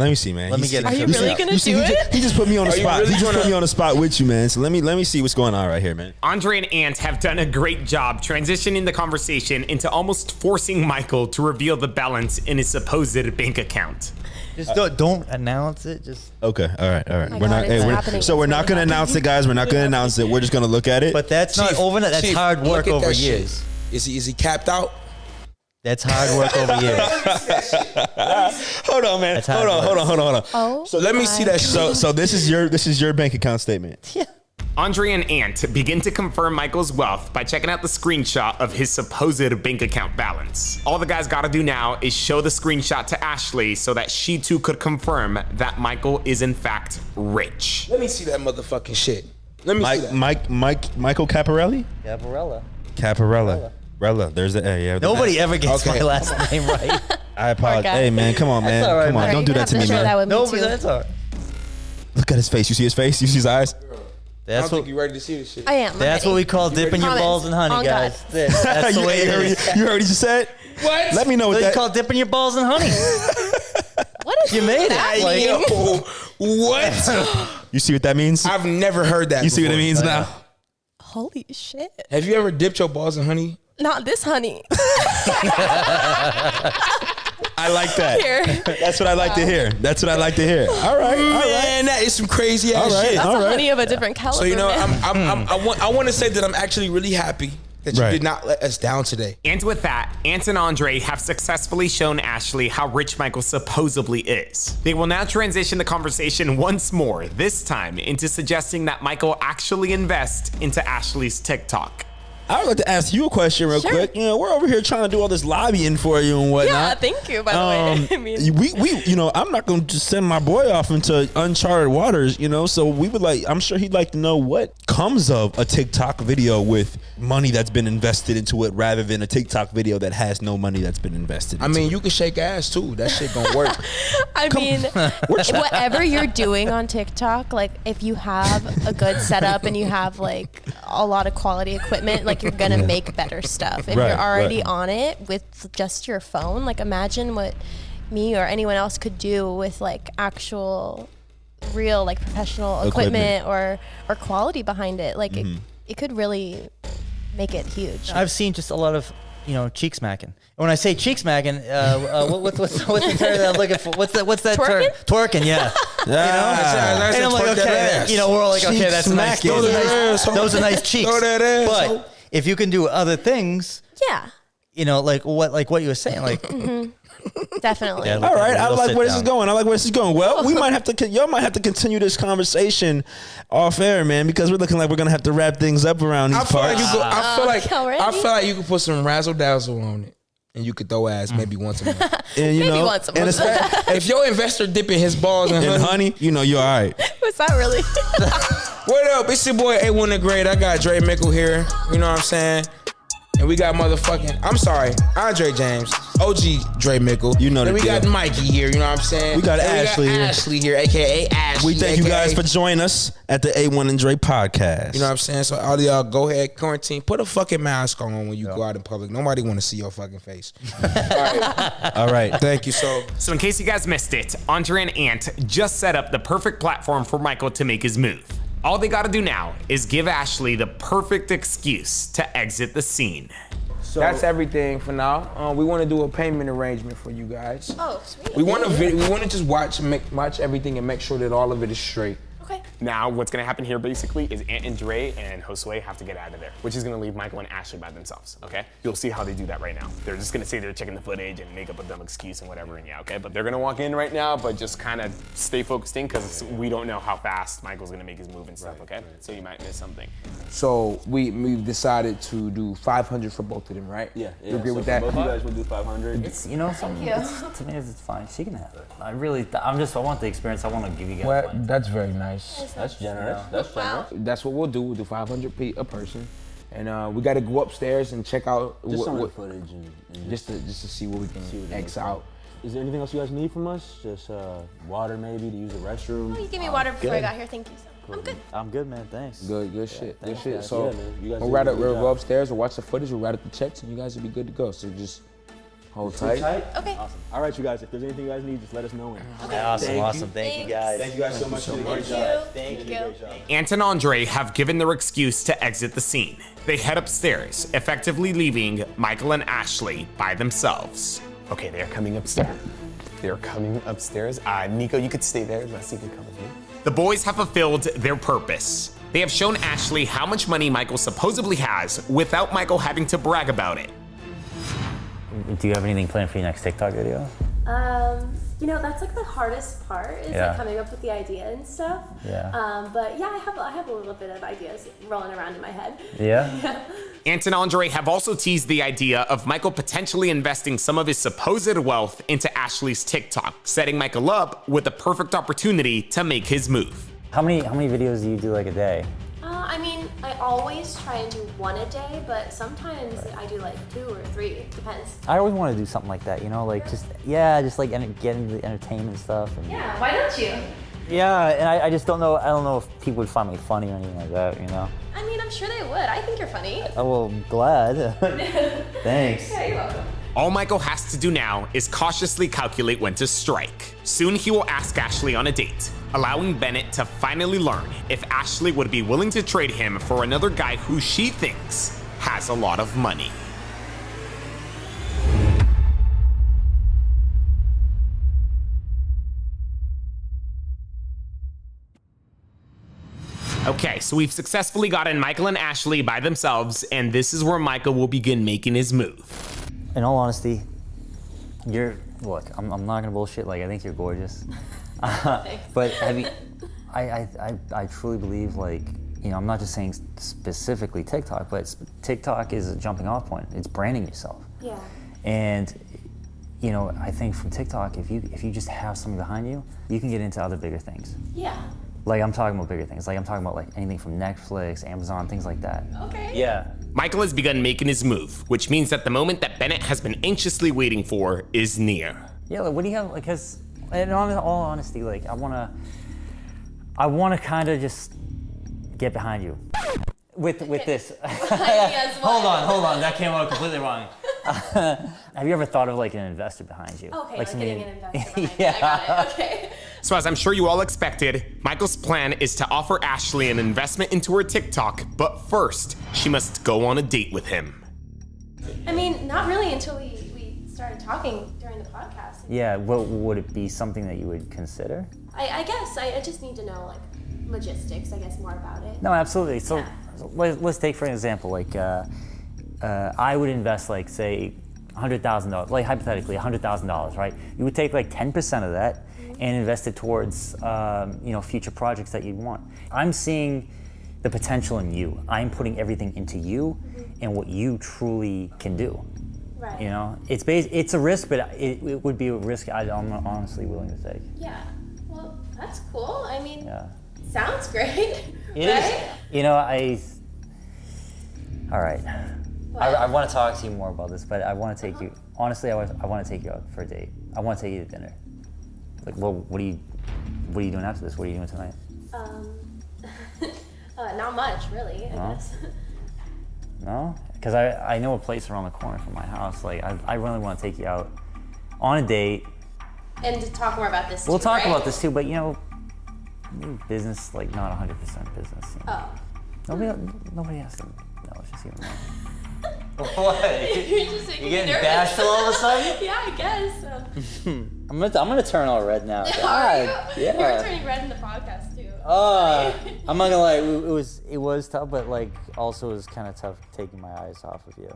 Let me get it. Are you really gonna do it? He just put me on the Are you spot. really He just gonna- put me on the spot with you, man. So let me see what's going on right here, man. Andre and Ant have done a great job transitioning the conversation into almost forcing Michael to reveal the balance in his supposed bank account. Just don't announce it. Just Okay, all right. my God, it's happening. So we're It's not really gonna announce it, guys. We're not gonna announce it. We're just gonna look at it. But that's not overnight. That's Chief, hard work look at over that shit. years. Is he capped out? That's hard work over years. Hold on, man. Hold on. Oh. So let me see that shit. So this is your bank account statement. Yeah. Andre and Ant begin to confirm Michael's wealth by checking out the screenshot of his supposed bank account balance. All the guys gotta do now is show the screenshot to Ashley so that she too could confirm that Michael is in fact rich. Let me see that motherfucking shit. Let me see that. Michael Caparelli? Caparella. Rella. There's the A. Yeah. Nobody ever gets Okay. my last name right. I apologize. guy. Hey, man, come on, man. all right, Come on, man. don't do that to me, Share that man. with me Nobody. too. That's all right. Look at his face. You see his face? You see his eyes? I That's don't what. think you ready to see this shit. I am. I'm That's ready. what we call dipping your Promise. balls in honey, On guys. God. That's the way it is. You heard what he just said? What? Let me know what What you that. call dipping your balls in honey? What is You made that it. Like, mean? Yo, what? You see what that means? I've never heard that. You see what it before. means now? Holy shit. Have you ever dipped your balls in honey? Not this honey. I like that. Here. That's what I like to hear. That's what I like to hear. All right. Man, that is some crazy ass All right. shit. That's All a right. honey of a different caliber. So you know, man. I want to say that I'm actually really happy that you Right. did not let us down today. And with that, Ant and Andre have successfully shown Ashley how rich Michael supposedly is. They will now transition the conversation once more, this time into suggesting that Michael actually invest into Ashley's TikTok. I would like to ask you a question real Sure. quick. You know, we're over here trying to do all this lobbying for you and whatnot. Yeah, thank you, by the way. I mean, we, you know, I'm not going to just send my boy off into uncharted waters, you know. So we would like, I'm sure he'd like to know what comes of a TikTok video with money that's been invested into it, rather than a TikTok video that has no money that's been invested. I mean, you can shake ass too. That shit gonna work. I mean, whatever you're doing on TikTok, like if you have a good setup and you have like a lot of quality equipment, like you're gonna make better stuff. If Right, you're already right. on it with just your phone, like imagine what me or anyone else could do with like actual real like professional equipment or quality behind it. Like it could really make it huge. I've seen just a lot of, you know, cheek smacking. And when I say cheek smacking, what's the term that I'm looking for? What's that term? Twerking? Twerking, yeah. You know? And I'm like, okay, you know, we're all like, okay, that's nice. smacking. Those are nice cheeks. Throw that ass. But if you can do other things, Yeah, you know, like what you were saying, like definitely. Yeah, all right, I We'll like sit where this is down. going. I like where this is going. Well, we might have to, y'all might have to continue this conversation off air, man, because we're looking like we're gonna have to wrap things up around these I feel like parts. you could. already? I feel like you could put some razzle dazzle on it, and you could throw ass maybe once a month. And you Maybe know, once a and month. it's- If your investor dipping his balls in and honey, honey, you know, you're all right. Was that really? what up? It's your boy A1 the Great. I got Dre Mickle here. You know what I'm saying? And we got motherfucking, I'm sorry, Andre James, OG Dre Mickle. You know the And we deal. got Mikey here, you know what I'm saying? We got And Ashley here. Ashley here, aka Ashley. We thank you guys aka for joining us at the A1 and Dre podcast. You know what I'm saying? So all of y'all go ahead, quarantine. Put a fucking mask on when you go out in public. Nobody want to see your fucking face. All right. Thank you. So So in case you guys missed it, Andre and Ant just set up the perfect platform for Michael to make his move. All they gotta do now is give Ashley the perfect excuse to exit the scene. So that's everything for now. We want to do a payment arrangement for you guys. Oh, sweet. we want to just watch everything and make sure that all of it is straight. Okay. Now, what's gonna happen here basically is Ant and Dre and Josue have to get out of there, which is gonna leave Michael and Ashley by themselves, okay? You'll see how they do that right now. They're just gonna say they're checking the footage and make up a dumb excuse and whatever, and yeah, okay? But they're gonna walk in right now, but just kind of stay focused in because we don't know how fast Michael's gonna make his move and stuff, okay? So you might miss something. So we've decided to do 500 for both of them, right? Yeah. You agree with that? Both you guys will do 500. It's, you know, something. To me, it's fine. She can have it. I want the experience. I want to give you guys Well, money. that's very nice. That's generous. That's generous. That's what we'll do. We'll do 500 a person, and we got to go upstairs and check out Just some of the footage and just to see what we can X out. Is there anything else you guys need from us? Just water maybe to use the restroom? You gave me water before I got here. Thank you. I'm good. I'm good, man. Thanks. Good shit. Good thanks, shit. guys. So Yeah, man. You guys we'll did a good go job. upstairs, we'll watch the footage, we'll write up the checks, and you guys will be good to go. So just Hold tight. Okay. Awesome. All right, you guys. If there's anything you guys need, just let us know. Awesome. Thank you guys. Thank you guys so much. Thank you. Thank you. Ant and Andre have given their excuse to exit the scene. They head upstairs, effectively leaving Michael and Ashley by themselves. Okay, they're coming upstairs. They're coming upstairs. Nico, you could stay there. Let's see if you can come with me. The boys have fulfilled their purpose. They have shown Ashley how much money Michael supposedly has without Michael having to brag about it. Do you have anything planned for your next TikTok video? You know, that's like the hardest part is like coming up with the idea and stuff. Yeah. But yeah, I have a little bit of ideas rolling around in my head. Yeah? Ant and Andre have also teased the idea of Michael potentially investing some of his supposed wealth into Ashley's TikTok, setting Michael up with the perfect opportunity to make his move. How many videos do you do like a day? I mean, I always try and do one a day, but sometimes I do like 2 or 3, depends. I always want to do something like that, you know, like just like get into the entertainment stuff. And, Yeah, why don't you? yeah, and I just don't know. I don't know if people would find me funny or anything like that, you know. I mean, I'm sure they would. I think you're funny. Oh, well, I'm glad. Thanks. Yeah, you're welcome. All Michael has to do now is cautiously calculate when to strike. Soon he will ask Ashley on a date, allowing Bennett to finally learn if Ashley would be willing to trade him for another guy who she thinks has a lot of money. Okay, so we've successfully gotten Michael and Ashley by themselves, and this is where Michael will begin making his move. In all honesty, look, I'm not gonna bullshit, like I think you're gorgeous. But I truly believe, like, you know, I'm not just saying specifically TikTok, but TikTok is a jumping off point. It's branding yourself. Yeah. And, you know, I think from TikTok, if you just have something behind you, you can get into other bigger things. Yeah. Like I'm talking about bigger things. Like I'm talking about like anything from Netflix, Amazon, things like that. Okay. Yeah. Michael has begun making his move, which means that the moment that Bennett has been anxiously waiting for is near. Yeah, like what do you have, like, cause in all honesty, like I wanna kind of just get behind you with this. Hold on, that came out completely wrong. Have you ever thought of like an investor behind you? Okay, like getting an investor behind yeah. me. I got it. Okay. So as I'm sure you all expected, Michael's plan is to offer Ashley an investment into her TikTok, but first, she must go on a date with him. I mean, not really until we started talking during the podcast. Yeah, would it be something that you would consider? I guess, I just need to know, like, logistics, I guess, more about it. No, absolutely. So let's take for an example, like I would invest, like, say, $100,000, like hypothetically $100,000, right? You would take like 10% of that and invest it towards you know, future projects that you'd want. I'm seeing the potential in you. I'm putting everything into you and what you truly can do. Right. You know, it's a risk, but it would be a risk I'm honestly willing to take. Yeah. Well, that's cool. I mean, sounds great. It right? is. You know, all right. I want to talk to you more about this, but I want to take you. Honestly, I want to take you out for a date. I want to take you to dinner. Like, well, what are you doing after this? What are you doing tonight? Not much, really. I guess. No, because I know a place around the corner from my house. Like, I really want to take you out on a date. And to talk more about this. We'll too, talk right? about this too, but you know, business, like, not 100% business. You know? Oh. Nobody has to know. It's just you and me. What? You're just making You getting nervous. bashful all of a sudden? Yeah, I guess. I'm gonna turn all red now. Are God, you? yeah. You were turning red in the podcast too. I'm not gonna lie, it was tough, but like also it was kind of tough taking my eyes off of you.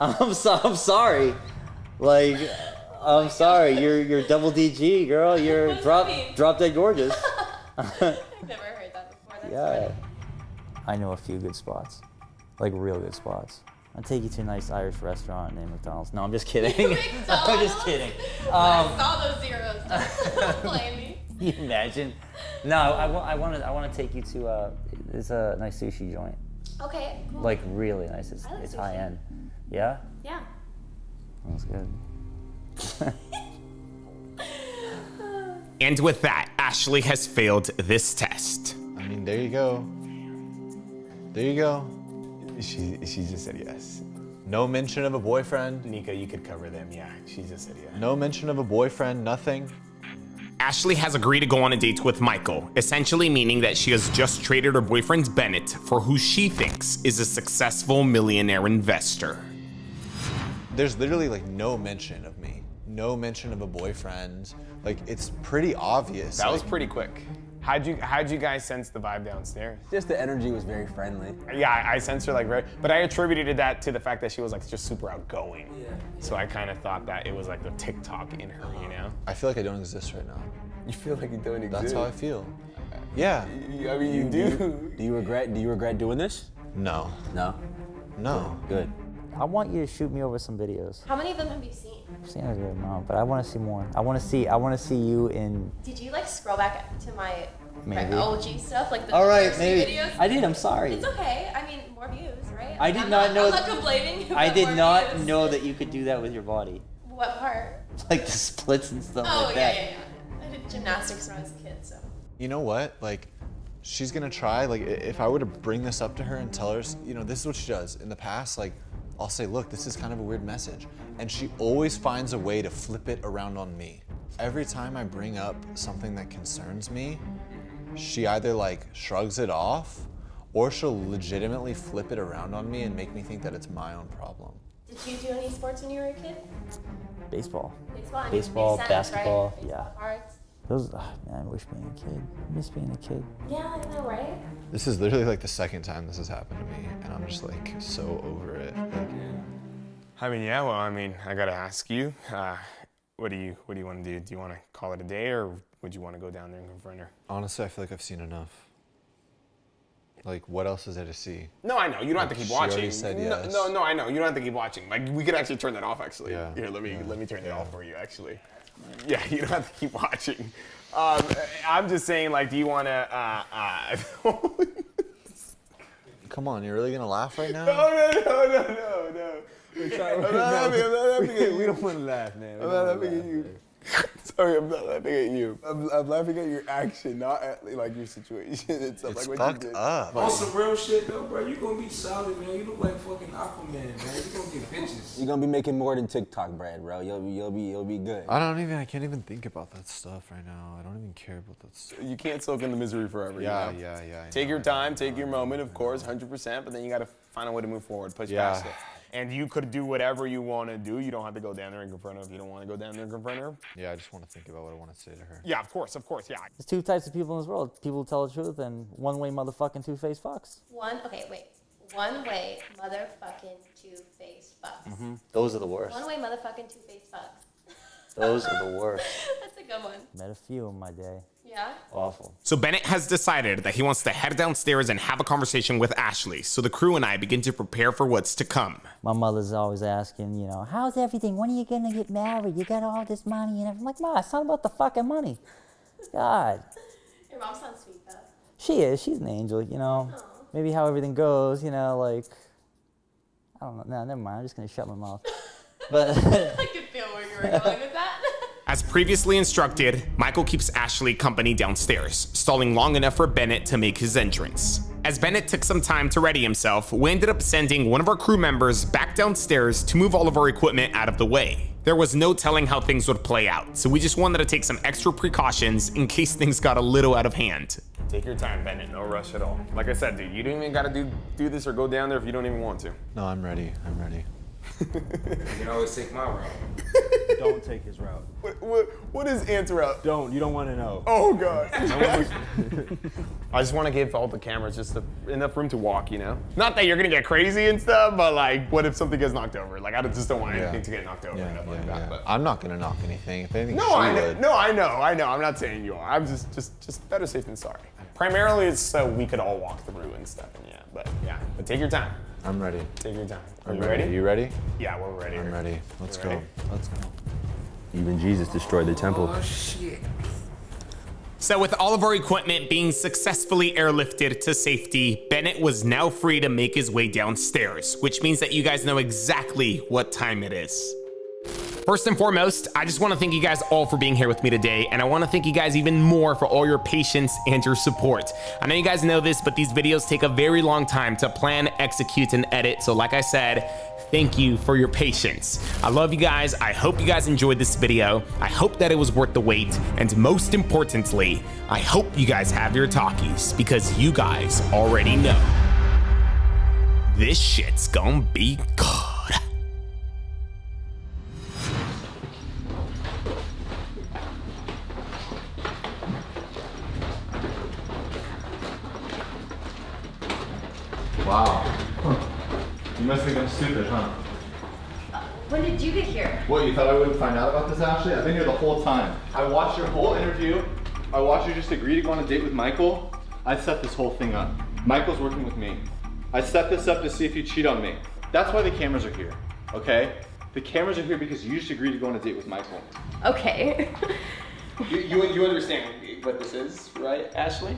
I'm sorry. Like, I'm sorry. You're double DG, girl. You're drop dead gorgeous. I've never heard that before. That's Yeah. I know a few good spots, like real good spots. I'll take you to a nice Irish restaurant named McDonald's. No, I'm just kidding. I'm just kidding. I saw those zeros. Don't blame me. Can you imagine? No, I want to take you to it's a nice sushi joint. Okay, cool. Like really nice. I like It's sushi. high end. Yeah. Yeah. That's good. And with that, Ashley has failed this test. I mean, there you go. There you go. She just said yes. No mention of a boyfriend. Nika, you could cover them. Yeah, she just said yeah. No mention of a boyfriend, nothing. Ashley has agreed to go on a date with Michael, essentially meaning that she has just traded her boyfriend Bennett for who she thinks is a successful millionaire investor. There's literally like no mention of me. No mention of a boyfriend. Like, it's pretty obvious. That was pretty quick. How'd you guys sense the vibe downstairs? Just the energy was very friendly. Yeah, I sensed her like very, but I attributed that to the fact that she was like just super outgoing. Yeah. So I kind of thought that it was like the TikTok in her, you know? I feel like I don't exist right now. You feel like you don't exist? That's how I feel. Yeah. I mean, you do. Do you regret doing this? No. No? No. Good. I want you to shoot me over some videos. How many of them have you seen? I've seen a good amount, but I want to see more. I want to see you in. Did you like scroll back to my Maybe. OG stuff, like the All right, first maybe. videos? I did. I'm sorry. It's okay. I mean, more views, right? I did I'm not know. I'm not complaining. I about did more not views. know that you could do that with your body, What part? like the splits and stuff Oh like yeah, that. yeah. I did gymnastics when I was a kid, so. You know what? Like, she's gonna try. Like, if I were to bring this up to her and tell her, you know, this is what she does. In the past, like, I'll say, look, this is kind of a weird message. And she always finds a way to flip it around on me. Every time I bring up something that concerns me, she either like shrugs it off or she'll legitimately flip it around on me and make me think that it's my own problem. Did you do any sports when you were a kid? Baseball. Baseball, makes sense, basketball. right? Yeah. Arts. Those. Man, I wish being a kid. I miss being a kid. Yeah, I know, right? This is literally like the second time this has happened to me, and I'm just like so over it. Like, I mean, yeah. Well, I mean, I gotta ask you. What do you want to do? Do you want to call it a day, or would you want to go down there and confront her? honestly, I feel like I've seen enough. Like, what else is there to see? No, I know. You don't have to keep watching. She already said yes. No, I know. You don't have to keep watching. Like, we could actually turn that off, actually. Yeah. Here, let me turn it off for you, actually. Yeah, you don't have to keep watching. I'm just saying, like, do you want to? Come on, you're really gonna laugh right now? No. I'm not laughing at you. We don't want to laugh, man. I'm not laughing at you. Sorry, I'm not laughing at you. I'm laughing at your action, not at like your situation and stuff. It's like what fucked you did. up. On some real shit though, bro, you gonna be solid, man. You look like fucking Aquaman, man. You gonna get bitches. You're gonna be making more than TikTok bread, bro. You'll be good. I can't even think about that stuff right now. I don't even care about that stuff. You can't soak in the misery forever. Yeah, you know? yeah. Take your time, take your moment, of course, 100%, but then you gotta find a way to move forward, push past it. And you could do whatever you want to do. You don't have to go down there and confront her if you don't want to go down there and confront her. Yeah, I just want to think about what I want to say to her. Yeah, of course, yeah. There's two types of people in this world. People who tell the truth and one-way motherfucking two-faced fucks. One way motherfucking two-faced fucks. Mm-hmm. Those are the worst. One way motherfucking two-faced fucks. Those are the worst. That's a good one. Met a few in my day. Yeah? Awful. So Bennett has decided that he wants to head downstairs and have a conversation with Ashley, so the crew and I begin to prepare for what's to come. My mother's always asking, you know, how's everything? When are you gonna get married? You got all this money and everything. I'm like, Ma, it's not about the fucking money. God. Your mom sounds sweet though. She is. She's an angel, you know. Aww. Maybe how everything goes, you know, like, I don't know. No, never mind. I'm just gonna shut my mouth. But I could feel where you were going with that. As previously instructed, Michael keeps Ashley company downstairs, stalling long enough for Bennett to make his entrance. As Bennett took some time to ready himself, we ended up sending one of our crew members back downstairs to move all of our equipment out of the way. There was no telling how things would play out, so we just wanted to take some extra precautions in case things got a little out of hand. Take your time, Bennett. No rush at all. Like I said, dude, you don't even gotta do this or go down there if you don't even want to. No, I'm ready. You can always take my route. Don't take his route. What is Ant's route? You don't want to know. Oh, God. I just want to give all the cameras just enough room to walk, you know? Not that you're going to get crazy and stuff, but like, what if something gets knocked over? Like, I just don't want anything to get knocked over and nothing like that. But I'm not going to knock anything. If anything, I know. I'm not saying you are. I'm just better safe than sorry. Primarily, it's so we could all walk through and stuff, and but take your time. I'm ready. Take your time. Are you ready? You ready? Yeah, we're ready. I'm ready. Let's go. Let's go. Even Jesus destroyed the temple. Oh, shit. So with all of our equipment being successfully airlifted to safety, Bennett was now free to make his way downstairs, which means that you guys know exactly what time it is. First and foremost, I just want to thank you guys all for being here with me today, and I want to thank you guys even more for all your patience and your support. I know you guys know this, but these videos take a very long time to plan, execute, and edit, so like I said, thank you for your patience. I love you guys. I hope you guys enjoyed this video. I hope that it was worth the wait, and most importantly, I hope you guys have your talkies, because you guys already know this shit's gonna be good. Wow. You must think I'm stupid, huh? When did you get here? What, you thought I wouldn't find out about this, Ashley? I've been here the whole time. I watched your whole interview. I watched you just agree to go on a date with Michael. I set this whole thing up. Michael's working with me. I set this up to see if you cheat on me. That's why the cameras are here, okay? The cameras are here because you just agreed to go on a date with Michael. Okay. You understand what this is, right, Ashley?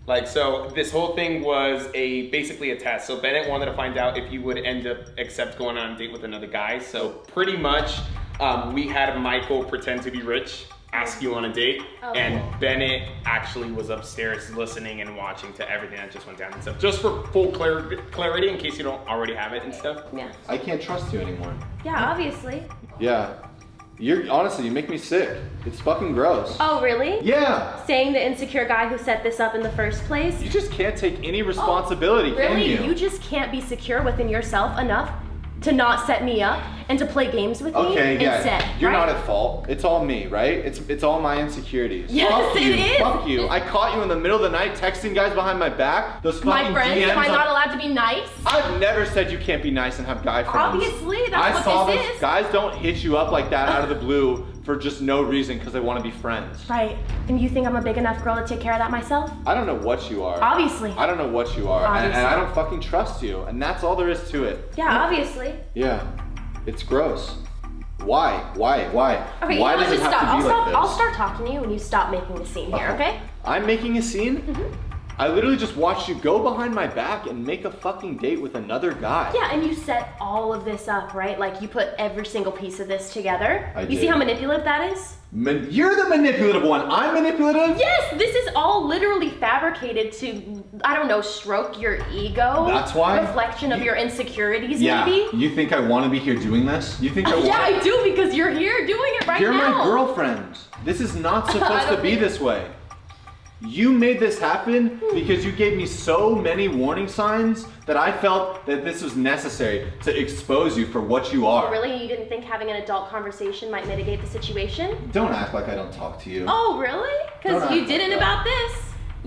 Like, so this whole thing was basically a test. So Bennett wanted to find out if you would end up accept going on a date with another guy. So pretty much, we had Michael pretend to be rich, ask you on a date, and Bennett actually was upstairs listening and watching to everything that just went down and stuff. Just for full clarity, in case you don't already have it and stuff. Yeah. I can't trust you anymore. Yeah, obviously. Yeah. Honestly, you make me sick. It's fucking gross. Oh, really? Yeah. Saying the insecure guy who set this up in the first place? You just can't take any responsibility, can you? Really? You just can't be secure within yourself enough to not set me up and to play games with me instead, You're right? not at fault. It's all me, right? It's all my insecurities. Yes, Fuck you. it is. Fuck you. I caught you in the middle of the night texting guys behind my back. Those fucking My friends, DMs am I not allowed to be nice? I've never said you can't be nice and have guy friends. Obviously, that's what this is. Guys don't hit you up like that out of the blue for just no reason because they want to be friends. Right. And you think I'm a big enough girl to take care of that myself? I don't know what you are. Obviously. I don't know what you are. And I don't fucking trust you. And that's all there is to it. Yeah, obviously. Yeah. It's gross. Why? Why Okay, does it just have stop. to be like this? I'll start talking to you when you stop making a scene here, okay? I'm making a scene? I literally just watched you go behind my back and make a fucking date with another guy. Yeah, and you set all of this up, right? Like you put every single piece of this together. I You did. see how manipulative that is? You're the manipulative one. I'm manipulative? Yes, this is all literally fabricated to, I don't know, stroke your ego. That's why? Reflection of your insecurities, Yeah. maybe? You think I want to be here doing this? You think I want? Yeah, I do, because you're here doing it right You're now. my girlfriend. This is not I supposed to don't be think- this way. You made this happen because you gave me so many warning signs that I felt that this was necessary to expose you for what you are. Really? You didn't think having an adult conversation might mitigate the situation? Don't act like I don't talk to you. Oh, really? Because Don't you act didn't like that. about this.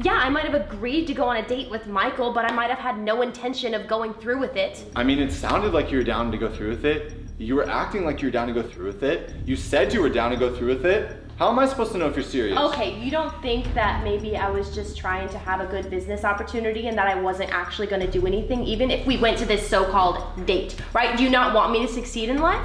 Yeah, I might have agreed to go on a date with Michael, but I might have had no intention of going through with it. I mean, it sounded like you were down to go through with it. You were acting like you were down to go through with it. You said you were down to go through with it. How am I supposed to know if you're serious? Okay, you don't think that maybe I was just trying to have a good business opportunity and that I wasn't actually going to do anything, even if we went to this so-called date, right? Do you not want me to succeed in life?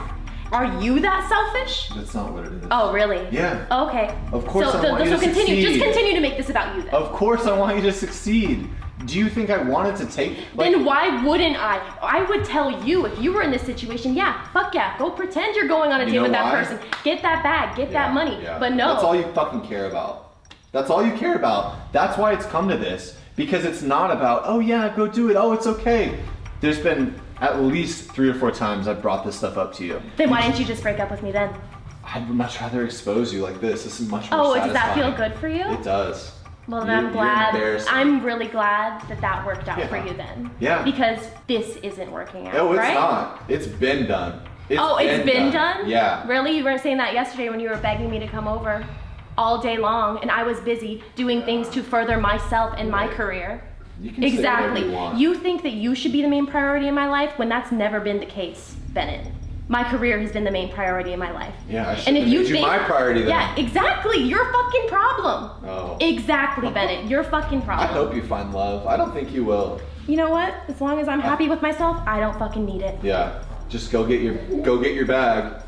Are you that selfish? That's not what it is. Oh, really? Yeah. Okay. Of course I want you so to continue. succeed. Just continue to make this about you then. Of course I want you to succeed. Do you think I wanted to take, Then why wouldn't I? I would tell you if you were in this situation, yeah, fuck yeah, go pretend you're going on a You date know with that why? person. Get that bag, get that money. Yeah. But no. That's all you fucking care about. That's all you care about. That's why it's come to this. Because it's not about, oh yeah, go do it, oh it's okay. There's been at least 3 or 4 times I've brought this stuff up to you. Then why didn't you just break up with me then? I'd much rather expose you like this. This is much more Oh, satisfying. does that feel good for you? It does. Well, then I'm You're glad. embarrassing. I'm really glad that that worked out for Yeah. you then. Yeah. Because this isn't working out, No, it's right? not. It's been done. It's been done? Yeah. Really? You were saying that yesterday when you were begging me to come over all day long, and I was busy doing things to further myself and my career. You can say whatever you want. You think that you should be the main priority in my life when that's never been the case, Bennett. My career has been the main priority in my life. Yeah, I should And if have you made you think, my priority then. Yeah, exactly. Your fucking problem. Oh. Exactly, Bennett. Your fucking I problem. hope you find love. I don't think you will. You know what? As long as I'm happy with myself, I don't fucking need it. Yeah. Just go get your bag.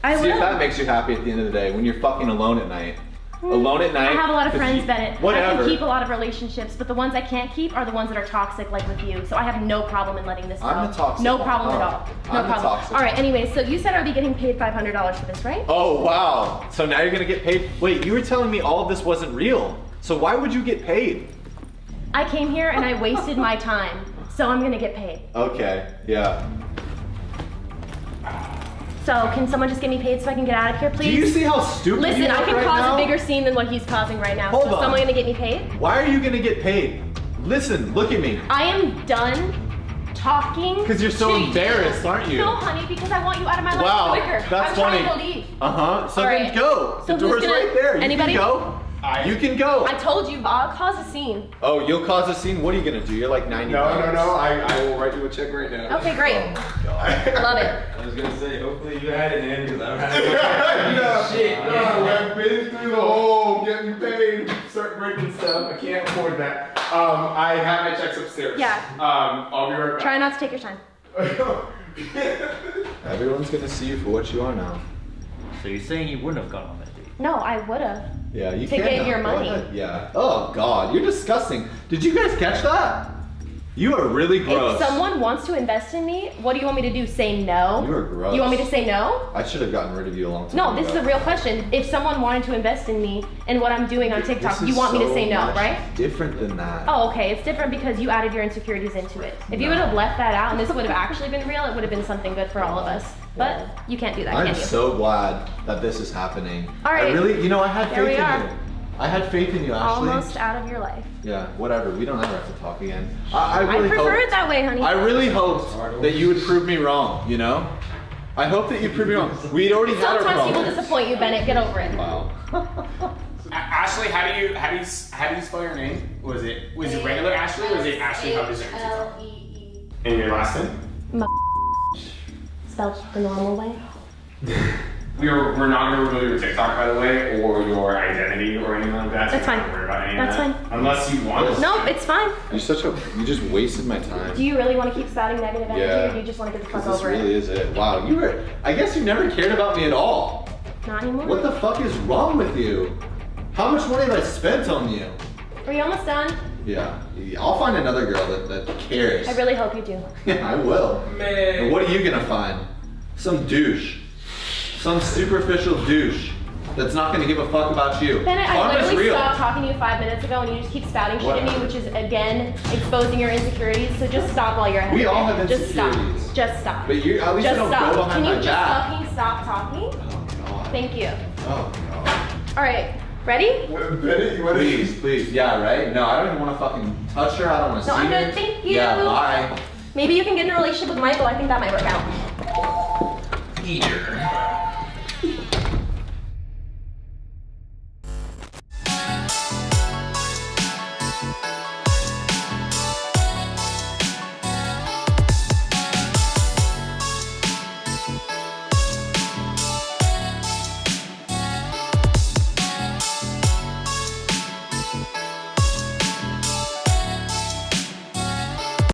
I See will. if that makes you happy at the end of the day when you're fucking alone at night. alone at night. I have a lot of 'cause friends, you- Bennett. Whatever. I can keep a lot of relationships, but the ones I can't keep are the ones that are toxic, like with you. So I have no problem in letting this go. I'm the toxic No one. problem at Oh. all. No I'm the problem. toxic All right. Anyway, so you said I'll be getting paid $500 for this, right? Oh, wow. So now you're gonna get paid. Wait, you were telling me all of this wasn't real. So why would you get paid? I came here and I wasted my time, so I'm gonna get paid. Okay, yeah. So can someone just get me paid so I can get out of here, please? Do you see how stupid Listen, you I are can right cause now? a bigger scene than what he's causing right now. Hold so is on. someone gonna get me paid? Why are you gonna get paid? Listen, look at me. I am done talking. 'Cause you're so to embarrassed, aren't you? No, honey, because I want you out of my life Wow, quicker. that's I'm funny. trying to leave. Uh-huh. So All then right. go. So the who's door's gonna- right there. anybody? You can go. You can go. I told you, I'll cause a scene. Oh, you'll cause a scene? What are you gonna do? You're like 90 pounds. I will write you a check right now. Okay, great. Love it. I was gonna say, hopefully you had it in, because I don't have I've been through the whole getting paid, start breaking stuff. I can't afford that. I have my checks upstairs. Yeah. I'll be right back. Try not to take your time. Everyone's gonna see you for what you are now. So you're saying you wouldn't have gone on that date? No, I would've. Yeah, you To can get now. your Go money. ahead. Yeah. Oh God, you're disgusting. Did you guys catch that? You are really gross. If someone wants to invest in me, what do you want me to do? Say no? You are gross. You want me to say no? I should have gotten rid of you a long time No, ago. this is a real question. If someone wanted to invest in me and what I'm doing on TikTok, This you is want me to so say no, much right? Different than that. Oh, okay. It's different because you added your insecurities into it. If you would have left that out and this would have actually been real, it would have been something good for all of us. But you can't do that, I'm can you? so glad that this is happening. All right. I really, I had There faith we in are. you. I had faith in you, Ashley. Almost out of your life. Yeah, whatever. We don't ever have to talk again. I really prefer hope, it that way, honey. I really hoped that you would prove me wrong, I hope that you prove me wrong. We'd already had our Sometimes people problems. disappoint you, Bennett. Get over it. Wow. Ashley, how do you spell your name? Was it regular Ashley or was it Ashley how does it? And your last name? Spelled the normal way. We're not gonna reveal your TikTok, by the way, or your identity or anything like that. So That's you're fine. not gonna worry about any That's of that. fine. Unless you want us. No, it's fine. You just wasted my time. Do you really want to keep spouting negative energy, Yeah. or do you just want to get the fuck This over really it? is it. Wow, I guess you never cared about me at all. Not anymore. What the fuck is wrong with you? How much money have I spent on you? Are you almost done? Yeah, I'll find another girl that cares. I really hope you do. Yeah, I will. Man. And what are you gonna find? Some douche. Some superficial douche that's not gonna give a fuck about you. Bennett, I Karma's literally real. stopped talking to you 5 minutes ago, and you just keep spouting shit at me, Whatever. which is again exposing your insecurities. So just stop while you're ahead. We of all it. have Just stop. insecurities. Just stop. But you at least just you don't stop. go behind Can you my just back. fucking stop talking? Thank you. Oh God. All right, ready? Please. Yeah, right? No, I don't even want to fucking touch her. I don't want to No, see I'm her. good. Thank you. Yeah, bye. Maybe you can get in a relationship with Michael. I think that might work out. Peter.